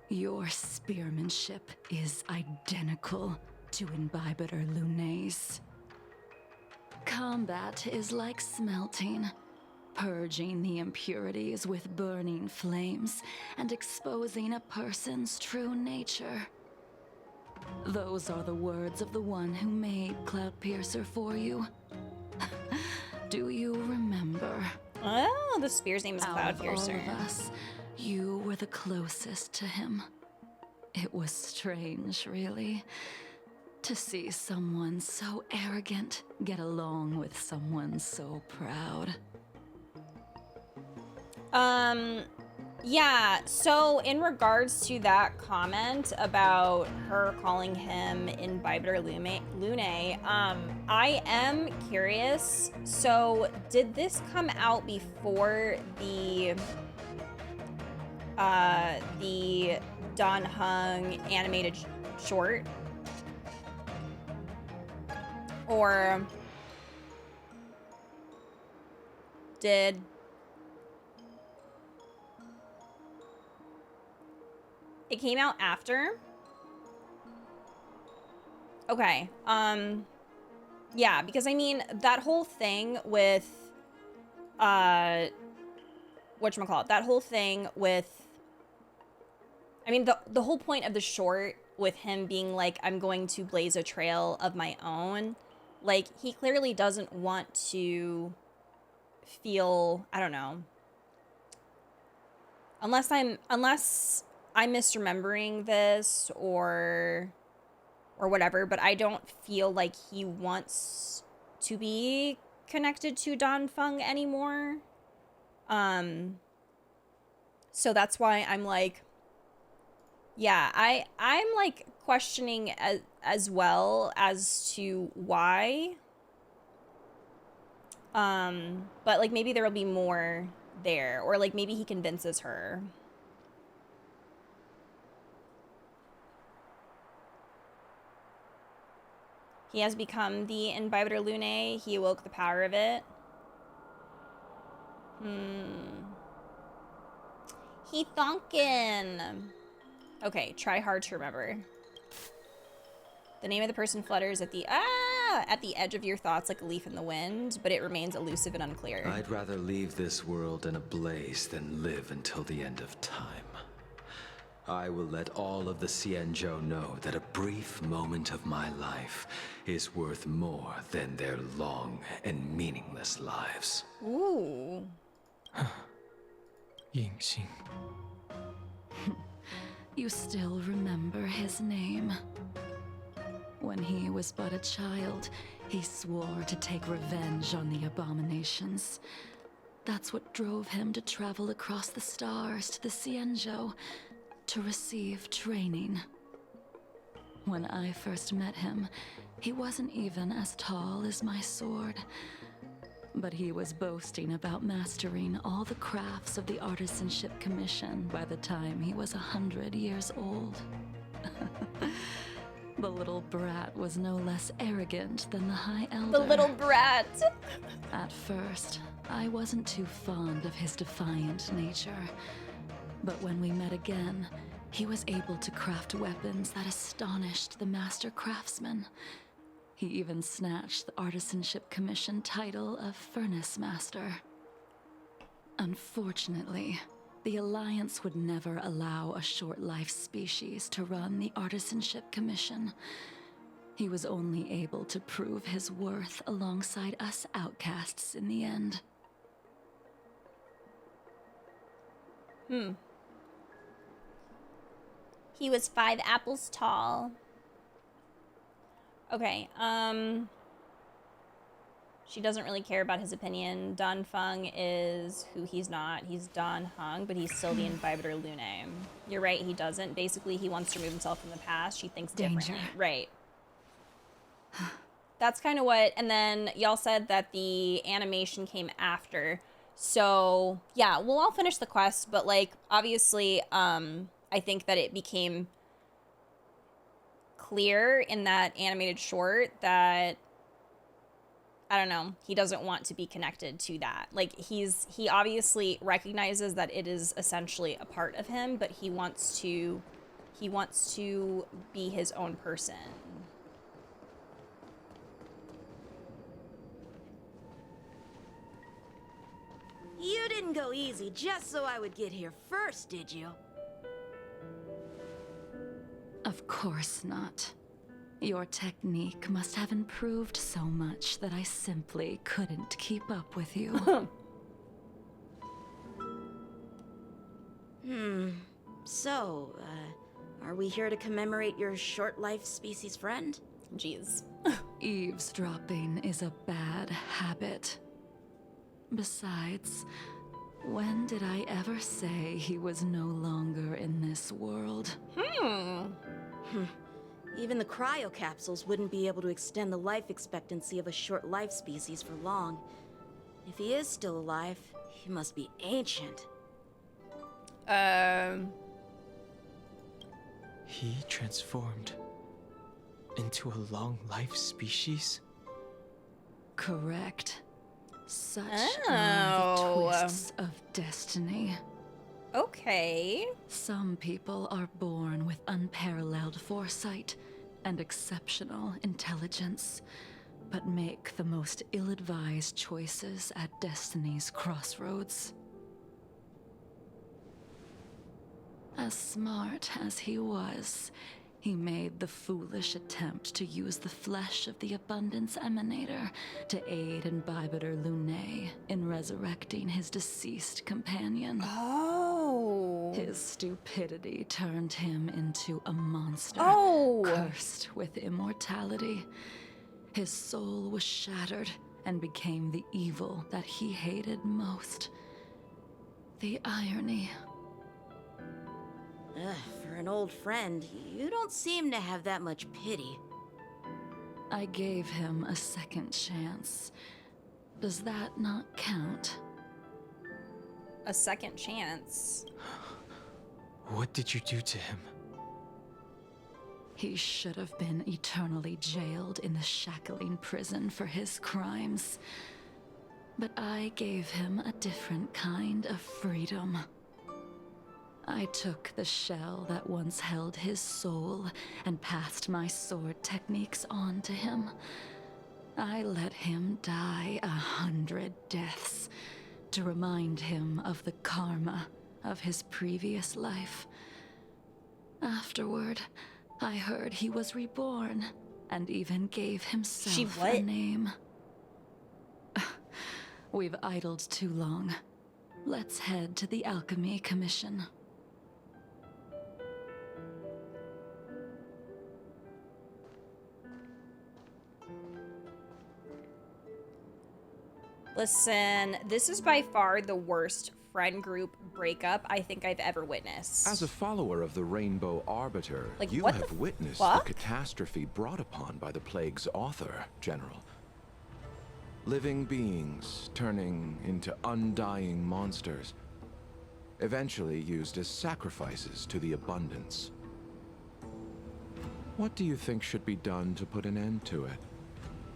Your spearmanship is identical to Imbibitor Lunay's. Combat is like smelting, purging the impurities with burning flames and exposing a person's true nature. Those are the words of the one who made Cloudpiercer for you. Do you remember? Oh, the spear's name is Cloudpiercer. Out of all of us, you were the closest to him. It was strange, really, to see someone so arrogant get along with someone so proud. Yeah, so in regards to that comment about her calling him Imbibitor Lunay, I am curious. So did this come out before the Dan Heng animated short? Or did... It came out after? Okay, yeah, because I mean, that whole thing with, whatchamacallit, that whole thing with, I mean, the whole point of the short with him being like, I'm going to blaze a trail of my own, like, he clearly doesn't want to feel, I don't know, unless I'm misremembering this or whatever, but I don't feel like he wants to be connected to Dan Feng anymore. So that's why I'm like, yeah, I'm like questioning as well as to why. But like maybe there will be more there, or like maybe he convinces her. He has become the Imbibitor Lunay. He awoke the power of it. He thonkin. Okay, try hard to remember. The name of the person flutters at the edge of your thoughts like a leaf in the wind, but it remains elusive and unclear. I'd rather leave this world in a blaze than live until the end of time. I will let all of the Xianzhou know that a brief moment of my life is worth more than their long and meaningless lives. Ooh. Yanqing. You still remember his name. When he was but a child, he swore to take revenge on the abominations. That's what drove him to travel across the stars to the Xianzhou, to receive training. When I first met him, he wasn't even as tall as my sword. But he was boasting about mastering all the crafts of the Artisanship Commission by the time he was 100 years old. The little brat was no less arrogant than the High Elder. The little brat! At first, I wasn't too fond of his defiant nature. But when we met again, he was able to craft weapons that astonished the master craftsman. He even snatched the Artisanship Commission title of Furnace Master. Unfortunately, the Alliance would never allow a short-life species to run the Artisanship Commission. He was only able to prove his worth alongside us outcasts in the end. He was 5 apples tall. Okay, she doesn't really care about his opinion. Dan Feng is who he's not. He's Dan Heng, but he's still the Imbibitor Lunay. You're right, he doesn't. Basically, he wants to remove himself from the past. She thinks differently. Right. That's kind of what, and then y'all said that the animation came after. So yeah, we'll all finish the quest, but like obviously, I think that it became clear in that animated short that I don't know, he doesn't want to be connected to that. Like he obviously recognizes that it is essentially a part of him, but he wants to be his own person. You didn't go easy just so I would get here first, did you? Of course not. Your technique must have improved so much that I simply couldn't keep up with you. So, are we here to commemorate your short-life species friend? Jeez. Eavesdropping is a bad habit. Besides, when did I ever say he was no longer in this world? Even the cryocapsules wouldn't be able to extend the life expectancy of a short-life species for long. If he is still alive, he must be ancient. He transformed into a long-life species? Correct. Such are the twists of destiny. Okay. Some people are born with unparalleled foresight and exceptional intelligence, but make the most ill-advised choices at destiny's crossroads. As smart as he was, he made the foolish attempt to use the flesh of the Abundance Emanator to aid Imbibiter Lunae in resurrecting his deceased companion. Oh. His stupidity turned him into a monster, cursed with immortality. His soul was shattered and became the evil that he hated most. The irony. For an old friend, you don't seem to have that much pity. I gave him a second chance. Does that not count? A second chance? What did you do to him? He should have been eternally jailed in the shackling prison for his crimes. But I gave him a different kind of freedom. I took the shell that once held his soul and passed my sword techniques on to him. I let him die 100 deaths to remind him of the karma of his previous life. Afterward, I heard he was reborn and even gave himself a name. We've idled too long. Let's head to the Alchemy Commission. Listen, this is by far the worst friend group breakup I think I've ever witnessed. As a follower of the Rainbow Arbiter, Like, you what have the witnessed fuck? the catastrophe brought upon by the plague's author, General. Living beings turning into undying monsters, eventually used as sacrifices to the Abundance. What do you think should be done to put an end to it,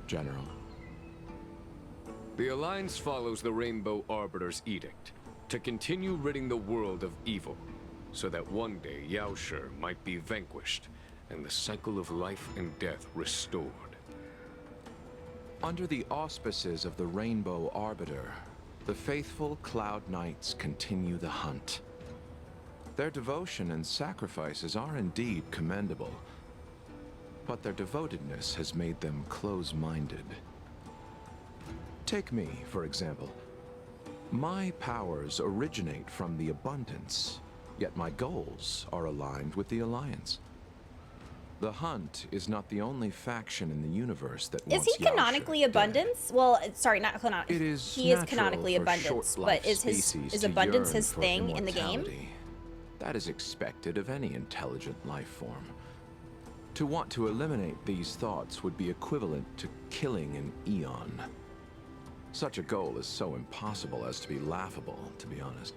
General? The Alliance follows the Rainbow Arbiter's edict to continue ridding the world of evil, so that one day Yaoshi might be vanquished and the cycle of life and death restored. Under the auspices of the Rainbow Arbiter, the faithful Cloud Knights continue the hunt. Their devotion and sacrifices are indeed commendable, but their devotedness has made them close-minded. Take me, for example. My powers originate from the Abundance, yet my goals are aligned with the Alliance. The Hunt is not the only faction in the universe that wants Is he canonically Abundance? Well, sorry, not canonically. It is he is natural canonically for Abundance, short-life but is species to Abundance yearn his for thing in the game? immortality. That is expected of any intelligent life form. To want to eliminate these thoughts would be equivalent to killing an eon. Such a goal is so impossible as to be laughable, to be honest.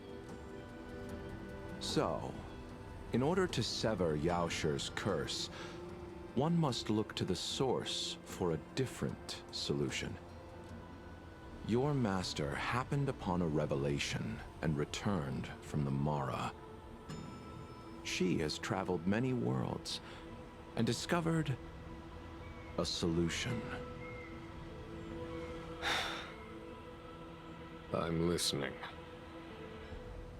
So, in order to sever Yao Shi's curse, one must look to the source for a different solution. Your master happened upon a revelation and returned from the Mara. She has traveled many worlds and discovered a solution. I'm listening.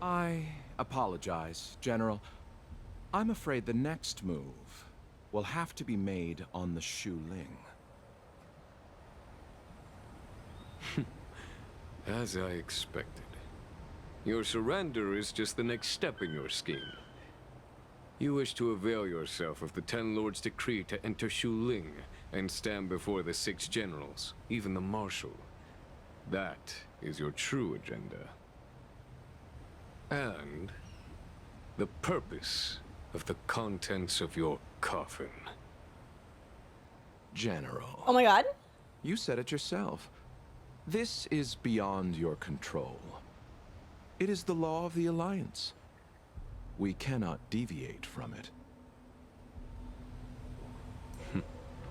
I apologize, General. I'm afraid the next move will have to be made on the Shu Ling. As I expected. Your surrender is just the next step in your scheme. You wish to avail yourself of the Ten Lords' decree to enter Shu Ling and stand before the 6 generals, even the Marshal. That is your true agenda. And the purpose of the contents of your coffin. General. Oh my god. You said it yourself. This is beyond your control. It is the law of the Alliance. We cannot deviate from it.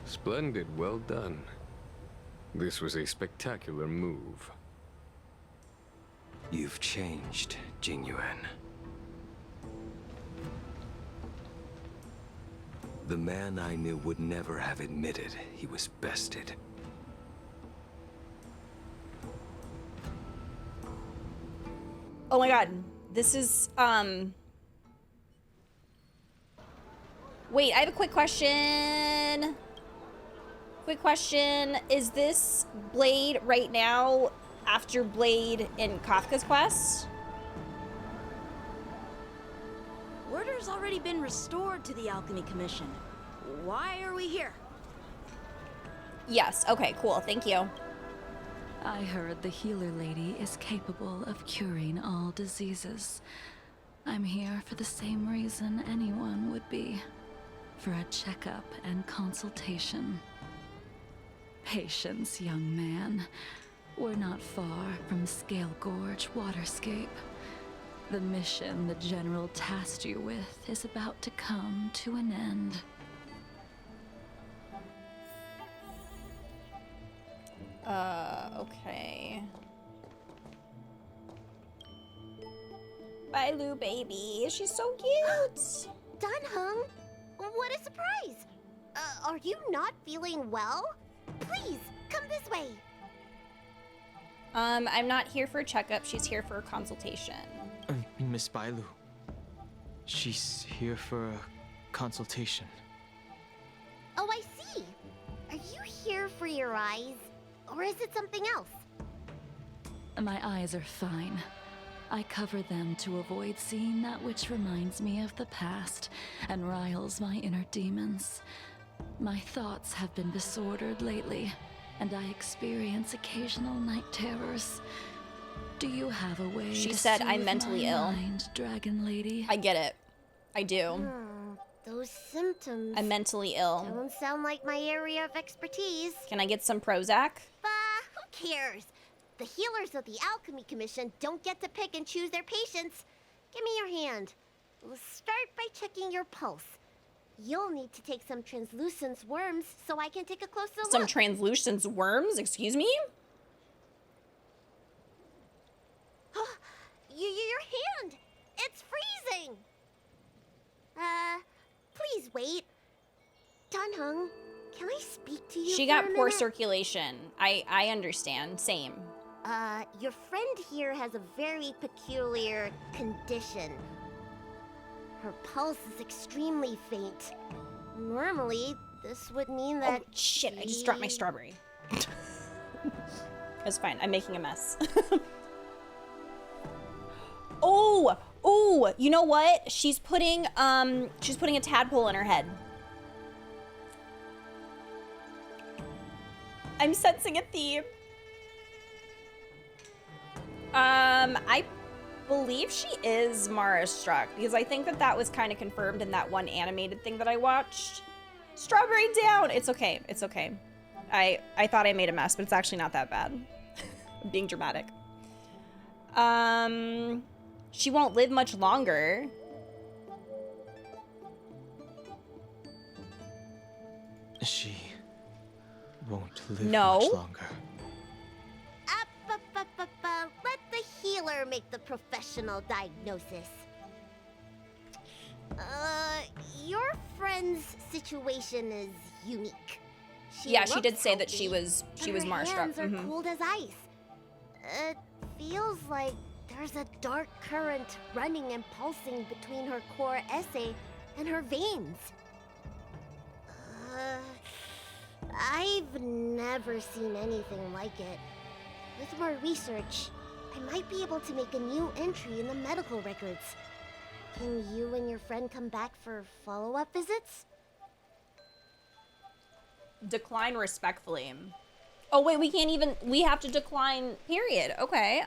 Splendid, well done. This was a spectacular move. You've changed, Jingyuan. The man I knew would never have admitted he was bested. Oh my god. This is, Wait, I have a quick question. Quick question. Is this Blade right now after Blade in Kafka's quest? Order's already been restored to the Alchemy Commission. Why are we here? Yes. Okay, cool. Thank you. I heard the healer lady is capable of curing all diseases. I'm here for the same reason anyone would be. For a checkup and consultation. Patience, young man. We're not far from Scale Gorge Waterscape. The mission the General tasked you with is about to come to an end. Okay. Bailu baby, she's so cute. Dunhung, what a surprise! Are you not feeling well? Please, come this way. I'm not here for a checkup, she's here for a consultation. Miss Bailu. She's here for a consultation. Oh, I see. Are you here for your eyes? Or is it something else? My eyes are fine. I cover them to avoid seeing that which reminds me of the past and riles my inner demons. My thoughts have been disordered lately, and I experience occasional night terrors. Do you have a way She to said soothe I'm mentally ill. mind, Dragon Lady? I get it. I do. Those symptoms. I'm mentally ill. Don't sound like my area of expertise. Can I get some Prozac? Who cares? The healers of the Alchemy Commission don't get to pick and choose their patients. Give me your hand. We'll start by checking your pulse. You'll need to take some translucence worms so I can take a closer look. Some translucence worms? Excuse me? Your hand! It's freezing! Please wait. Dunhung, can I speak to you She for got a poor minute? circulation. I understand. Same. Your friend here has a very peculiar condition. Her pulse is extremely faint. Normally, this would mean that Oh, shit. I just dropped my strawberry. It's fine. I'm making a mess. Oh, you know what? She's putting a tadpole in her head. I'm sensing a theme. I believe she is Mara struck because I think that was kind of confirmed in that one animated thing that I watched. Strawberry down. It's okay. It's okay. I thought I made a mess, but it's actually not that bad. Being dramatic. She won't live much longer. She won't live No. much longer. Let the healer make the professional diagnosis. Your friend's situation is unique. Yeah, she did looks say that healthy, she but was her marshrup. hands are cold as ice. It feels like there's a dark current running and pulsing between her core essay and her veins. I've never seen anything like it. With more research, I might be able to make a new entry in the medical records. Can you and your friend come back for follow-up visits? Decline respectfully. Oh wait, we can't even. We have to decline. Period. Okay.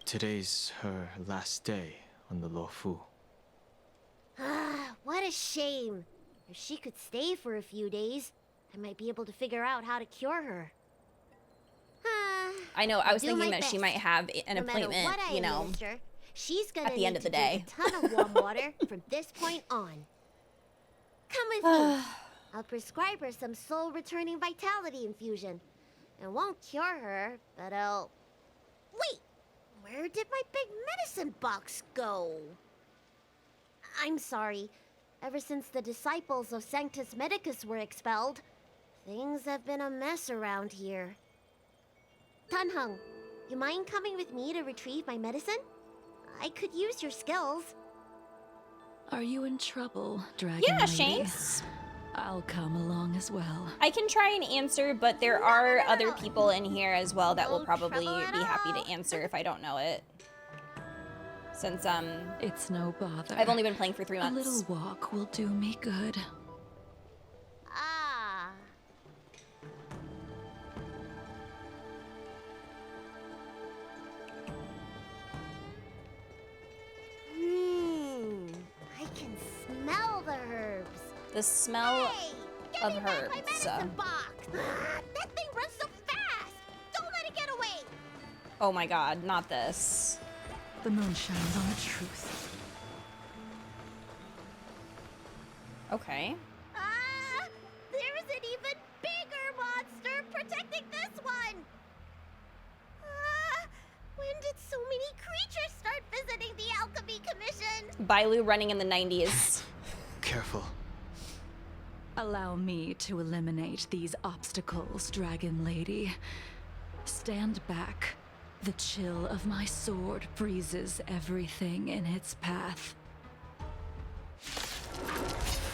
Today's her last day on the Luofu. What a shame. If she could stay for a few days, I might be able to figure out how to cure her. I know. I was Do thinking my that she best. might have an No matter appointment. what I You know, administer, she's gonna at the end need of the to day. drink a ton of warm water from this point on. Come with me. I'll prescribe her some soul-returning vitality infusion. It won't cure her, but I'll... Wait! Where did my big medicine box go? I'm sorry. Ever since the disciples of Sanctus Medicus were expelled, things have been a mess around here. Tanheng, you mind coming with me to retrieve my medicine? I could use your skills. Are you in trouble, Dragon Yeah, Lady? Shanks. I'll come along as well. I can try and answer, but there are other people in here as well that will probably be happy to answer if I don't know it. Since it's no bother. I've only been playing for 3 months. A little walk will do me good. Ah. I can smell the herbs. The smell of My herbs. medicine box. That thing runs so fast. Don't let it get away. Oh my god, not this. The moon shines on the truth. Okay. There's an even bigger monster protecting this one. When did so many creatures start visiting the Alchemy Commission? Bailu running in the 90s. Careful. Allow me to eliminate these obstacles, Dragon Lady. Stand back. The chill of my sword freezes everything in its path.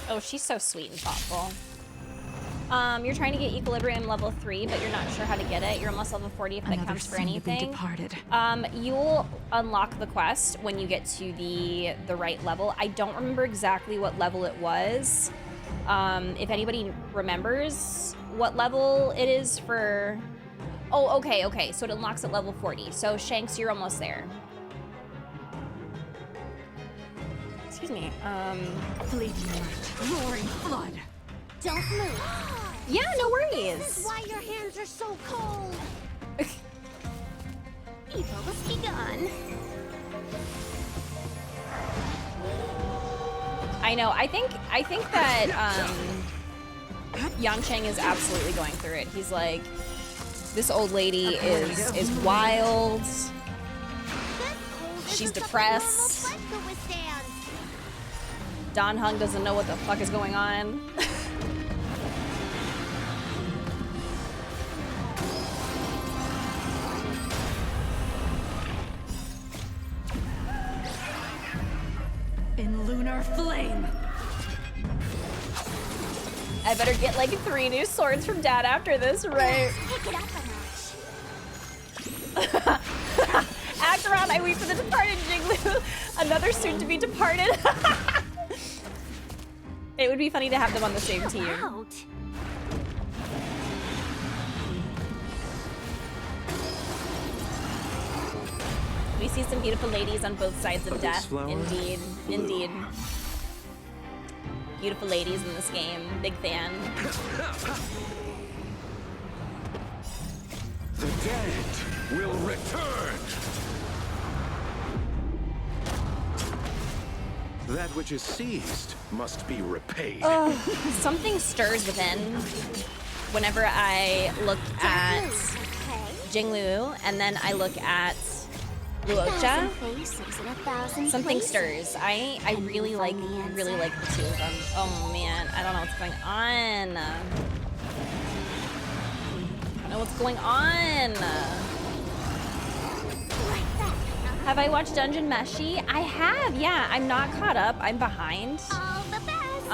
Oh, she's so sweet and thoughtful. You're trying to get equilibrium level 3, but you're not sure how to get it. You're almost level 40 if that Another counts for soon to be anything. departed. You'll unlock the quest when you get to the right level. I don't remember exactly what level it was. If anybody remembers what level it is for... Oh, okay. So it unlocks at level 40. So Shanks, you're almost there. Excuse me. Fleeting light, roaring flood. Don't move. Yeah, no This worries. is why your hands are so cold. Evil must be gone. I know. I think that Yanqing is absolutely going through it. He's like, this old lady is wild. She's depressed. Don Hung doesn't know what the fuck is going on. In lunar flame. I better get like 3 new swords from Dad after this, right? Pick it up a notch. Acheron, I weep for the departed Jingliu. Another soon to be departed. It would be funny to have them on the same team. Out. We see some beautiful ladies on both sides of This death. flower? Indeed. Blue. Indeed. Beautiful ladies in this game. Big fan. The dead will return! That which is seized must be repaid. Something stirs within whenever I look at Jingliu and then I look at Luocha. Something stirs. I really like the two of them. Oh man, I don't know what's going on. I don't know what's going on. Have I watched Dungeon Meshi? I have, yeah. I'm not caught up. I'm behind. All the best.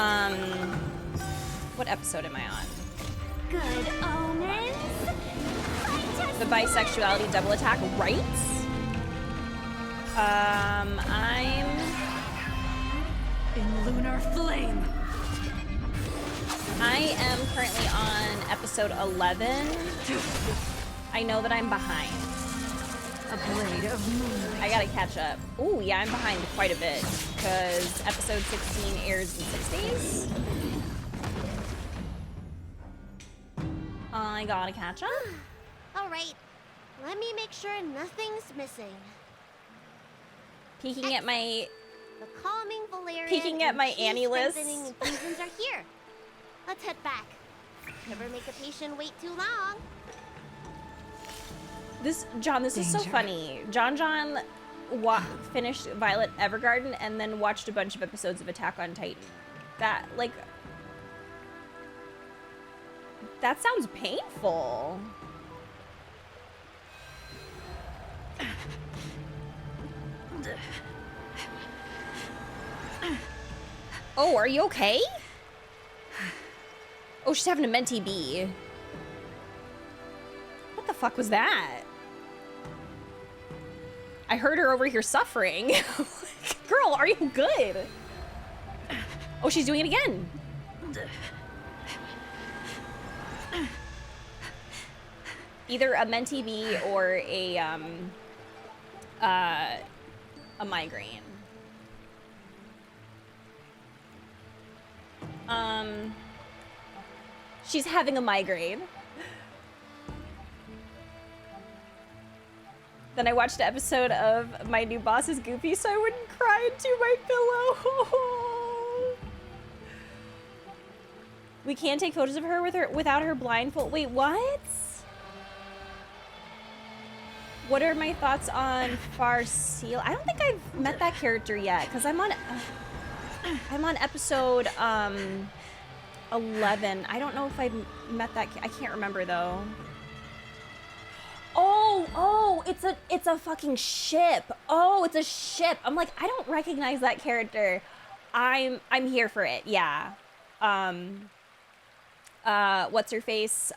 What episode am I on? Good omens. The bisexuality double attack, right? I'm in lunar flame. I am currently on episode 11. I know that I'm behind. A blade of moonlight. I gotta catch up. Ooh, yeah, I'm behind quite a bit because episode 16 airs in 6 days. I gotta catch up. All right, let me make sure nothing's missing. Peeking at my The calming Valerian Peeking at and my chi Annie list. strengthening infusions are here. Let's head back. Never make a patient wait too long. This is so funny. John finished Violet Evergarden and then watched a bunch of episodes of Attack on Titan. That sounds painful. Oh, are you okay? Oh, she's having a mentee bee. What the fuck was that? I heard her over here suffering. Girl, are you good? Oh, she's doing it again. Either a mentee bee or a migraine. She's having a migraine. Then I watched an episode of My New Boss is Goofy so I wouldn't cry into my pillow. We can't take photos of her without her blindfold. Wait, what? What are my thoughts on Farseal? I don't think I've met that character yet because I'm on episode 11. I don't know if I've met that. I can't remember though. Oh, it's a fucking ship. Oh, it's a ship. I'm like, I don't recognize that character. I'm here for it. Yeah. What's her face?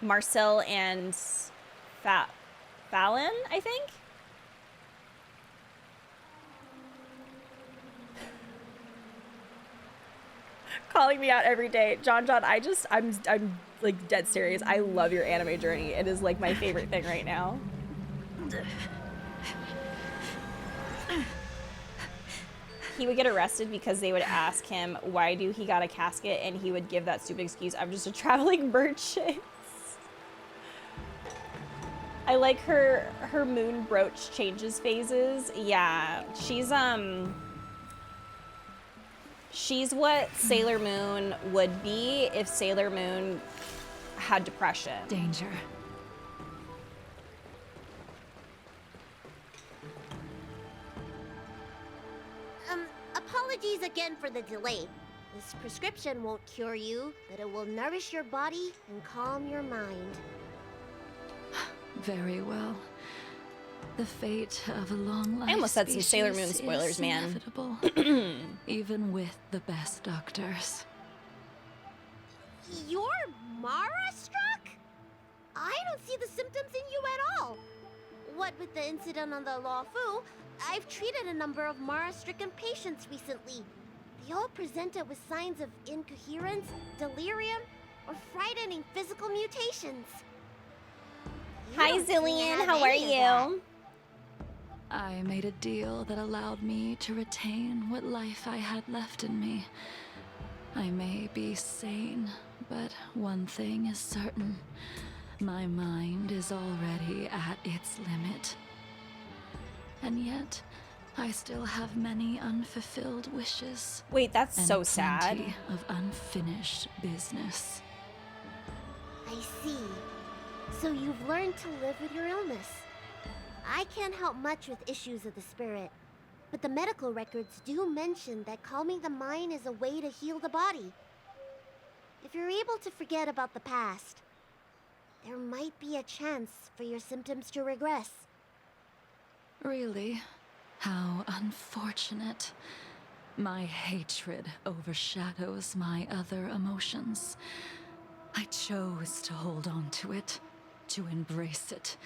Marcel and Fallon, I think. Calling me out every day. John, I'm like dead serious. I love your anime journey. It is like my favorite thing right now. He would get arrested because they would ask him, why do he got a casket? And he would give that stupid excuse, I'm just a traveling merchant. I like her moon brooch changes phases. Yeah, she's what Sailor Moon would be if Sailor Moon had depression. Danger. Apologies again for the delay. This prescription won't cure you, but it will nourish your body and calm your mind. Very well. The fate of a long life. I almost said some Sailor Moon species spoilers, is man. Inevitable, even with the best doctors. You're Mara-struck? I don't see the symptoms in you at all. What with the incident on the Lawfu, I've treated a number of Mara-stricken patients recently. They all presented with signs of incoherence, delirium, or frightening physical mutations. Hi, Zillion. How are you? I made a deal that allowed me to retain what life I had left in me. I may be sane, but one thing is certain. My mind is already at its limit. And yet, I still have many unfulfilled wishes. Wait, that's and so sad. plenty of unfinished business. I see. So you've learned to live with your illness. I can't help much with issues of the spirit, but the medical records do mention that calming the mind is a way to heal the body. If you're able to forget about the past, there might be a chance for your symptoms to regress. Really? How unfortunate. My hatred overshadows my other emotions. I chose to hold on to it, to embrace it,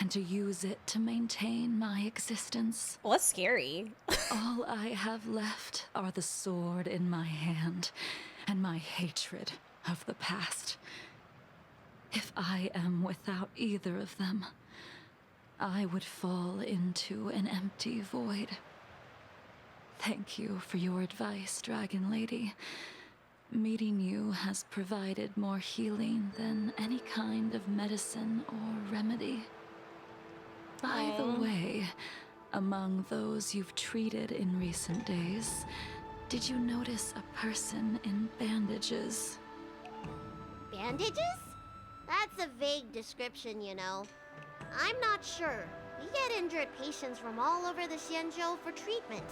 and to use it to maintain my existence. Well, that's scary. All I have left are the sword in my hand and my hatred of the past. If I am without either of them, I would fall into an empty void. Thank you for your advice, Dragon Lady. Meeting you has provided more healing than any kind of medicine or remedy. By the way, among those you've treated in recent days, did you notice a person in bandages? Bandages? That's a vague description, you know. I'm not sure. We get injured patients from all over the Xianzhou for treatment.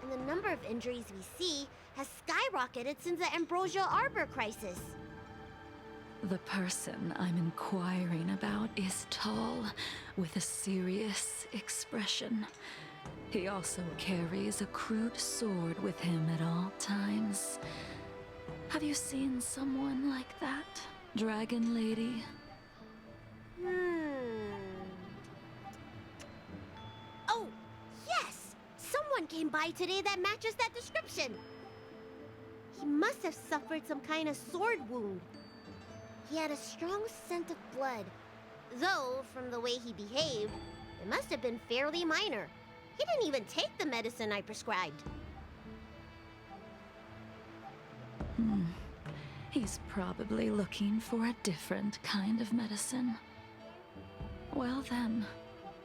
And the number of injuries we see has skyrocketed since the Ambrosial Arbor crisis. The person I'm inquiring about is tall, with a serious expression. He also carries a crude sword with him at all times. Have you seen someone like that, Dragon Lady? Oh, yes! Someone came by today that matches that description. He must have suffered some kind of sword wound. He had a strong scent of blood, though from the way he behaved, it must have been fairly minor. He didn't even take the medicine I prescribed. He's probably looking for a different kind of medicine. Well then,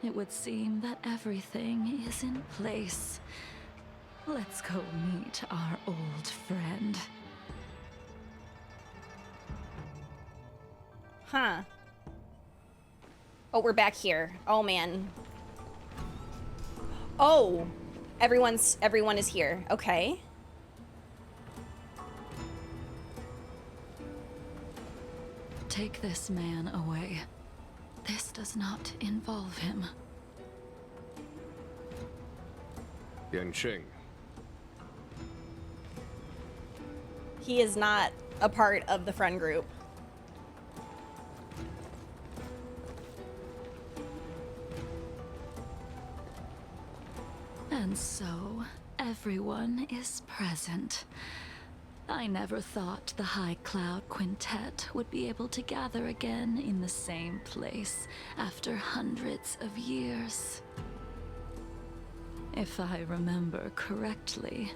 it would seem that everything is in place. Let's go meet our old friend. Huh. Oh, we're back here. Oh, man. Oh, everyone is here. Okay. Take this man away. This does not involve him. Yanqing. He is not a part of the friend group. And so, everyone is present. I never thought the High Cloud Quintet would be able to gather again in the same place after hundreds of years. If I remember correctly,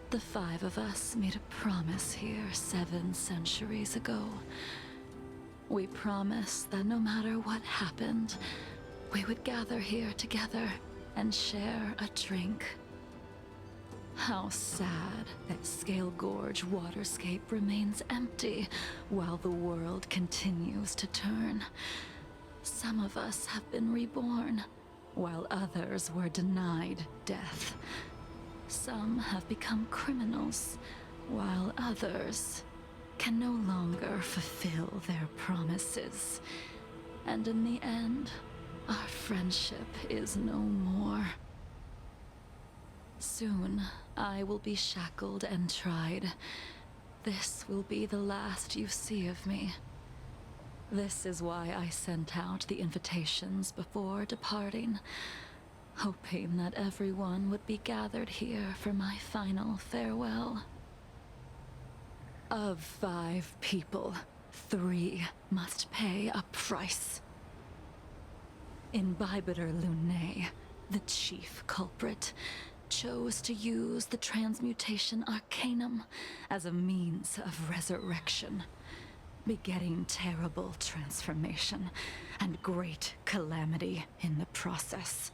the 5 of us made a promise here 7 centuries ago. We promised that no matter what happened, we would gather here together and share a drink. How sad that Scale Gorge waterscape remains empty while the world continues to turn. Some of us have been reborn, while others were denied death. Some have become criminals, while others can no longer fulfill their promises. And in the end, our friendship is no more. Soon, I will be shackled and tried. This will be the last you see of me. This is why I sent out the invitations before departing, hoping that everyone would be gathered here for my final farewell. Of 5 people, 3 must pay a price. Imbibitor Lunae, the chief culprit, chose to use the transmutation arcanum as a means of resurrection. begetting terrible transformation and great calamity in the process.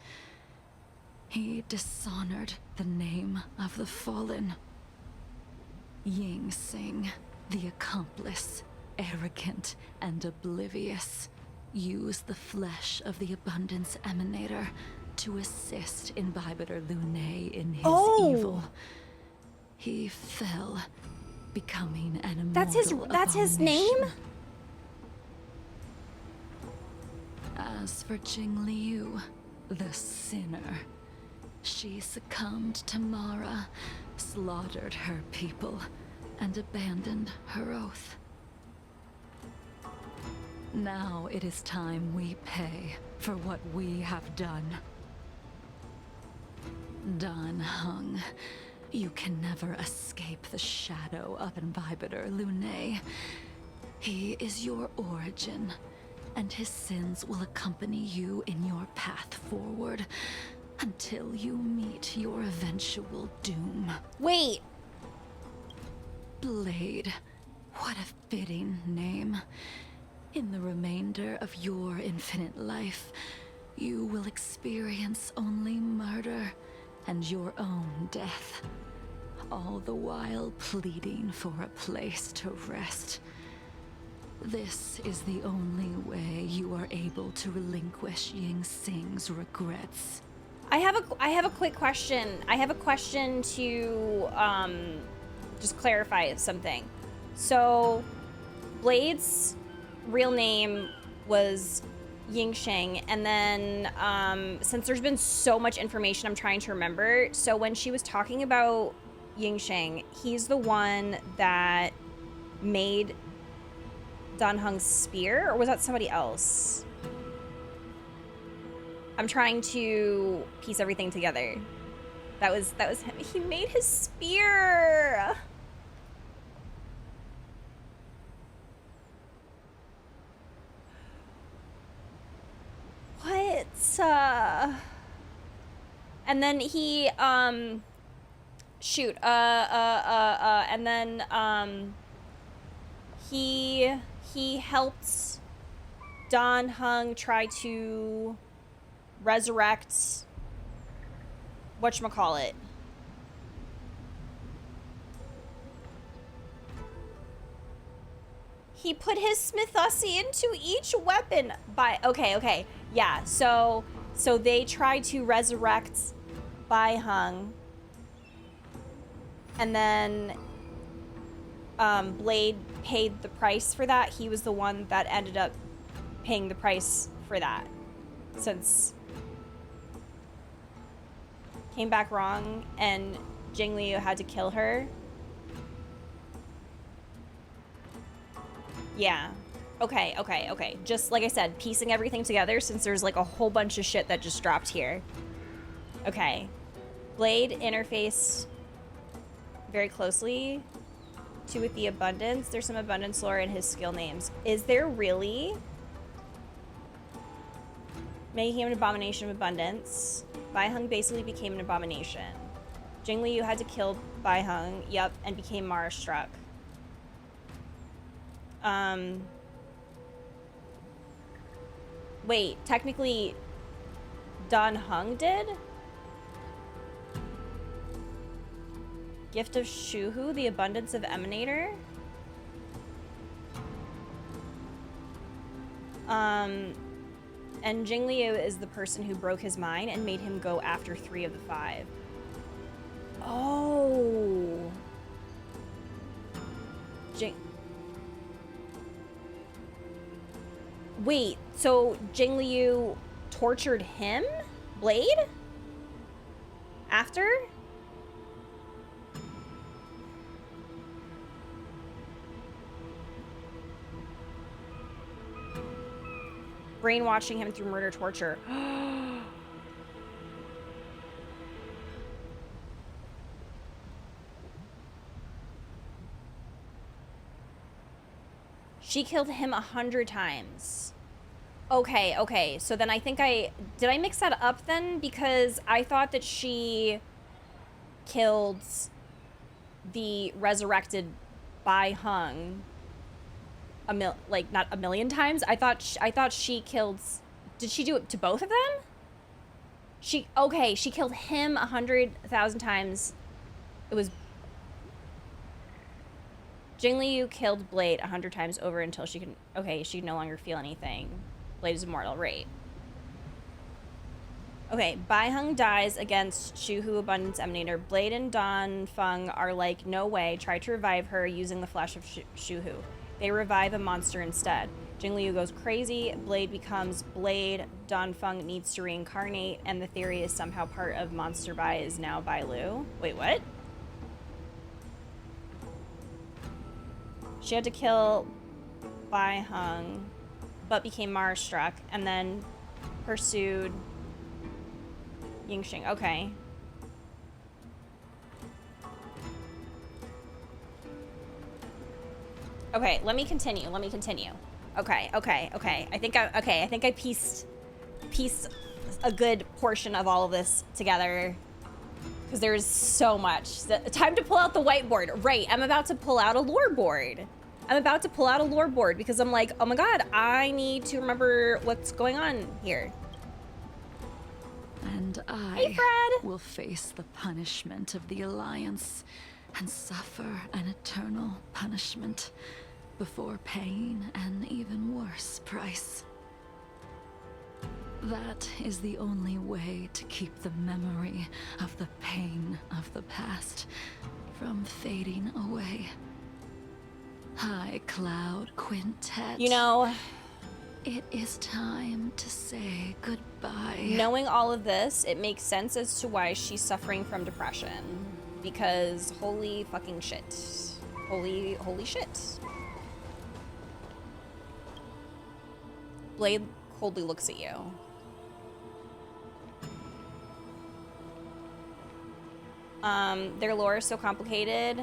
He dishonored the name of the fallen. Yanqing, the accomplice, arrogant and oblivious, used the flesh of the Abundance Emanator to assist Imbibitor Lunae in his evil. He fell, becoming an immortal That's his name? As for Jingliu, the sinner, she succumbed to Mara, slaughtered her people, and abandoned her oath. Now it is time we pay for what we have done. Dan Heng, you can never escape the shadow of Imbibitor Lunae. He is your origin, and his sins will accompany you in your path forward until you meet your eventual doom. Wait. Blade, what a fitting name. In the remainder of your infinite life, you will experience only murder and your own death, all the while pleading for a place to rest. This is the only way you are able to relinquish Yanqing's regrets. I have a quick question. I have a question to just clarify something. So, Blade's real name was Yanqing, and then since there's been so much information I'm trying to remember, so when she was talking about Yanqing, he's the one that made Dan Heng's spear, or was that somebody else? I'm trying to piece everything together. That was him. He made his spear. What? And then he shoot. And then he helped Dan Heng try to resurrect whatchamacallit. He put his Smithussy into each weapon by okay. Yeah, so they tried to resurrect Bai Heng. And then Blade paid the price for that. He was the one that ended up paying the price for that. Since came back wrong and Jingliu had to kill her. Yeah. Okay. Just like I said, piecing everything together since there's like a whole bunch of shit that just dropped here. Okay. Blade interfaced very closely with the Abundance. There's some Abundance lore in his skill names. Is there really? Making him an abomination of abundance. Bai Heng basically became an abomination. Jingliu had to kill Bai Heng, yep, and became Mara struck. Wait, technically Dan Heng did? Gift of Shuhu, the abundance of Emanator? And Jingliu is the person who broke his mind and made him go after 3 of the 5. Oh. Wait, so Jingliu tortured him? Blade? After? Brainwashing him through murder torture. She killed him 100 times. Okay. So then I think did I mix that up then? Because I thought that she killed the resurrected Bai Heng like not a million times. I thought she killed. Did she do it to both of them? She killed him 100,000 times. It was Jingliu killed Blade 100 times over until she can. Okay, she can no longer feel anything. Blade is immortal, right? Okay, Baiheng dies against Shuhu Abundance Emanator. Blade and Dan Feng are like, no way. Try to revive her using the flesh of Shuhu. They revive a monster instead. Jingliu goes crazy. Blade becomes Blade. Dan Feng needs to reincarnate, and the theory is somehow part of Monster Bai is now Bailu. Wait, what? She had to kill Baiheng, but became Mara struck, and then pursued Yanqing. Okay. Okay, let me continue. Okay. I think I pieced a good portion of all of this together. Because there's so much. Time to pull out the whiteboard. Right, I'm about to pull out a lore board. Because I'm like, oh my god, I need to remember what's going on here. And Hey, Fred. will face the punishment of the Alliance and suffer an eternal punishment before paying an even worse price. That is the only way to keep the memory of the pain of the past from fading away. High Cloud Quintet. You know, it is time to say goodbye. Knowing all of this, it makes sense as to why she's suffering from depression. Because holy fucking shit. Holy shit. Blade coldly looks at you. Their lore is so complicated.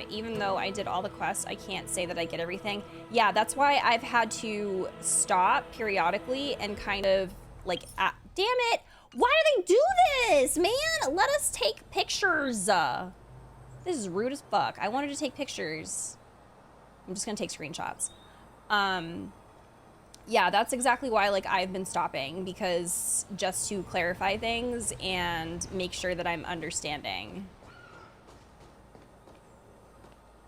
Even though I did all the quests, I can't say that I get everything. Yeah, that's why I've had to stop periodically and kind of like, damn it! Why do they do this, man? Let us take pictures. This is rude as fuck. I wanted to take pictures. I'm just gonna take screenshots. Yeah, that's exactly why like I've been stopping, because just to clarify things and make sure that I'm understanding.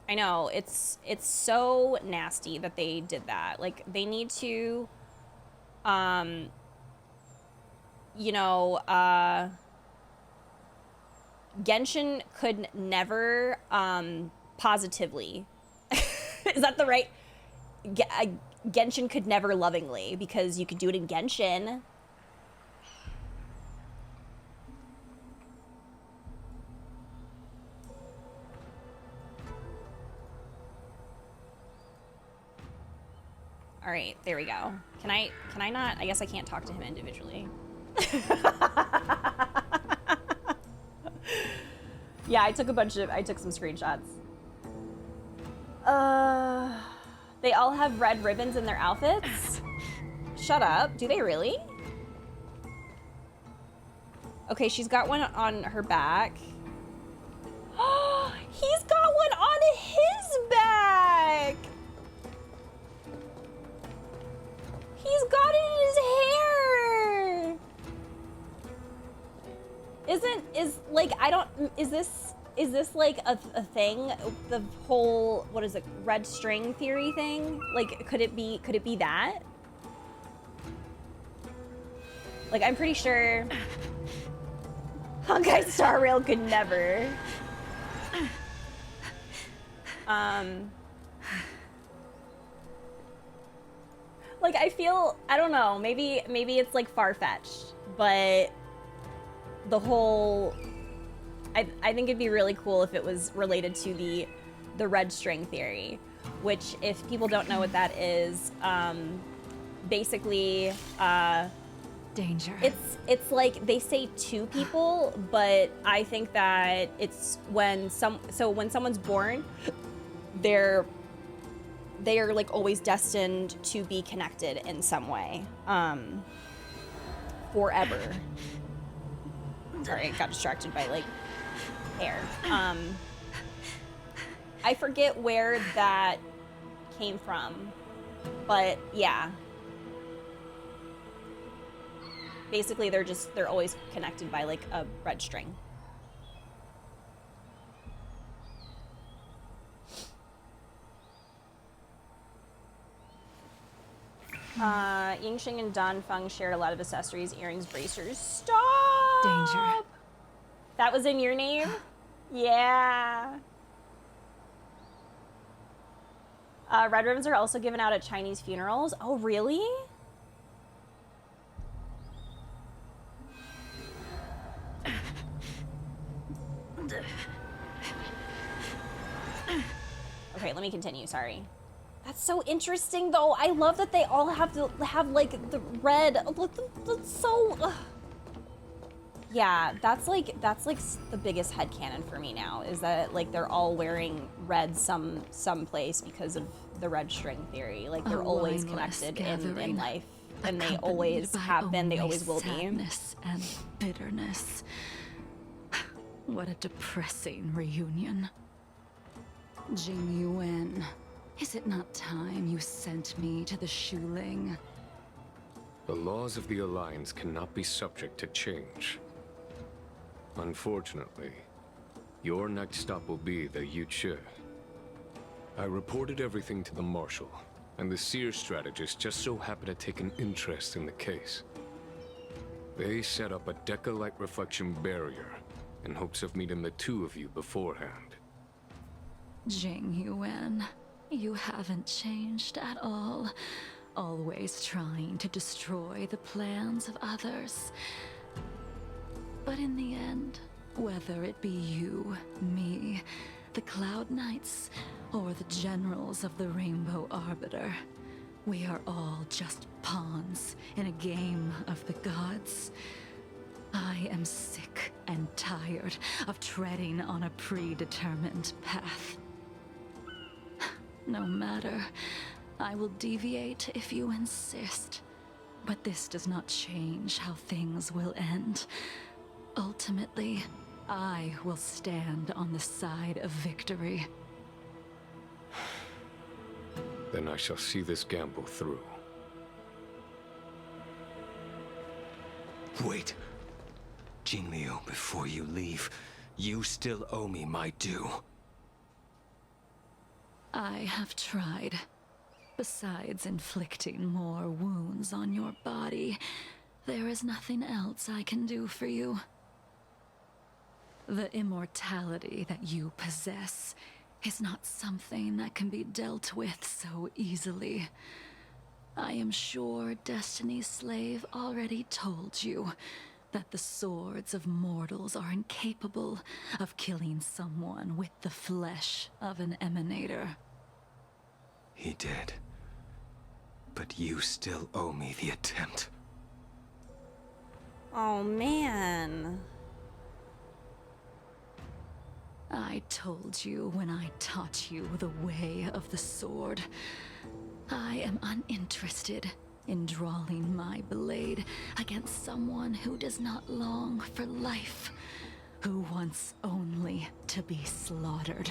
I know, it's so nasty that they did that. Like, they need to, you know, Genshin could never, positively, is that the right, Genshin could never lovingly, because you could do it in Genshin. All right, there we go. Can I not? I guess I can't talk to him individually. Yeah, I took some screenshots. They all have red ribbons in their outfits? Shut up. Do they really? Okay, she's got one on her back. He's got one on his back! He's got it in his hair! Is this like a thing? The whole, what is it, red string theory thing? Like, could it be that? Like, I'm pretty sure Honkai Star Rail could never. Like, I feel, I don't know, maybe it's like far-fetched, but the whole, I think it'd be really cool if it was related to the red string theory, which, if people don't know what that is, basically, danger. It's like they say two people, but I think that it's when someone's born, they are like always destined to be connected in some way, forever. Sorry, I got distracted by like hair. I forget where that came from. But yeah. Basically, they're always connected by like a red string. Yanqing and Danfeng shared a lot of accessories, earrings, bracers. Stop! Danger. That was in your name? Yeah. Red ribbons are also given out at Chinese funerals. Oh, really? Okay, let me continue, sorry. That's so interesting, though. I love that they all have to have, like, the red. Look, that's so... Yeah, that's like the biggest headcanon for me now, is that, like, they're all wearing red someplace because of the red string theory. Like, they're always connected in life. And they always have been, they always will be. Sadness and bitterness. What a depressing reunion. Jingliu, is it not time you sent me to the Shuling? The laws of the Alliance cannot be subject to change. Unfortunately, your next stop will be the Yuchi. I reported everything to the Marshal, and the Seer strategist just so happened to take an interest in the case. They set up a Deca-like reflection barrier in hopes of meeting the two of you beforehand. Jingliu, you haven't changed at all. Always trying to destroy the plans of others. But in the end, whether it be you, me, the Cloud Knights, or the generals of the Rainbow Arbiter, we are all just pawns in a game of the gods. I am sick and tired of treading on a predetermined path. No matter, I will deviate if you insist. But this does not change how things will end. Ultimately, I will stand on the side of victory. Then I shall see this gamble through. Wait. Jingliu, before you leave, you still owe me my due. I have tried. Besides inflicting more wounds on your body, there is nothing else I can do for you. The immortality that you possess is not something that can be dealt with so easily. I am sure Destiny's Slave already told you that the swords of mortals are incapable of killing someone with the flesh of an emanator. He did. But you still owe me the attempt. Oh, man. I told you when I taught you the way of the sword. I am uninterested in drawing my blade against someone who does not long for life, who wants only to be slaughtered.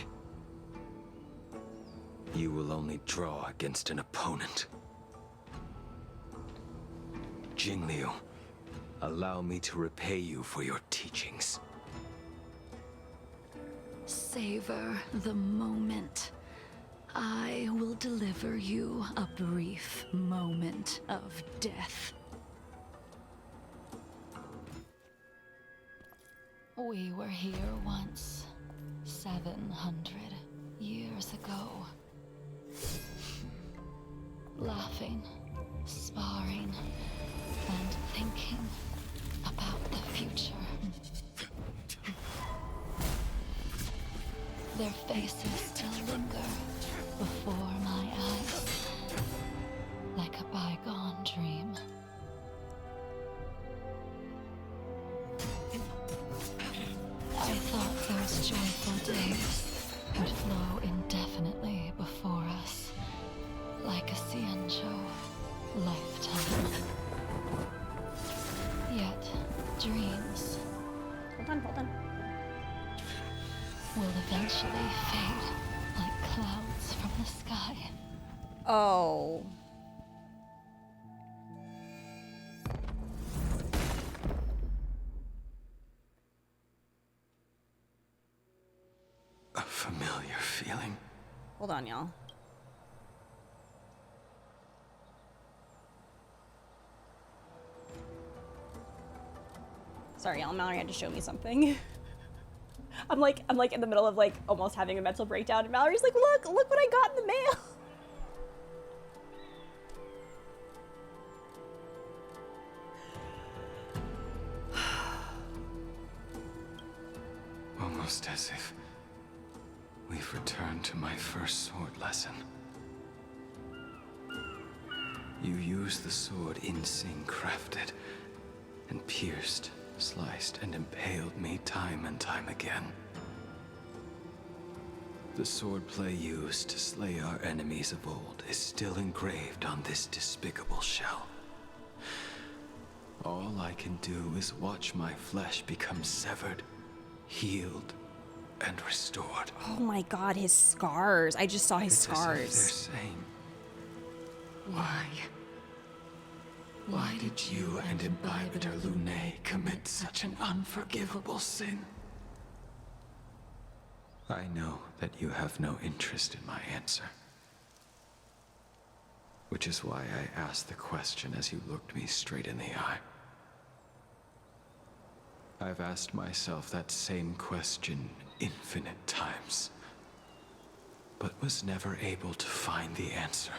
You will only draw against an opponent. Jingliu, allow me to repay you for your teachings. Savor the moment. I will deliver you a brief moment of death. We were here once, 700 years ago. Laughing, sparring, and thinking about the future. Their faces still linger before my eyes, like a bygone dream. I thought those joyful days would flow indefinitely before us, like a Xianzhou lifetime. Yet, dreams Hold on. will eventually fade like clouds from the sky. Oh. A familiar feeling. Hold on, y'all. Sorry, y'all. Mallory had to show me something. I'm like in the middle of like almost having a mental breakdown, and Mallory's like, look what I got in the mail. Almost as if we've returned to my first sword lesson. You used the sword Insing crafted, and pierced, sliced, and impaled me time and time again. The swordplay used to slay our enemies of old is still engraved on this despicable shell. All I can do is watch my flesh become severed, healed, and restored. Oh my god, his scars. I just saw his It's scars. as if they're saying, why? Why did you and Imbibitor Lunae commit such an unforgivable sin? I know that you have no interest in my answer. Which is why I asked the question as you looked me straight in the eye. I've asked myself that same question infinite times, but was never able to find the answer.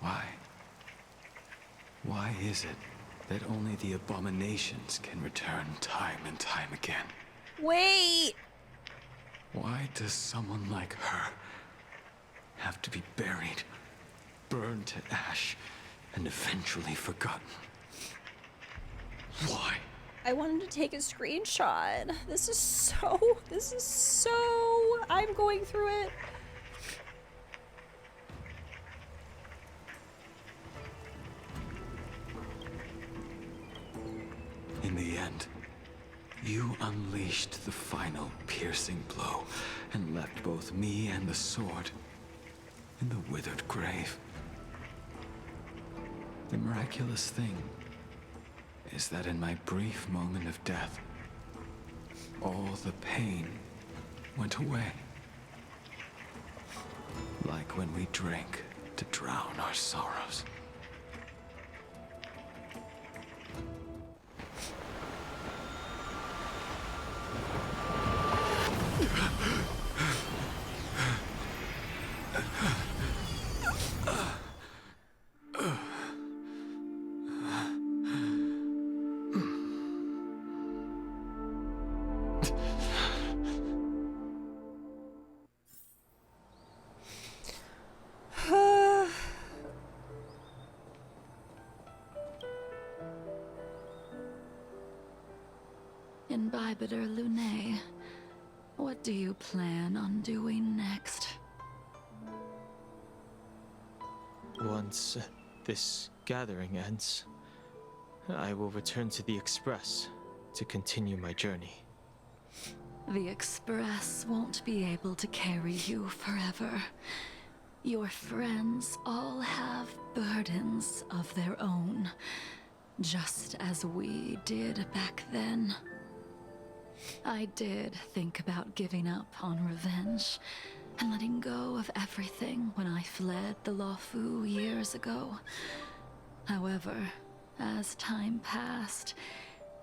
Why? Why is it that only the abominations can return time and time again? Wait! Why does someone like her have to be buried, burned to ash, and eventually forgotten? Why? I wanted to take a screenshot. This is so, I'm going through it. In the end, you unleashed the final piercing blow and left both me and the sword in the withered grave. The miraculous thing is that in my brief moment of death, all the pain went away. Like when we drank to drown our sorrows. Imbibitor Lunae, what do you plan on doing next? Once this gathering ends, I will return to the Express to continue my journey. The Express won't be able to carry you forever. Your friends all have burdens of their own, just as we did back then. I did think about giving up on revenge and letting go of everything when I fled the Luofu years ago. However, as time passed,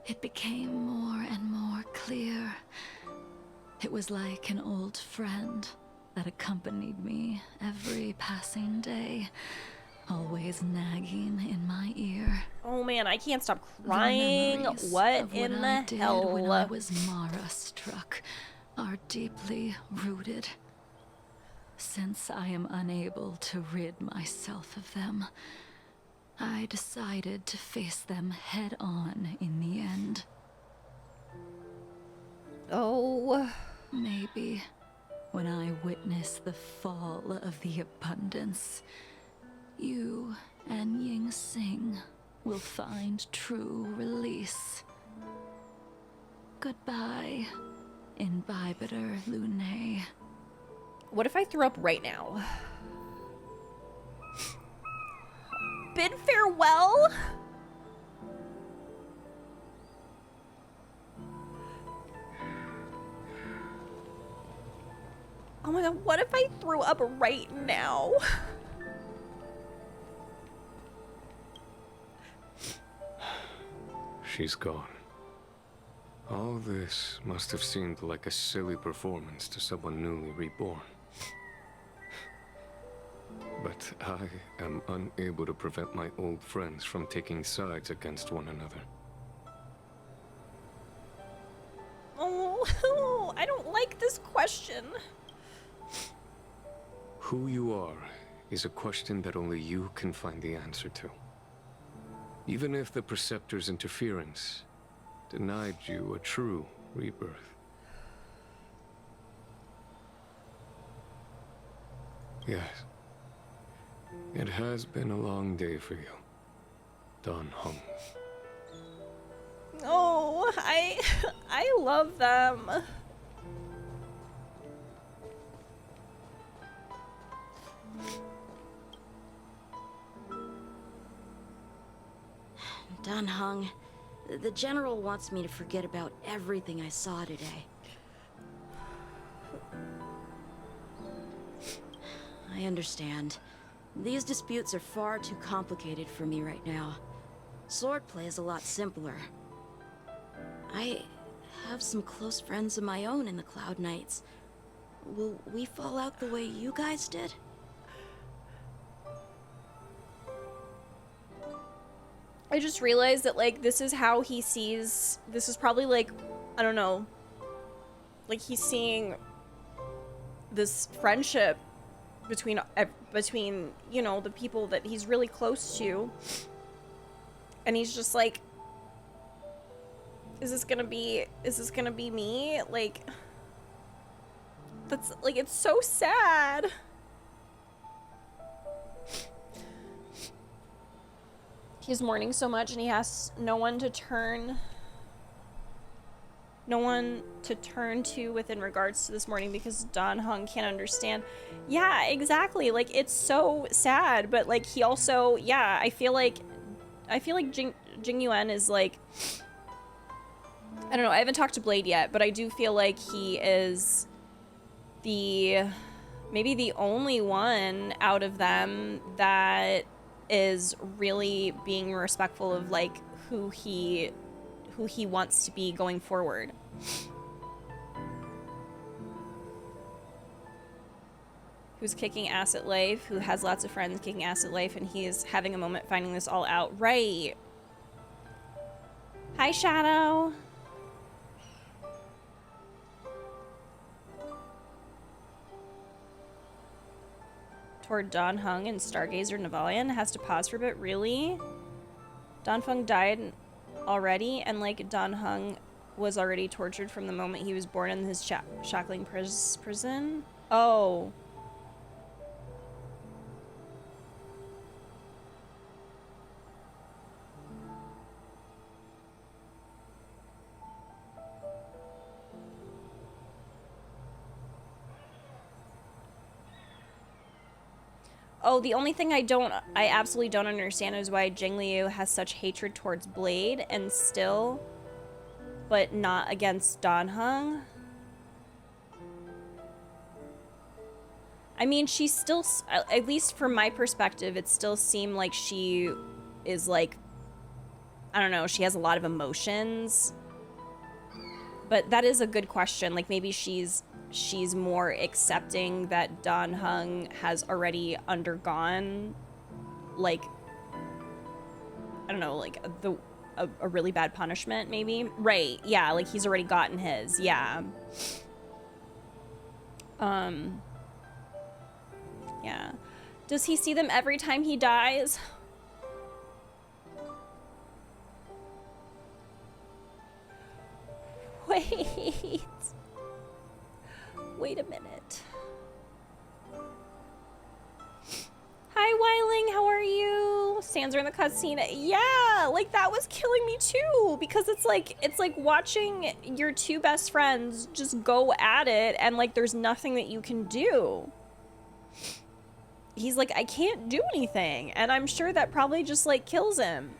it became more and more clear. It was like an old friend that accompanied me every passing day, always nagging in my ear. Oh man, I can't stop crying. What in the hell? When I was Mara struck are deeply rooted. Since I am unable to rid myself of them, I decided to face them head on in the end. Oh. Maybe when I witness the fall of the abundance, you and Yanqing will find true release. Goodbye, Imbibitor Lunae. What if I threw up right now? Bid farewell? Oh my god, what if I threw up right now? She's gone. All this must have seemed like a silly performance to someone newly reborn. But I am unable to prevent my old friends from taking sides against one another. Oh, I don't like this question. Who you are is a question that only you can find the answer to. Even if the Preceptor's interference denied you a true rebirth. Yes. It has been a long day for you, Dan Heng. Oh, I love them. Dan Heng, the General wants me to forget about everything I saw today. I understand. These disputes are far too complicated for me right now. Swordplay is a lot simpler. I have some close friends of my own in the Cloud Knights. Will we fall out the way you guys did? I just realized that, like, this is how he sees, this is probably, like, I don't know, like, he's seeing this friendship between, you know, the people that he's really close to, and he's just like, is this gonna be me? Like, that's, like, it's so sad. He's mourning so much and he has no one to turn to within regards to this mourning because Dan Heng can't understand. Yeah, exactly. Like, it's so sad, but like he also, yeah, I feel like Jingliu is like, I don't know, I haven't talked to Blade yet, but I do feel like he is maybe the only one out of them that is really being respectful of, like, who he wants to be going forward. Who's kicking ass at life, who has lots of friends kicking ass at life, and he is having a moment finding this all out. Right. Hi, Shadow. Toward Dan Heng and Stargazer Navalia and has to pause for a bit. Really? Dan Heng died already, and like Dan Heng was already tortured from the moment he was born in his shackling prison? Oh. Oh, the only thing I absolutely don't understand is why Jingliu has such hatred towards Blade and still, but not against Dan Heng. I mean, she's still, at least from my perspective, it still seemed like she is like, I don't know, she has a lot of emotions. But that is a good question. Like, maybe she's more accepting that Dan Heng has already undergone, like, I don't know, like a really bad punishment, maybe. Right, yeah, like he's already gotten his, yeah. Yeah. Does he see them every time he dies? Wait a minute. Hi, Weiling, how are you? Sans are in the cutscene. Yeah, like that was killing me too, because it's like watching your two best friends just go at it and like there's nothing that you can do. He's like, I can't do anything, and I'm sure that probably just like kills him.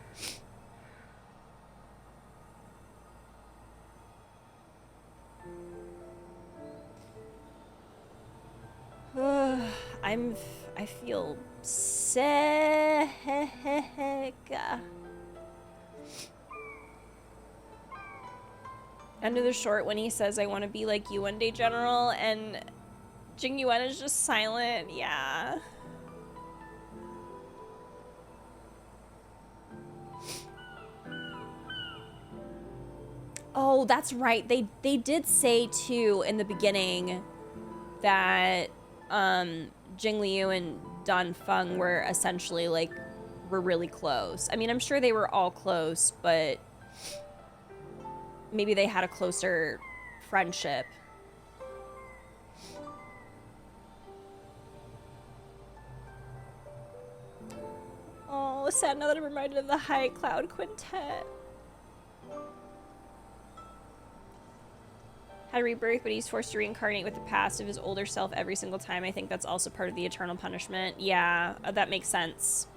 I feel sick. End of the short when he says, I want to be like you one day, General, and Jingliu is just silent. Yeah. Oh, that's right. They did say too in the beginning that Jingliu and Danfeng were essentially like were really close. I mean, I'm sure they were all close, but maybe they had a closer friendship. Oh, sad now that I'm reminded of the High Cloud Quintet. Had rebirth, but he's forced to reincarnate with the past of his older self every single time. I think that's also part of the eternal punishment. Yeah, that makes sense.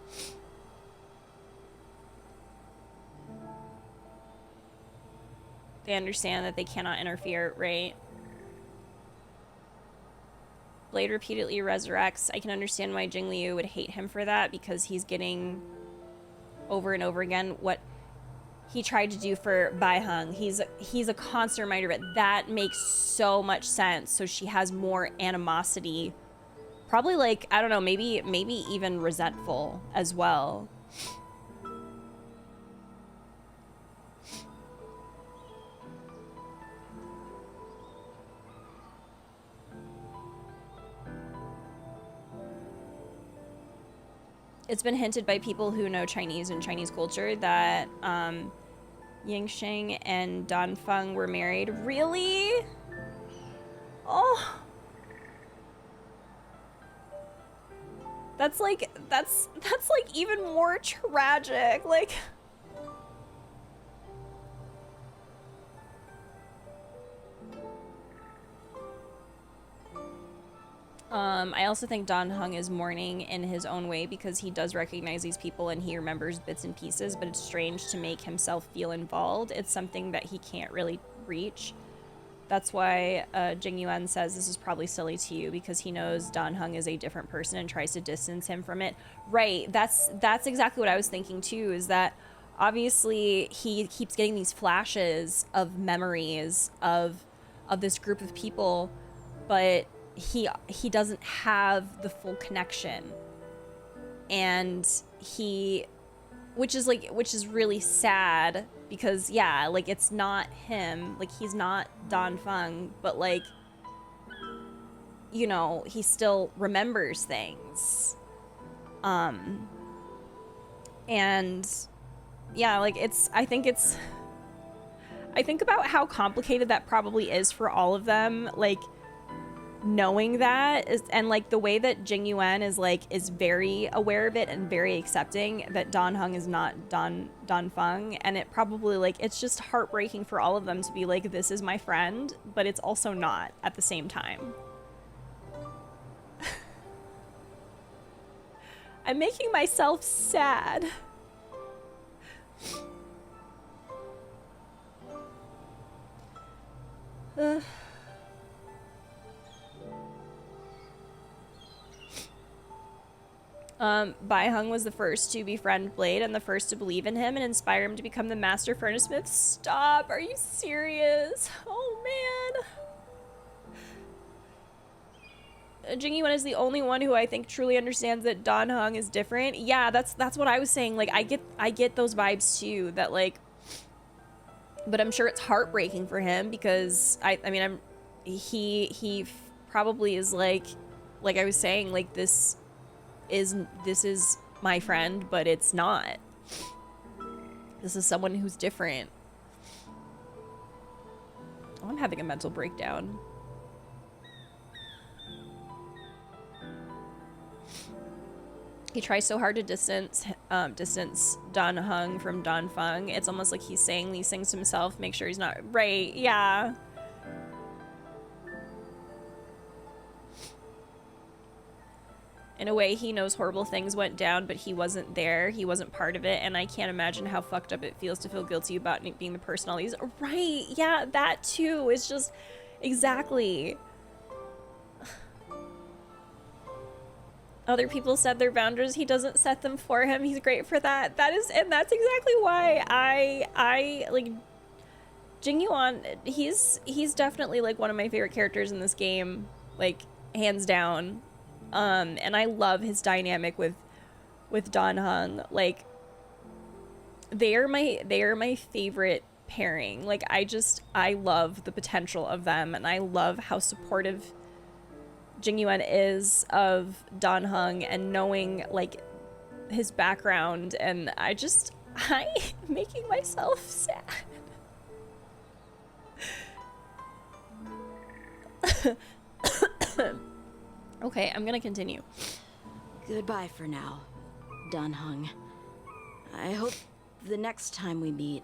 They understand that they cannot interfere, right? Blade repeatedly resurrects. I can understand why Jingliu would hate him for that, because he's getting over and over again what he tried to do for Baiheng. He's a constant reminder of it. That makes so much sense. So she has more animosity. Probably like, I don't know, maybe even resentful as well. It's been hinted by people who know Chinese and Chinese culture that Yanqing and Danfeng were married. Really? Oh. That's like even more tragic. Like I also think Danheng is mourning in his own way, because he does recognize these people and he remembers bits and pieces, but it's strange to make himself feel involved. It's something that he can't really reach. That's why Jingyuan says this is probably silly to you, because he knows Danheng is a different person and tries to distance him from it. Right, that's exactly what I was thinking too, is that obviously he keeps getting these flashes of memories of this group of people, but he doesn't have the full connection, and which is really sad, because yeah, like it's not him, like he's not Danfeng, but like, you know, he still remembers things, and yeah, like I think about how complicated that probably is for all of them, like knowing that is, and like the way that Jingyuan is very aware of it and very accepting that Danheng is not Danfeng, and it probably like it's just heartbreaking for all of them to be like, this is my friend, but it's also not at the same time. I'm making myself sad. Baiheng was the first to befriend Blade and the first to believe in him and inspire him to become the master furnace smith. Stop, are you serious? Oh man. Jingyuan is the only one who I think truly understands that Danheng is different. Yeah, that's what I was saying. Like I get those vibes too, that like, but I'm sure it's heartbreaking for him, because he probably is like I was saying, like this is my friend, but it's not. This is someone who's different. Oh, I'm having a mental breakdown. He tries so hard to distance Dan Heng from Dan Feng. It's almost like he's saying these things to himself, make sure he's not right. Yeah. In a way, he knows horrible things went down, but he wasn't there. He wasn't part of it, and I can't imagine how fucked up it feels to feel guilty about being the person all these. Right? Yeah, that too. It's just exactly. Other people set their boundaries. He doesn't set them for him. He's great for that. And that's exactly why I like Jingyuan. He's definitely like one of my favorite characters in this game, like hands down. And I love his dynamic with Dan Heng. Like they are my favorite pairing. Like I love the potential of them, and I love how supportive Jingyuan is of Dan Heng and knowing like his background, and I making myself sad. Okay, I'm gonna continue. Goodbye for now, Dan Heng. I hope the next time we meet,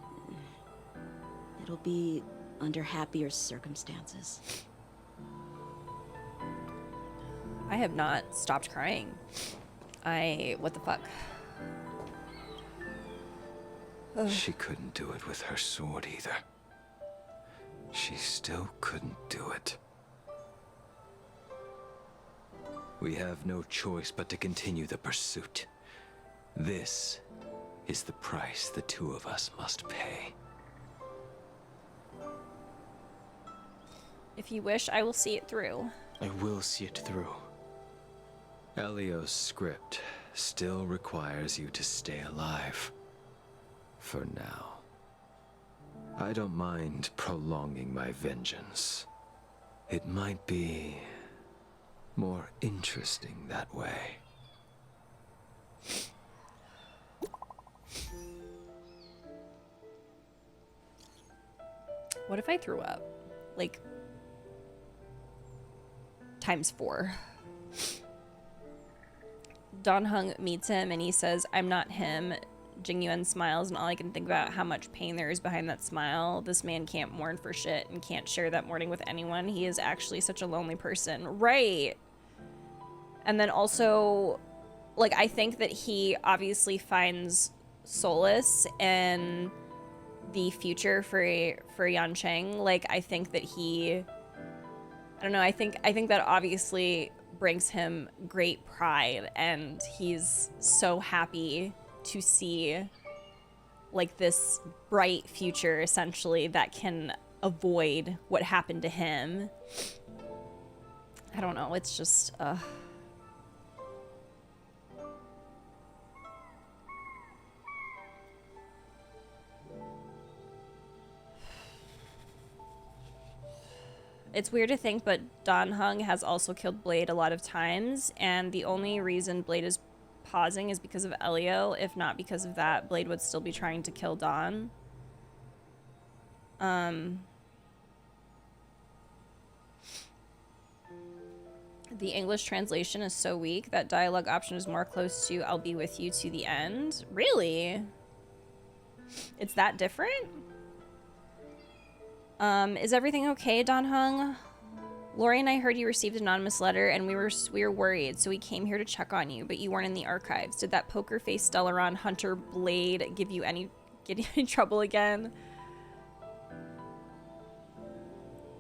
it'll be under happier circumstances. I have not stopped crying. What the fuck? She couldn't do it with her sword either. She still couldn't do it. We have no choice but to continue the pursuit. This is the price the two of us must pay. If you wish, I will see it through. I will see it through. Elio's script still requires you to stay alive. For now. I don't mind prolonging my vengeance. It might be more interesting that way. What if I threw up? Like, ×4. Dan Heng meets him and he says, "I'm not him." Jingyuan smiles, and all I can think about how much pain there is behind that smile. This man can't mourn for shit and can't share that mourning with anyone. He is actually such a lonely person. Right. And then also, like, I think that he obviously finds solace in the future for Yanqing. Like, I think that I don't know, I think that obviously brings him great pride, and he's so happy to see like this bright future essentially that can avoid what happened to him. I don't know, it's just It's weird to think, but Dan Heng has also killed Blade a lot of times, and the only reason Blade is pausing is because of Elio. If not because of that, Blade would still be trying to kill Dawn. The English translation is so weak that dialogue option is more close to "I'll be with you to the end." Really? It's that different? Is everything okay, Dan Heng? Lori and I heard you received an anonymous letter, and we were worried, so we came here to check on you, but you weren't in the archives. Did that poker face Stellaron Hunter Blade get you any trouble again?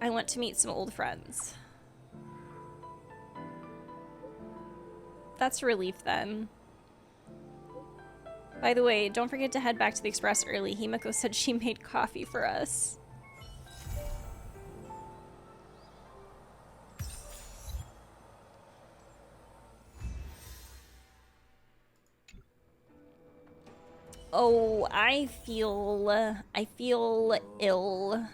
I went to meet some old friends. That's a relief then. By the way, don't forget to head back to the Express early. Himiko said she made coffee for us. Oh, I feel ill.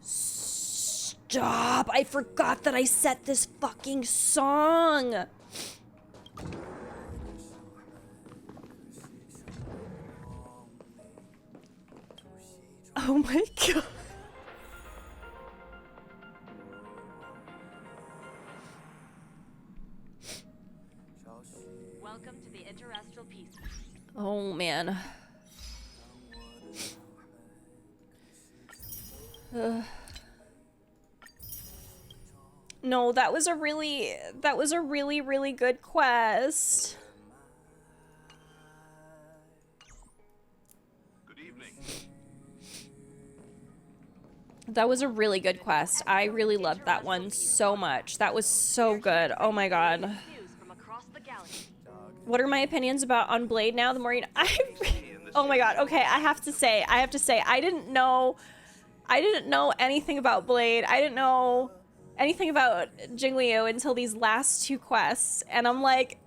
Stop! I forgot that I set this fucking song! Oh my god. Oh man. No, that was a really really good quest. That was a really good quest. I really loved that one so much. That was so good. Oh my god. What are my opinions about on Blade now? The more you know, oh my god. Okay, I have to say, I didn't know anything about Blade. I didn't know anything about Jingliu until these last two quests, and I'm like,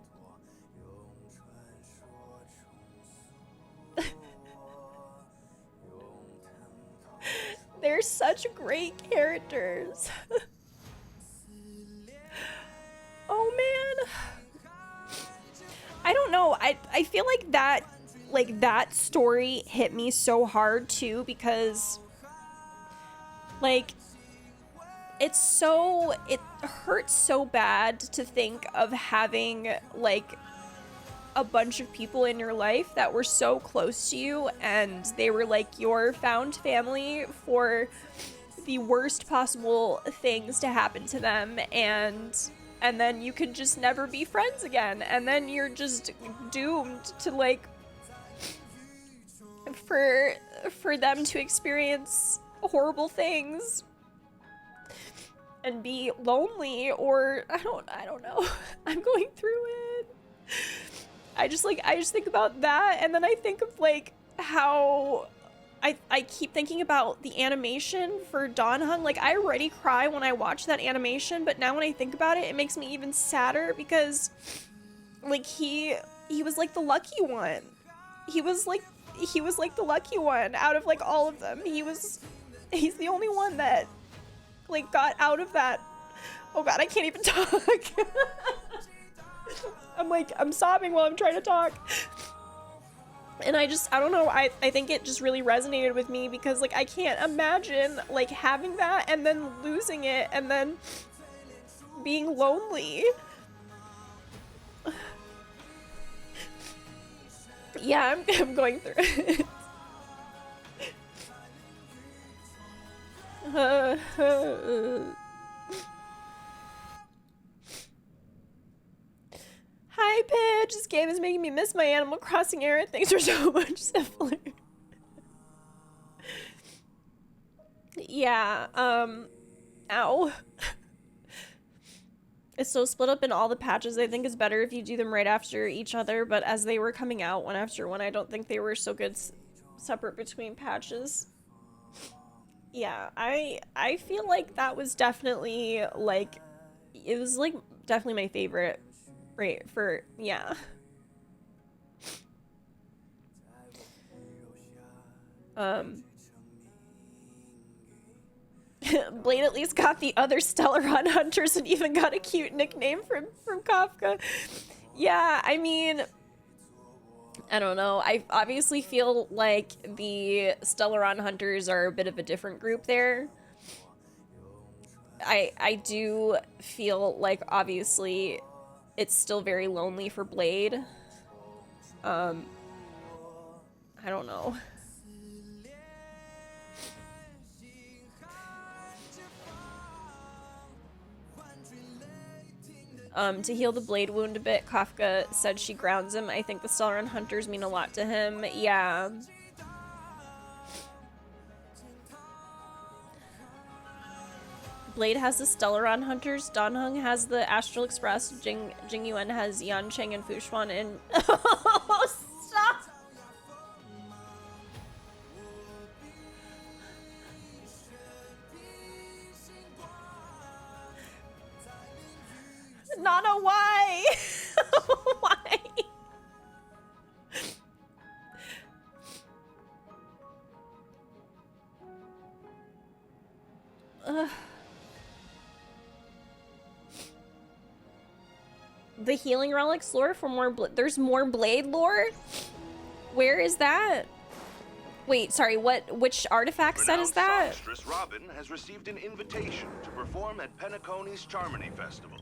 they're such great characters. Oh man. I don't know. I feel like that story hit me so hard too, because like it hurts so bad to think of having like a bunch of people in your life that were so close to you and they were like your found family for the worst possible things to happen to them, and then you could just never be friends again, and then you're just doomed to like for them to experience horrible things and be lonely, or I don't know. I'm going through it. I just think about that, and then I think of like how I keep thinking about the animation for Donhung. Like, I already cry when I watch that animation, but now when I think about it, it makes me even sadder because like he was like the lucky one. He was like the lucky one out of like all of them. He's the only one that like got out of that. Oh god, I can't even talk. I'm sobbing while I'm trying to talk. And I don't know, I think it just really resonated with me because like I can't imagine like having that and then losing it and then being lonely. Yeah, I'm going through it. Hi, Pidge. This game is making me miss my Animal Crossing era. Things are so much simpler. Yeah, ow. It's so split up in all the patches. I think it's better if you do them right after each other, but as they were coming out one after one, I don't think they were so good separate between patches. Yeah, I feel like that was definitely, like, it was, like, definitely my favorite, right, for, yeah. Blade at least got the other Stellaron hunters and even got a cute nickname from Kafka. Yeah, I mean, I don't know. I obviously feel like the Stellaron hunters are a bit of a different group there. I do feel like obviously it's still very lonely for Blade. I don't know. To heal the blade wound a bit, Kafka said she grounds him. I think the Stellaron hunters mean a lot to him. Yeah. Blade has the Stellaron hunters. Donhung has the Astral Express. Jingyuan has Yanqing and Fushuan. And oh, stop! Nana, why? Why? The healing relics lore for more there's more Blade lore? Where is that? Wait, sorry, which artifact set is that? Songstress Robin has received an invitation to perform at Penacony's Charmony Festival.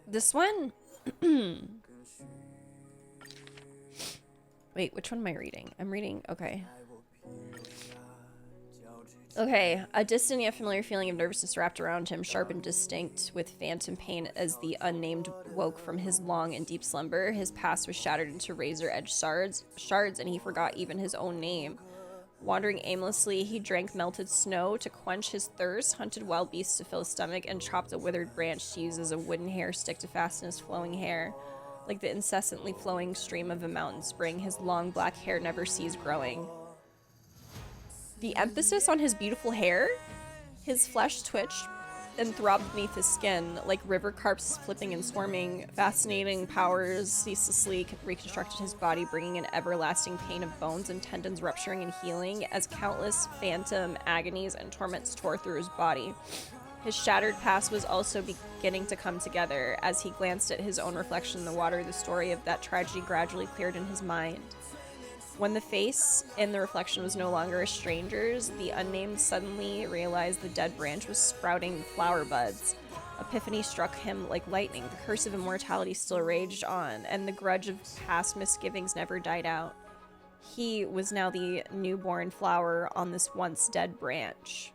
This one... Wait, which one am I reading? I'm reading... Okay. Okay, a distant yet familiar feeling of nervousness wrapped around him, sharp and distinct, with phantom pain as the unnamed woke from his long and deep slumber. His past was shattered into razor-edged shards, and he forgot even his own name. Wandering aimlessly, he drank melted snow to quench his thirst, hunted wild beasts to fill his stomach, and chopped a withered branch to use as a wooden hair stick to fasten his flowing hair. Like the incessantly flowing stream of a mountain spring, his long black hair never ceased growing. The emphasis on his beautiful hair, his flesh twitched and throbbed beneath his skin, like river carps flipping and swarming. Fascinating powers ceaselessly reconstructed his body, bringing an everlasting pain of bones and tendons rupturing and healing, as countless phantom agonies and torments tore through his body. His shattered past was also beginning to come together. As he glanced at his own reflection in the water, the story of that tragedy gradually cleared in his mind. When the face in the reflection was no longer a stranger's, the unnamed suddenly realized the dead branch was sprouting flower buds. Epiphany struck him like lightning. The curse of immortality still raged on, and the grudge of past misgivings never died out. He was now the newborn flower on this once dead branch.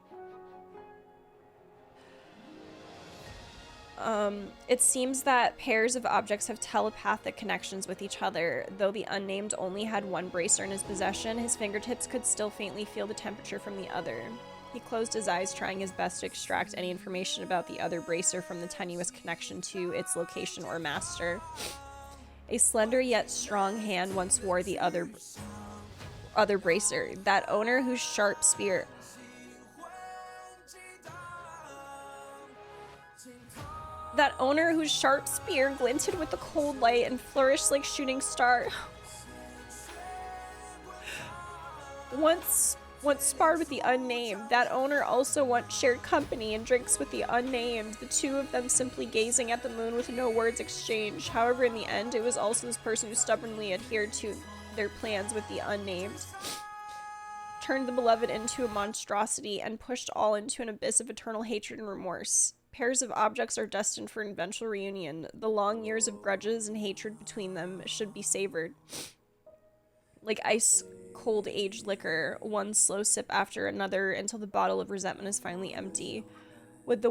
It seems that pairs of objects have telepathic connections with each other. Though the unnamed only had one bracer in his possession, his fingertips could still faintly feel the temperature from the other. He closed his eyes, trying his best to extract any information about the other bracer from the tenuous connection to its location or master. A slender yet strong hand once wore the other bracer, that owner whose sharp spear... That owner whose sharp spear glinted with the cold light and flourished like shooting star. Once sparred with the unnamed, that owner also once shared company and drinks with the unnamed, the two of them simply gazing at the moon with no words exchanged. However, in the end, it was also this person who stubbornly adhered to their plans with the unnamed, turned the beloved into a monstrosity, and pushed all into an abyss of eternal hatred and remorse. Pairs of objects are destined for an eventual reunion. The long years of grudges and hatred between them should be savored. Like ice-cold aged liquor, one slow sip after another until the bottle of resentment is finally empty. Would the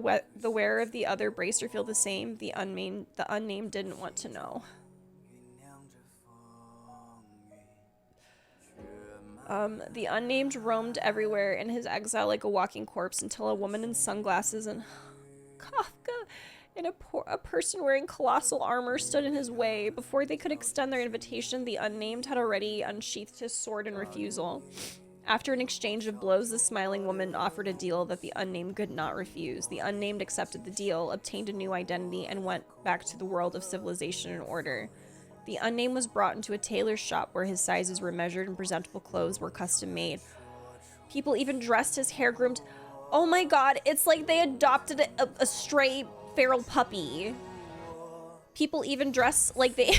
wearer of the other bracer feel the same? The unnamed didn't want to know. The unnamed roamed everywhere in his exile like a walking corpse until a woman in sunglasses and... Kafka and a person wearing colossal armor stood in his way. Before they could extend their invitation, the unnamed had already unsheathed his sword in refusal. After an exchange of blows, the smiling woman offered a deal that the unnamed could not refuse. The unnamed accepted the deal, obtained a new identity, and went back to the world of civilization and order. The unnamed was brought into a tailor's shop where his sizes were measured and presentable clothes were custom made. People even dressed his hair groomed. Oh my god, it's like they adopted a stray feral puppy. People even dress like they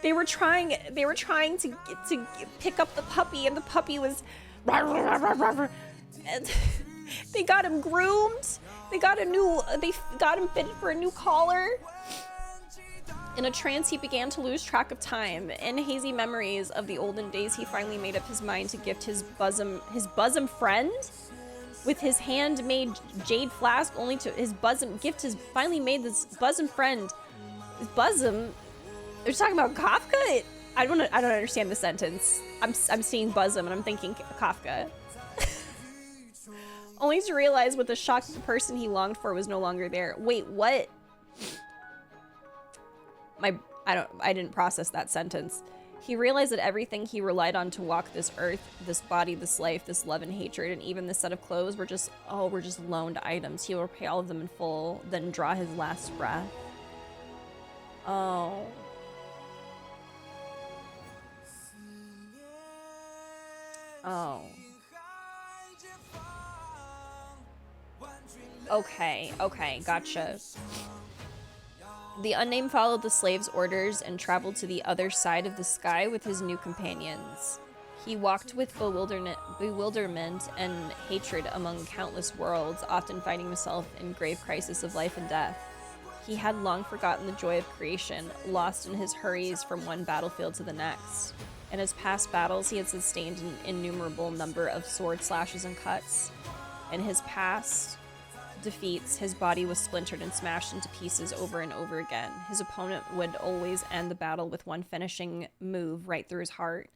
they were trying to pick up the puppy, and the puppy was and they got him groomed. They got him fitted for a new collar. In a trance, he began to lose track of time. In hazy memories of the olden days, he finally made up his mind to gift his bosom friend with his handmade jade flask, only to finally made this bosom friend. His bosom? They're talking about Kafka? I don't understand the sentence. I'm seeing bosom and I'm thinking Kafka. Only to realize with a shock that the person he longed for was no longer there. Wait, what? I didn't process that sentence. He realized that everything he relied on to walk this earth, this body, this life, this love and hatred, and even this set of clothes were just loaned items. He will repay all of them in full, then draw his last breath. Oh. Oh. Okay, gotcha. The unnamed followed the slave's orders and traveled to the other side of the sky with his new companions. He walked with bewilderment and hatred among countless worlds, often finding himself in grave crisis of life and death. He had long forgotten the joy of creation, lost in his hurries from one battlefield to the next. In his past battles, he had sustained an innumerable number of sword slashes and cuts. In his past defeats, his body was splintered and smashed into pieces over and over again. His opponent would always end the battle with one finishing move right through his heart.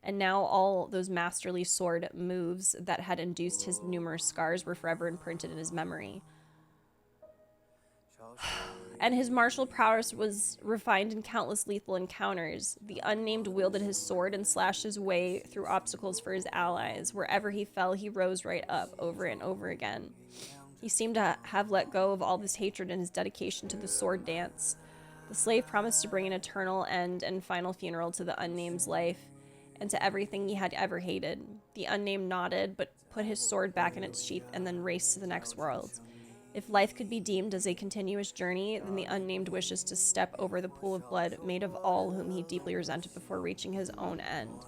And now all those masterly sword moves that had induced his numerous scars were forever imprinted in his memory. And his martial prowess was refined in countless lethal encounters. The unnamed wielded his sword and slashed his way through obstacles for his allies. Wherever he fell, he rose right up over and over again. He seemed to have let go of all this hatred in his dedication to the sword dance. The slave promised to bring an eternal end and final funeral to the unnamed's life and to everything he had ever hated. The unnamed nodded, but put his sword back in its sheath and then raced to the next world. If life could be deemed as a continuous journey, then the unnamed wishes to step over the pool of blood made of all whom he deeply resented before reaching his own end.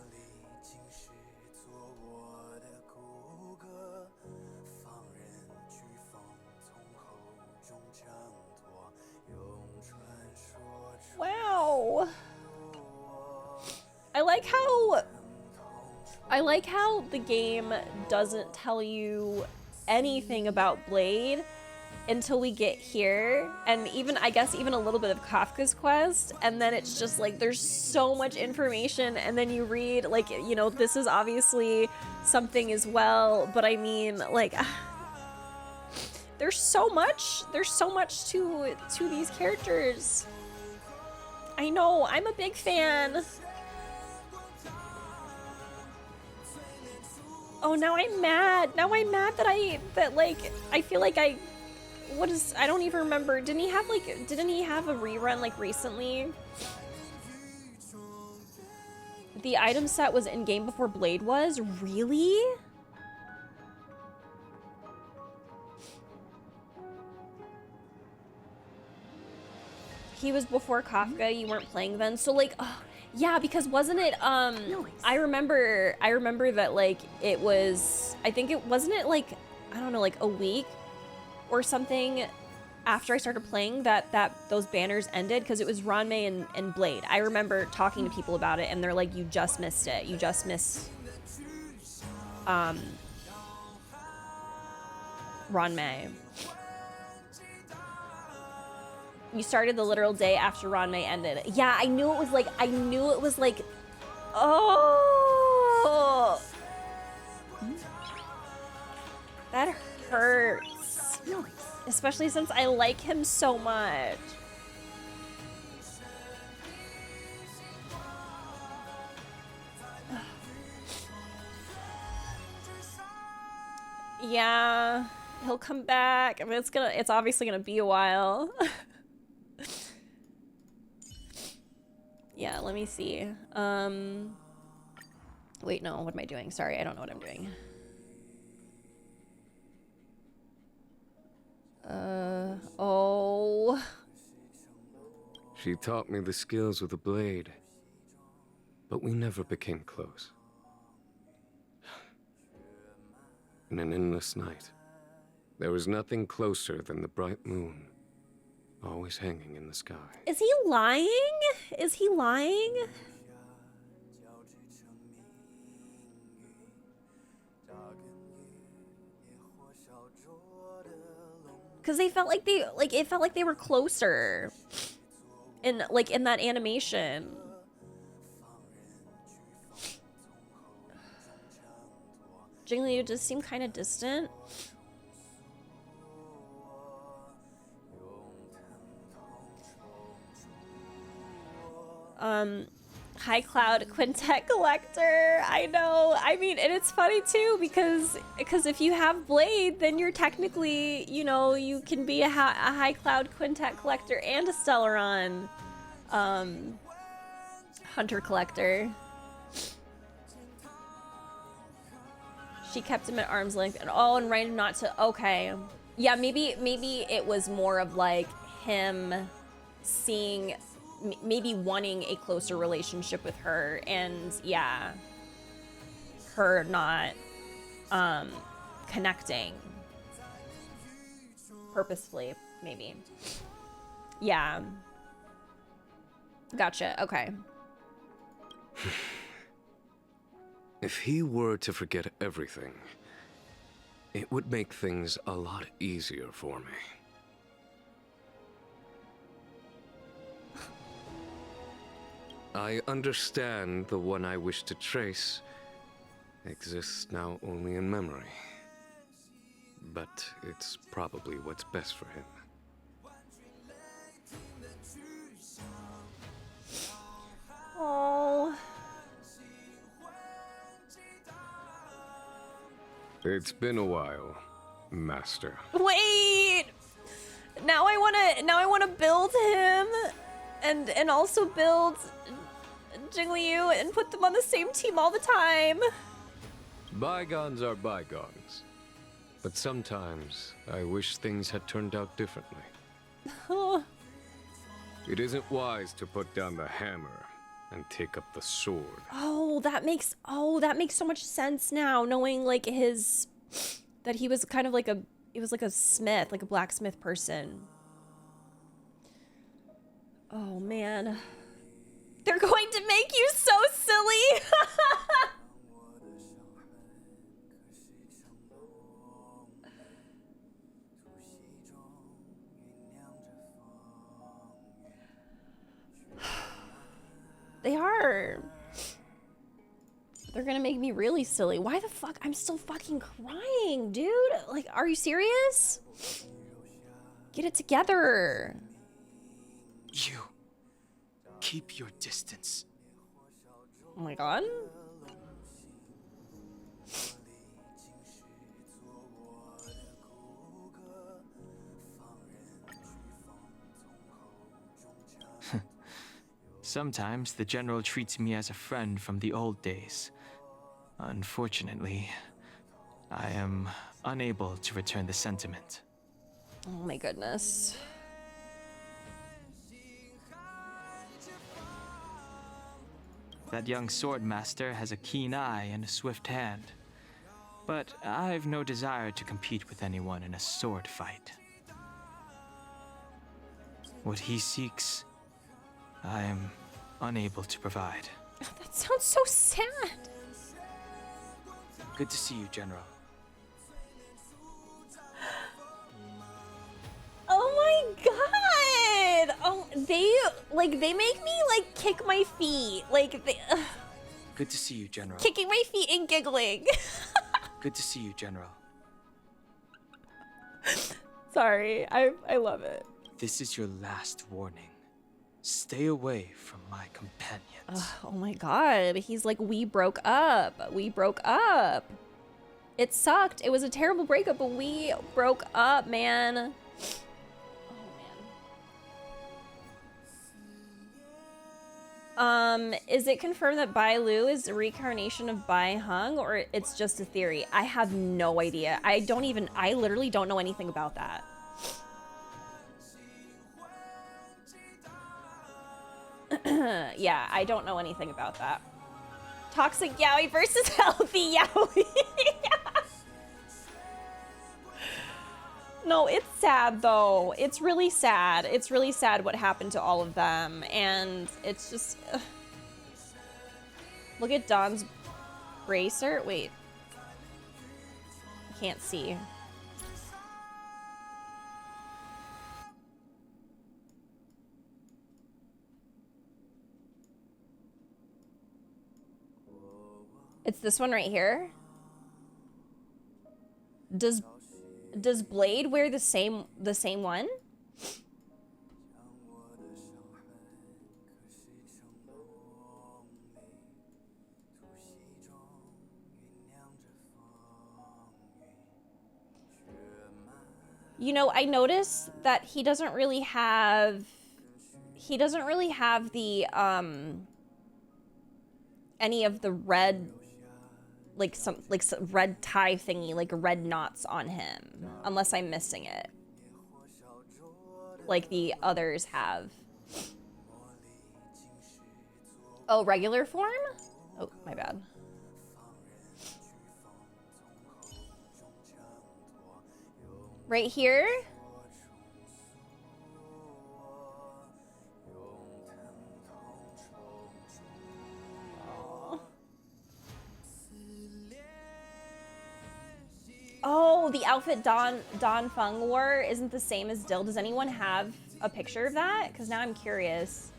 Wow. I like how the game doesn't tell you anything about Blade until we get here, and even I guess even a little bit of Kafka's quest, and then it's just like there's so much information, and then you read like, you know, this is obviously something as well, but I mean like there's so much to these characters. I know, I'm a big fan. Oh, now I'm mad. Now I'm mad that I feel like I don't even remember. Didn't he have a rerun like recently? The item set was in game before Blade was? Really? He was before Kafka, you weren't playing then. So like, oh, yeah, because wasn't it, I remember that, like, it was, I think it, wasn't it, like, I don't know, like, a week or something after I started playing that those banners ended, because it was Ranmei and Blade. I remember talking to people about it, and they're like, you just missed it. You just missed, Ranmei. You started the literal day after Ranmei ended. Yeah, I knew it was like, oh, that hurts. Especially since I like him so much. Yeah, he'll come back. I mean, it's obviously gonna be a while. Yeah, let me see. Wait, no, what am I doing? Sorry, I don't know what I'm doing. Oh. She taught me the skills with the blade, but we never became close. In an endless night, there was nothing closer than the bright moon, always hanging in the sky. Is he lying? Is he lying? Because they felt like it felt like they were closer in that animation. Jingliu just seemed kind of distant. High Cloud Quintet collector. I know. I mean, and it's funny too because if you have Blade, then you're technically, you know, you can be a High Cloud Quintet collector and a Stellaron hunter collector. She kept him at arm's length and right not to. Okay, yeah, maybe it was more of like him seeing. Maybe wanting a closer relationship with her, and yeah, her not connecting purposefully, maybe. Yeah. Gotcha. Okay. If he were to forget everything, it would make things a lot easier for me. I understand the one I wish to trace exists now only in memory. But it's probably what's best for him. Oh. It's been a while, Master. Wait. Now I wanna build him, and also build Jingliu and put them on the same team all the time. Bygones are bygones. But sometimes I wish things had turned out differently. It isn't wise to put down the hammer and take up the sword. Oh, that makes so much sense now, knowing like that he was kind of like a smith, like a blacksmith person. Oh man. They're going to make you so silly. They are. They're gonna make me really silly. Why the fuck? I'm still fucking crying, dude. Like, are you serious? Get it together. You. Keep your distance. Oh my god. Sometimes the general treats me as a friend from the old days. Unfortunately, I am unable to return the sentiment. Oh my goodness. That young sword master has a keen eye and a swift hand. But I've no desire to compete with anyone in a sword fight. What he seeks, I am unable to provide. That sounds so sad. Good to see you, General. Oh my god! Oh, they make me like kick my feet. Like they Good to see you, General. kicking my feet and giggling. Good to see you, General. Sorry, I love it. This is your last warning. Stay away from my companions. Oh my god, he's like, we broke up. We broke up. It sucked. It was a terrible breakup, but we broke up, man. Is it confirmed that Bailu is a reincarnation of Bai Hung, or it's just a theory? I have no idea. I literally don't know anything about that. Yeah, I don't know anything about that. Toxic yaoi versus healthy yaoi. No, it's sad though. It's really sad. It's really sad what happened to all of them. And it's just... Look at Dawn's bracer. Wait. Can't see. It's this one right here. Does Blade wear the same one? You know, I noticed that he doesn't really have the any of the red, like some red tie thingy, like red knots on him, unless I'm missing it, like the others have. Oh, regular form? Oh, my bad. Right here? Oh, the outfit Don Feng wore isn't the same as Dill. Does anyone have a picture of that? Because now I'm curious.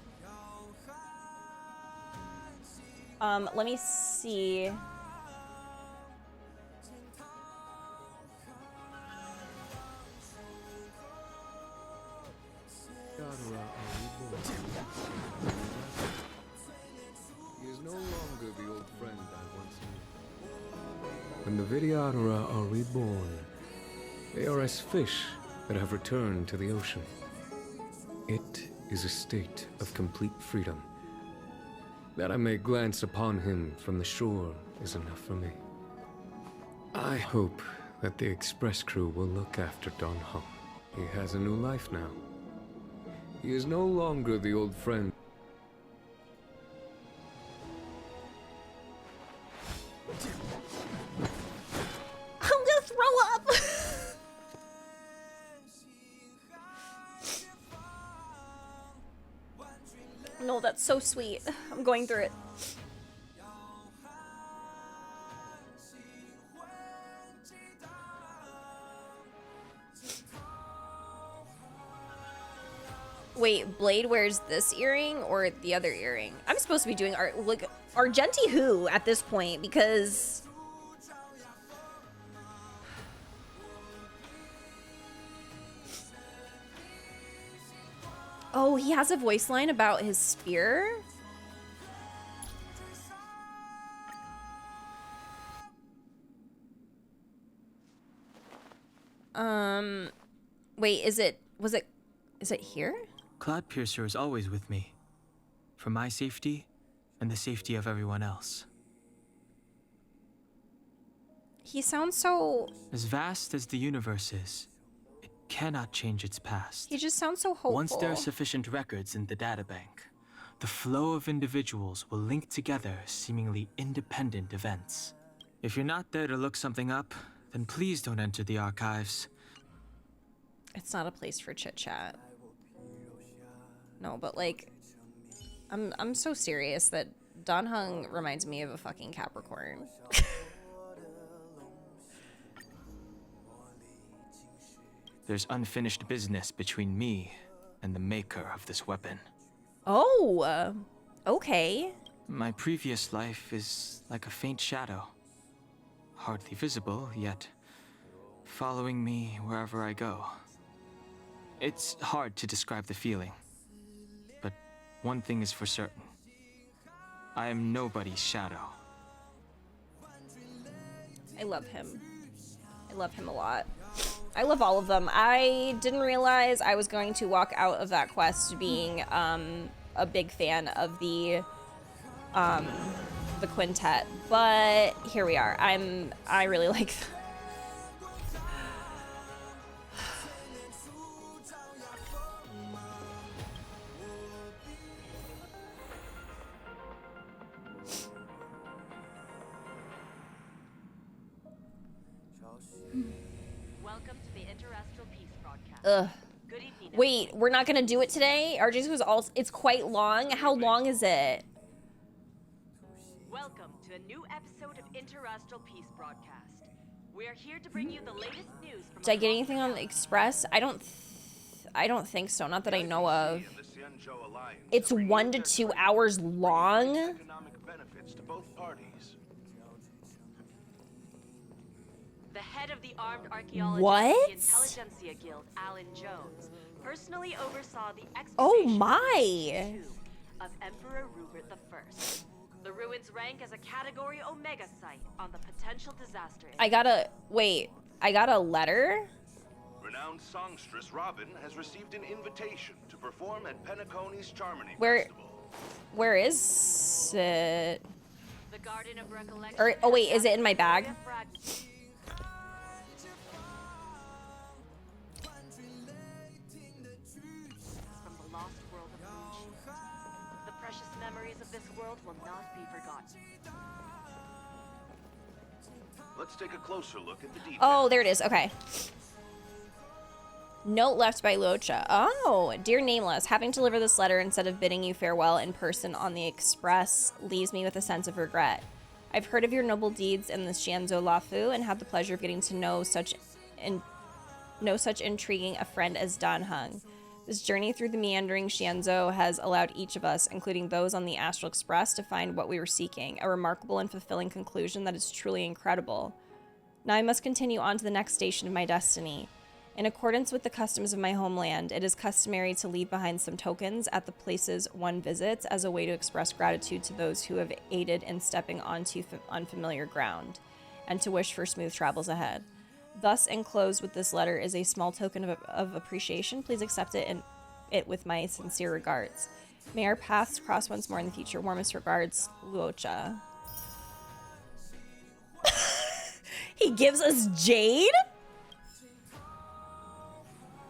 Let me see. He is no longer the old friend I once knew. When the Vidyadhara are reborn, they are as fish that have returned to the ocean. It is a state of complete freedom. That I may glance upon him from the shore is enough for me. I hope that the express crew will look after Don Hong. He has a new life now. He is no longer the old friend. I'm gonna throw up! No, that's so sweet. I'm going through it. Wait, Blade wears this earring or the other earring? I'm supposed to be doing art. Look, Argenti who at this point, because oh, he has a voice line about his spear. Wait, is it here? Cloudpiercer is always with me. For my safety and the safety of everyone else. He sounds so... As vast as the universe is, it cannot change its past. He just sounds so hopeful. Once there are sufficient records in the databank, the flow of individuals will link together seemingly independent events. If you're not there to look something up, then please don't enter the archives. It's not a place for chit-chat. No, but like, I'm so serious that Don Hung reminds me of a fucking Capricorn. There's unfinished business between me and the maker of this weapon. Oh, okay. My previous life is like a faint shadow. Hardly visible, yet following me wherever I go. It's hard to describe the feeling. But one thing is for certain. I am nobody's shadow. I love him. I love him a lot. I love all of them. I didn't realize I was going to walk out of that quest being a big fan of the quintet, but here we are. I really like them. Welcome to the Interastral Peace broadcast. Ugh. Good evening. Wait, we're not gonna do it today? RJ's was all. It's quite long. How long is it? Welcome to a new episode of Interastral Peace broadcast. We are here to bring you the latest news from. Did I get anything on the Express? I don't think so. Not that I know of. It's 1 to 2 hours long. Economic benefits to both parties. The head of the Armed Archaeologists What? of the Intelligentsia Guild, Alan Jones, personally oversaw the excavation Oh my! of Emperor Rupert I. The ruins rank as a Category Omega site on the potential disaster. I got a letter? Renowned songstress Robin has received an invitation to perform at Penacony's Charmony Festival. Where is it? The Garden of Recollection. Or, oh wait, is it in my bag? From the lost world of Reach. The precious memories of this world will not be forgotten. Let's take a closer look at the details. Oh, there it is. Okay. Note left by Locha. Oh, dear Nameless, having to deliver this letter instead of bidding you farewell in person on the Express leaves me with a sense of regret. I've heard of your noble deeds in the Xianzhou Lafu and had the pleasure of getting to know such intriguing a friend as Dan Heng. This journey through the meandering Xianzhou has allowed each of us, including those on the Astral Express, to find what we were seeking, a remarkable and fulfilling conclusion that is truly incredible. Now I must continue on to the next station of my destiny. In accordance with the customs of my homeland, it is customary to leave behind some tokens at the places one visits as a way to express gratitude to those who have aided in stepping onto unfamiliar ground, and to wish for smooth travels ahead. Thus, enclosed with this letter is a small token of appreciation. Please accept it with my sincere regards. May our paths cross once more in the future. Warmest regards, Luocha. He gives us Jade?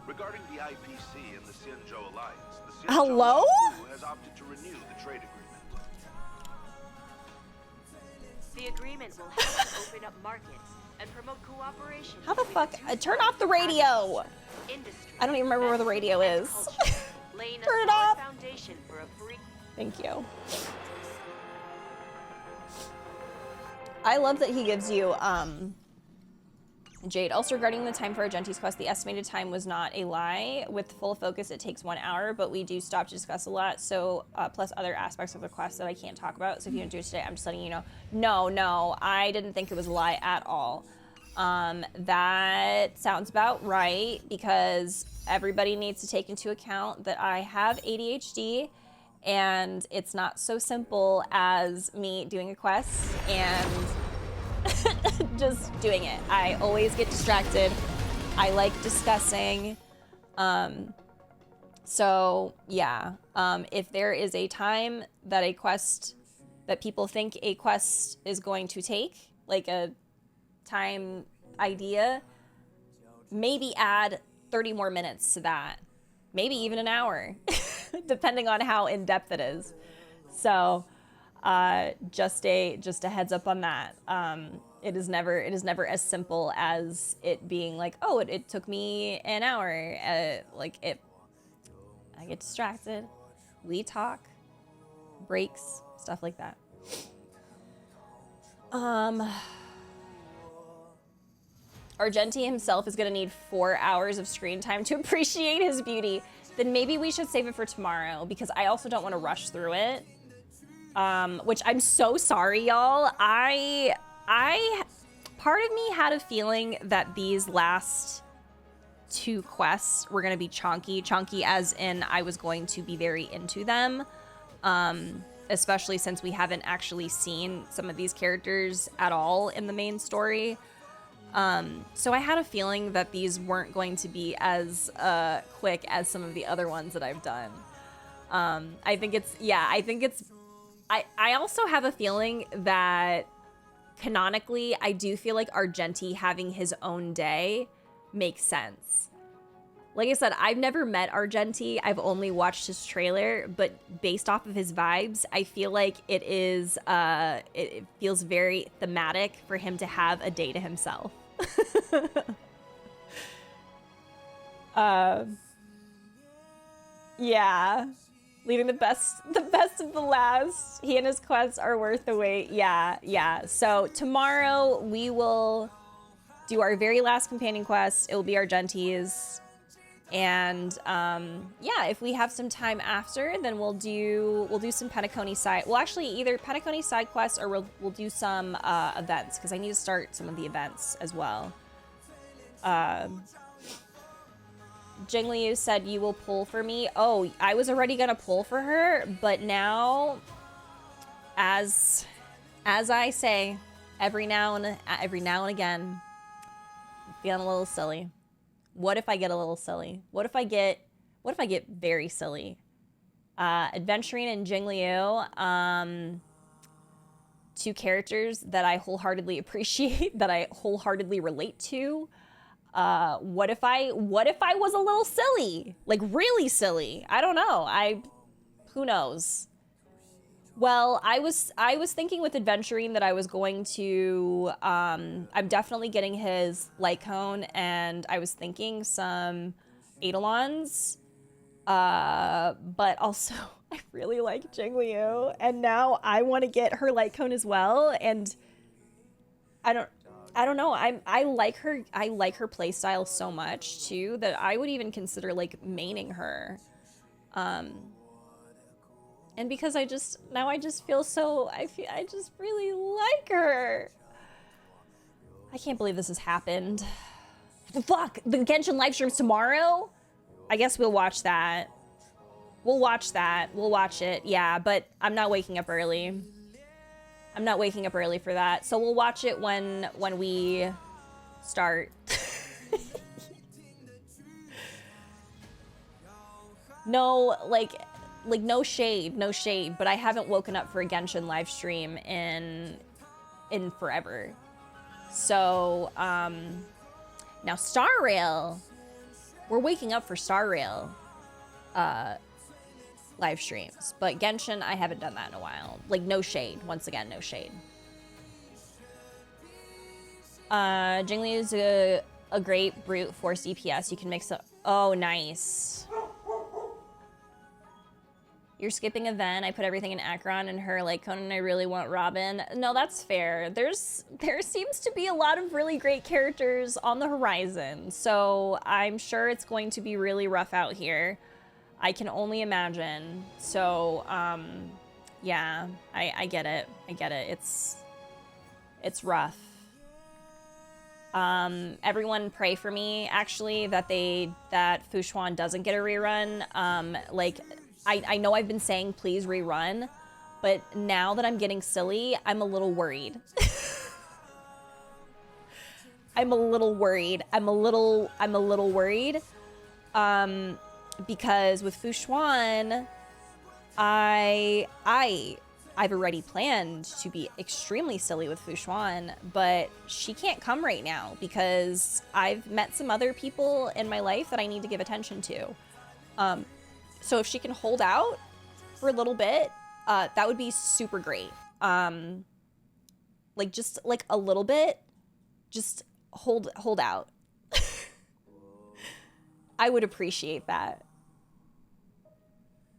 Regarding the IPC and the Xianzhou Alliance, the Hello? has opted to renew the trade agreement. The agreement will help to open up markets and promote cooperation. How the fuck? Turn off the radio! I don't even remember where the radio is. Turn it off! Thank you. I love that he gives you, Jade. Also, regarding the time for Argenti's quest, the estimated time was not a lie. With full focus, it takes 1 hour, but we do stop to discuss a lot, so, plus other aspects of the quest that I can't talk about, so if you don't do it today, I'm just letting you know. No, I didn't think it was a lie at all. That sounds about right, because everybody needs to take into account that I have ADHD, and it's not so simple as me doing a quest and just doing it. I always get distracted. I like discussing. So yeah, if there is a time that that people think a quest is going to take, like a time idea, maybe add 30 more minutes to that. Maybe even an hour, depending on how in-depth it is. So just a heads up on that. It is never as simple as it being like, oh, it took me an hour. I get distracted. We talk, breaks, stuff like that. Argenti himself is gonna need 4 hours of screen time to appreciate his beauty. Then maybe we should save it for tomorrow, because I also don't want to rush through it. Which I'm so sorry, y'all. Part of me had a feeling that these last 2 quests were gonna be chunky as in I was going to be very into them. Especially since we haven't actually seen some of these characters at all in the main story. So I had a feeling that these weren't going to be as quick as some of the other ones that I've done. I also have a feeling that canonically, I do feel like Argenti having his own day makes sense. Like I said, I've never met Argenti. I've only watched his trailer, but based off of his vibes, I feel like it feels very thematic for him to have a day to himself. Yeah. Leaving the best of the last. He and his quests are worth the wait. Yeah. So tomorrow we will do our very last companion quest. It will be Argenti's. And yeah, if we have some time after, then we'll do some Penacony side. Well, actually, either Penacony side quests or we'll do some events, because I need to start some of the events as well. Jingliu said you will pull for me. Oh, I was already gonna pull for her, but now, as I say, every now and again, I'm feeling a little silly. What if I get a little silly? What if I get very silly? Adventuring and Jingliu, 2 characters that I wholeheartedly appreciate, that I wholeheartedly relate to. What if I was a little silly? Like really silly? I don't know. Who knows? Well, I was thinking with Adventuring that I was going to, I'm definitely getting his light cone, and I was thinking some Eidolons, but also I really like Jingliu, and now I want to get her light cone as well. And I don't know. I like her. I like her playstyle so much too that I would even consider like maining her. And because I just feel so I just really like her. I can't believe this has happened. Fuck, the Genshin live stream's tomorrow? I guess we'll watch that. We'll watch that. We'll watch it. Yeah, but I'm not waking up early. I'm not waking up early for that. So we'll watch it when we start. No, like no shade, but I haven't woken up for a Genshin live stream in forever. So, now Star Rail, we're waking up for Star Rail live streams, but Genshin, I haven't done that in a while. Like, no shade. Once again, no shade. Jingliu is a great brute force DPS. You can mix up. Oh, nice. You're skipping a Ven. I put everything in Acheron and her like Conan. I really want Robin. No, that's fair. There seems to be a lot of really great characters on the horizon, so I'm sure it's going to be really rough out here. I can only imagine. So, yeah, I get it. I get it. It's rough. Everyone pray for me, actually, that Fushuan doesn't get a rerun. Like, I know I've been saying please rerun, but now that I'm getting silly, I'm a little worried. I'm a little worried. Because with Fushuan, I've already planned to be extremely silly with Fushuan, but she can't come right now because I've met some other people in my life that I need to give attention to. So if she can hold out for a little bit, that would be super great. Like just like a little bit, just hold out. I would appreciate that.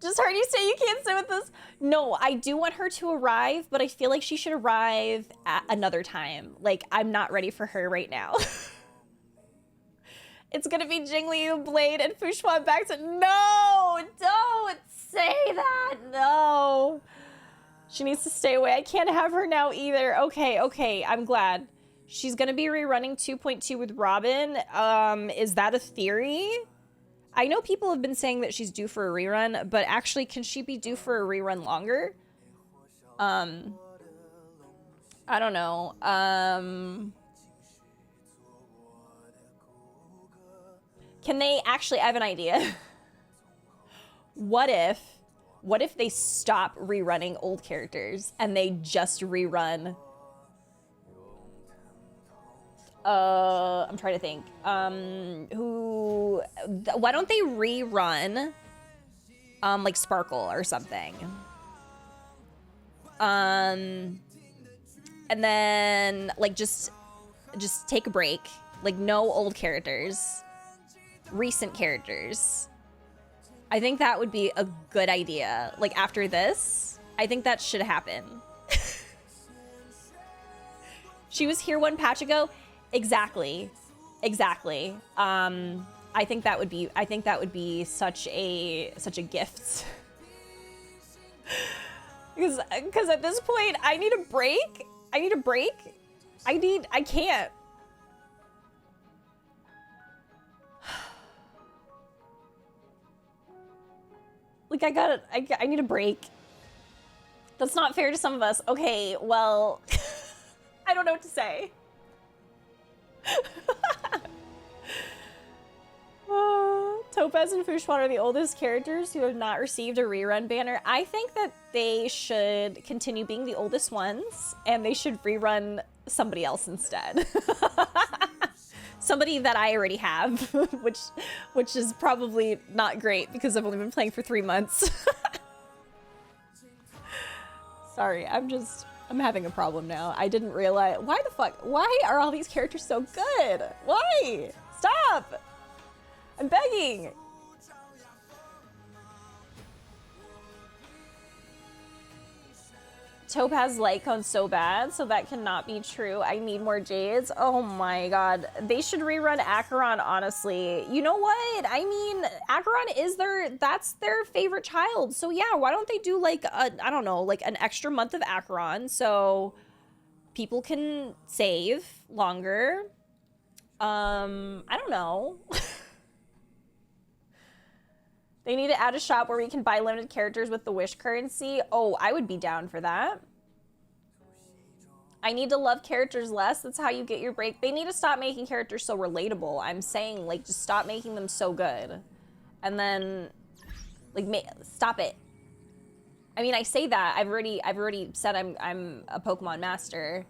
Just heard you say you can't sit with us. No, I do want her to arrive, but I feel like she should arrive at another time. Like, I'm not ready for her right now. It's gonna be Jingliu, Blade, and Fushuan back to— No! Don't say that! No! She needs to stay away. I can't have her now either. Okay, I'm glad. She's gonna be rerunning 2.2 with Robin. Is that a theory? I know people have been saying that she's due for a rerun, but actually, can she be due for a rerun longer? I don't know. Can they actually— I have an idea. What if they stop rerunning old characters and they just rerun— I'm trying to think. Why don't they rerun, like Sparkle or something? And then, like, just take a break. Like, no old characters. Recent characters. I think that would be a good idea. Like, after this, I think that should happen. She was here one patch ago. Exactly. I think that would be such a gift. Because at this point, I need a break. I can't. Like, I need a break. That's not fair to some of us. Okay, well, I don't know what to say. Topaz and Fushuan are the oldest characters who have not received a rerun banner. I think that they should continue being the oldest ones, and they should rerun somebody else instead. Somebody that I already have, which is probably not great because I've only been playing for 3 months. Sorry, I'm having a problem now. I didn't realize— why are all these characters so good? Why? Stop! I'm begging. Topaz light cone so bad, so that cannot be true. I need more jades. Oh my god. They should rerun Acheron, honestly. You know what? I mean, Acheron is that's their favorite child. So yeah, why don't they do like I don't know, like an extra month of Acheron so people can save longer. I don't know. They need to add a shop where we can buy limited characters with the wish currency. Oh, I would be down for that. I need to love characters less. That's how you get your break. They need to stop making characters so relatable. I'm saying, like, just stop making them so good. And then, like, stop it. I mean, I say that. I've already said I'm a Pokemon master.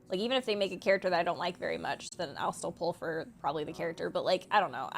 Like, even if they make a character that I don't like very much, then I'll still pull for probably the character. But, like, I don't know.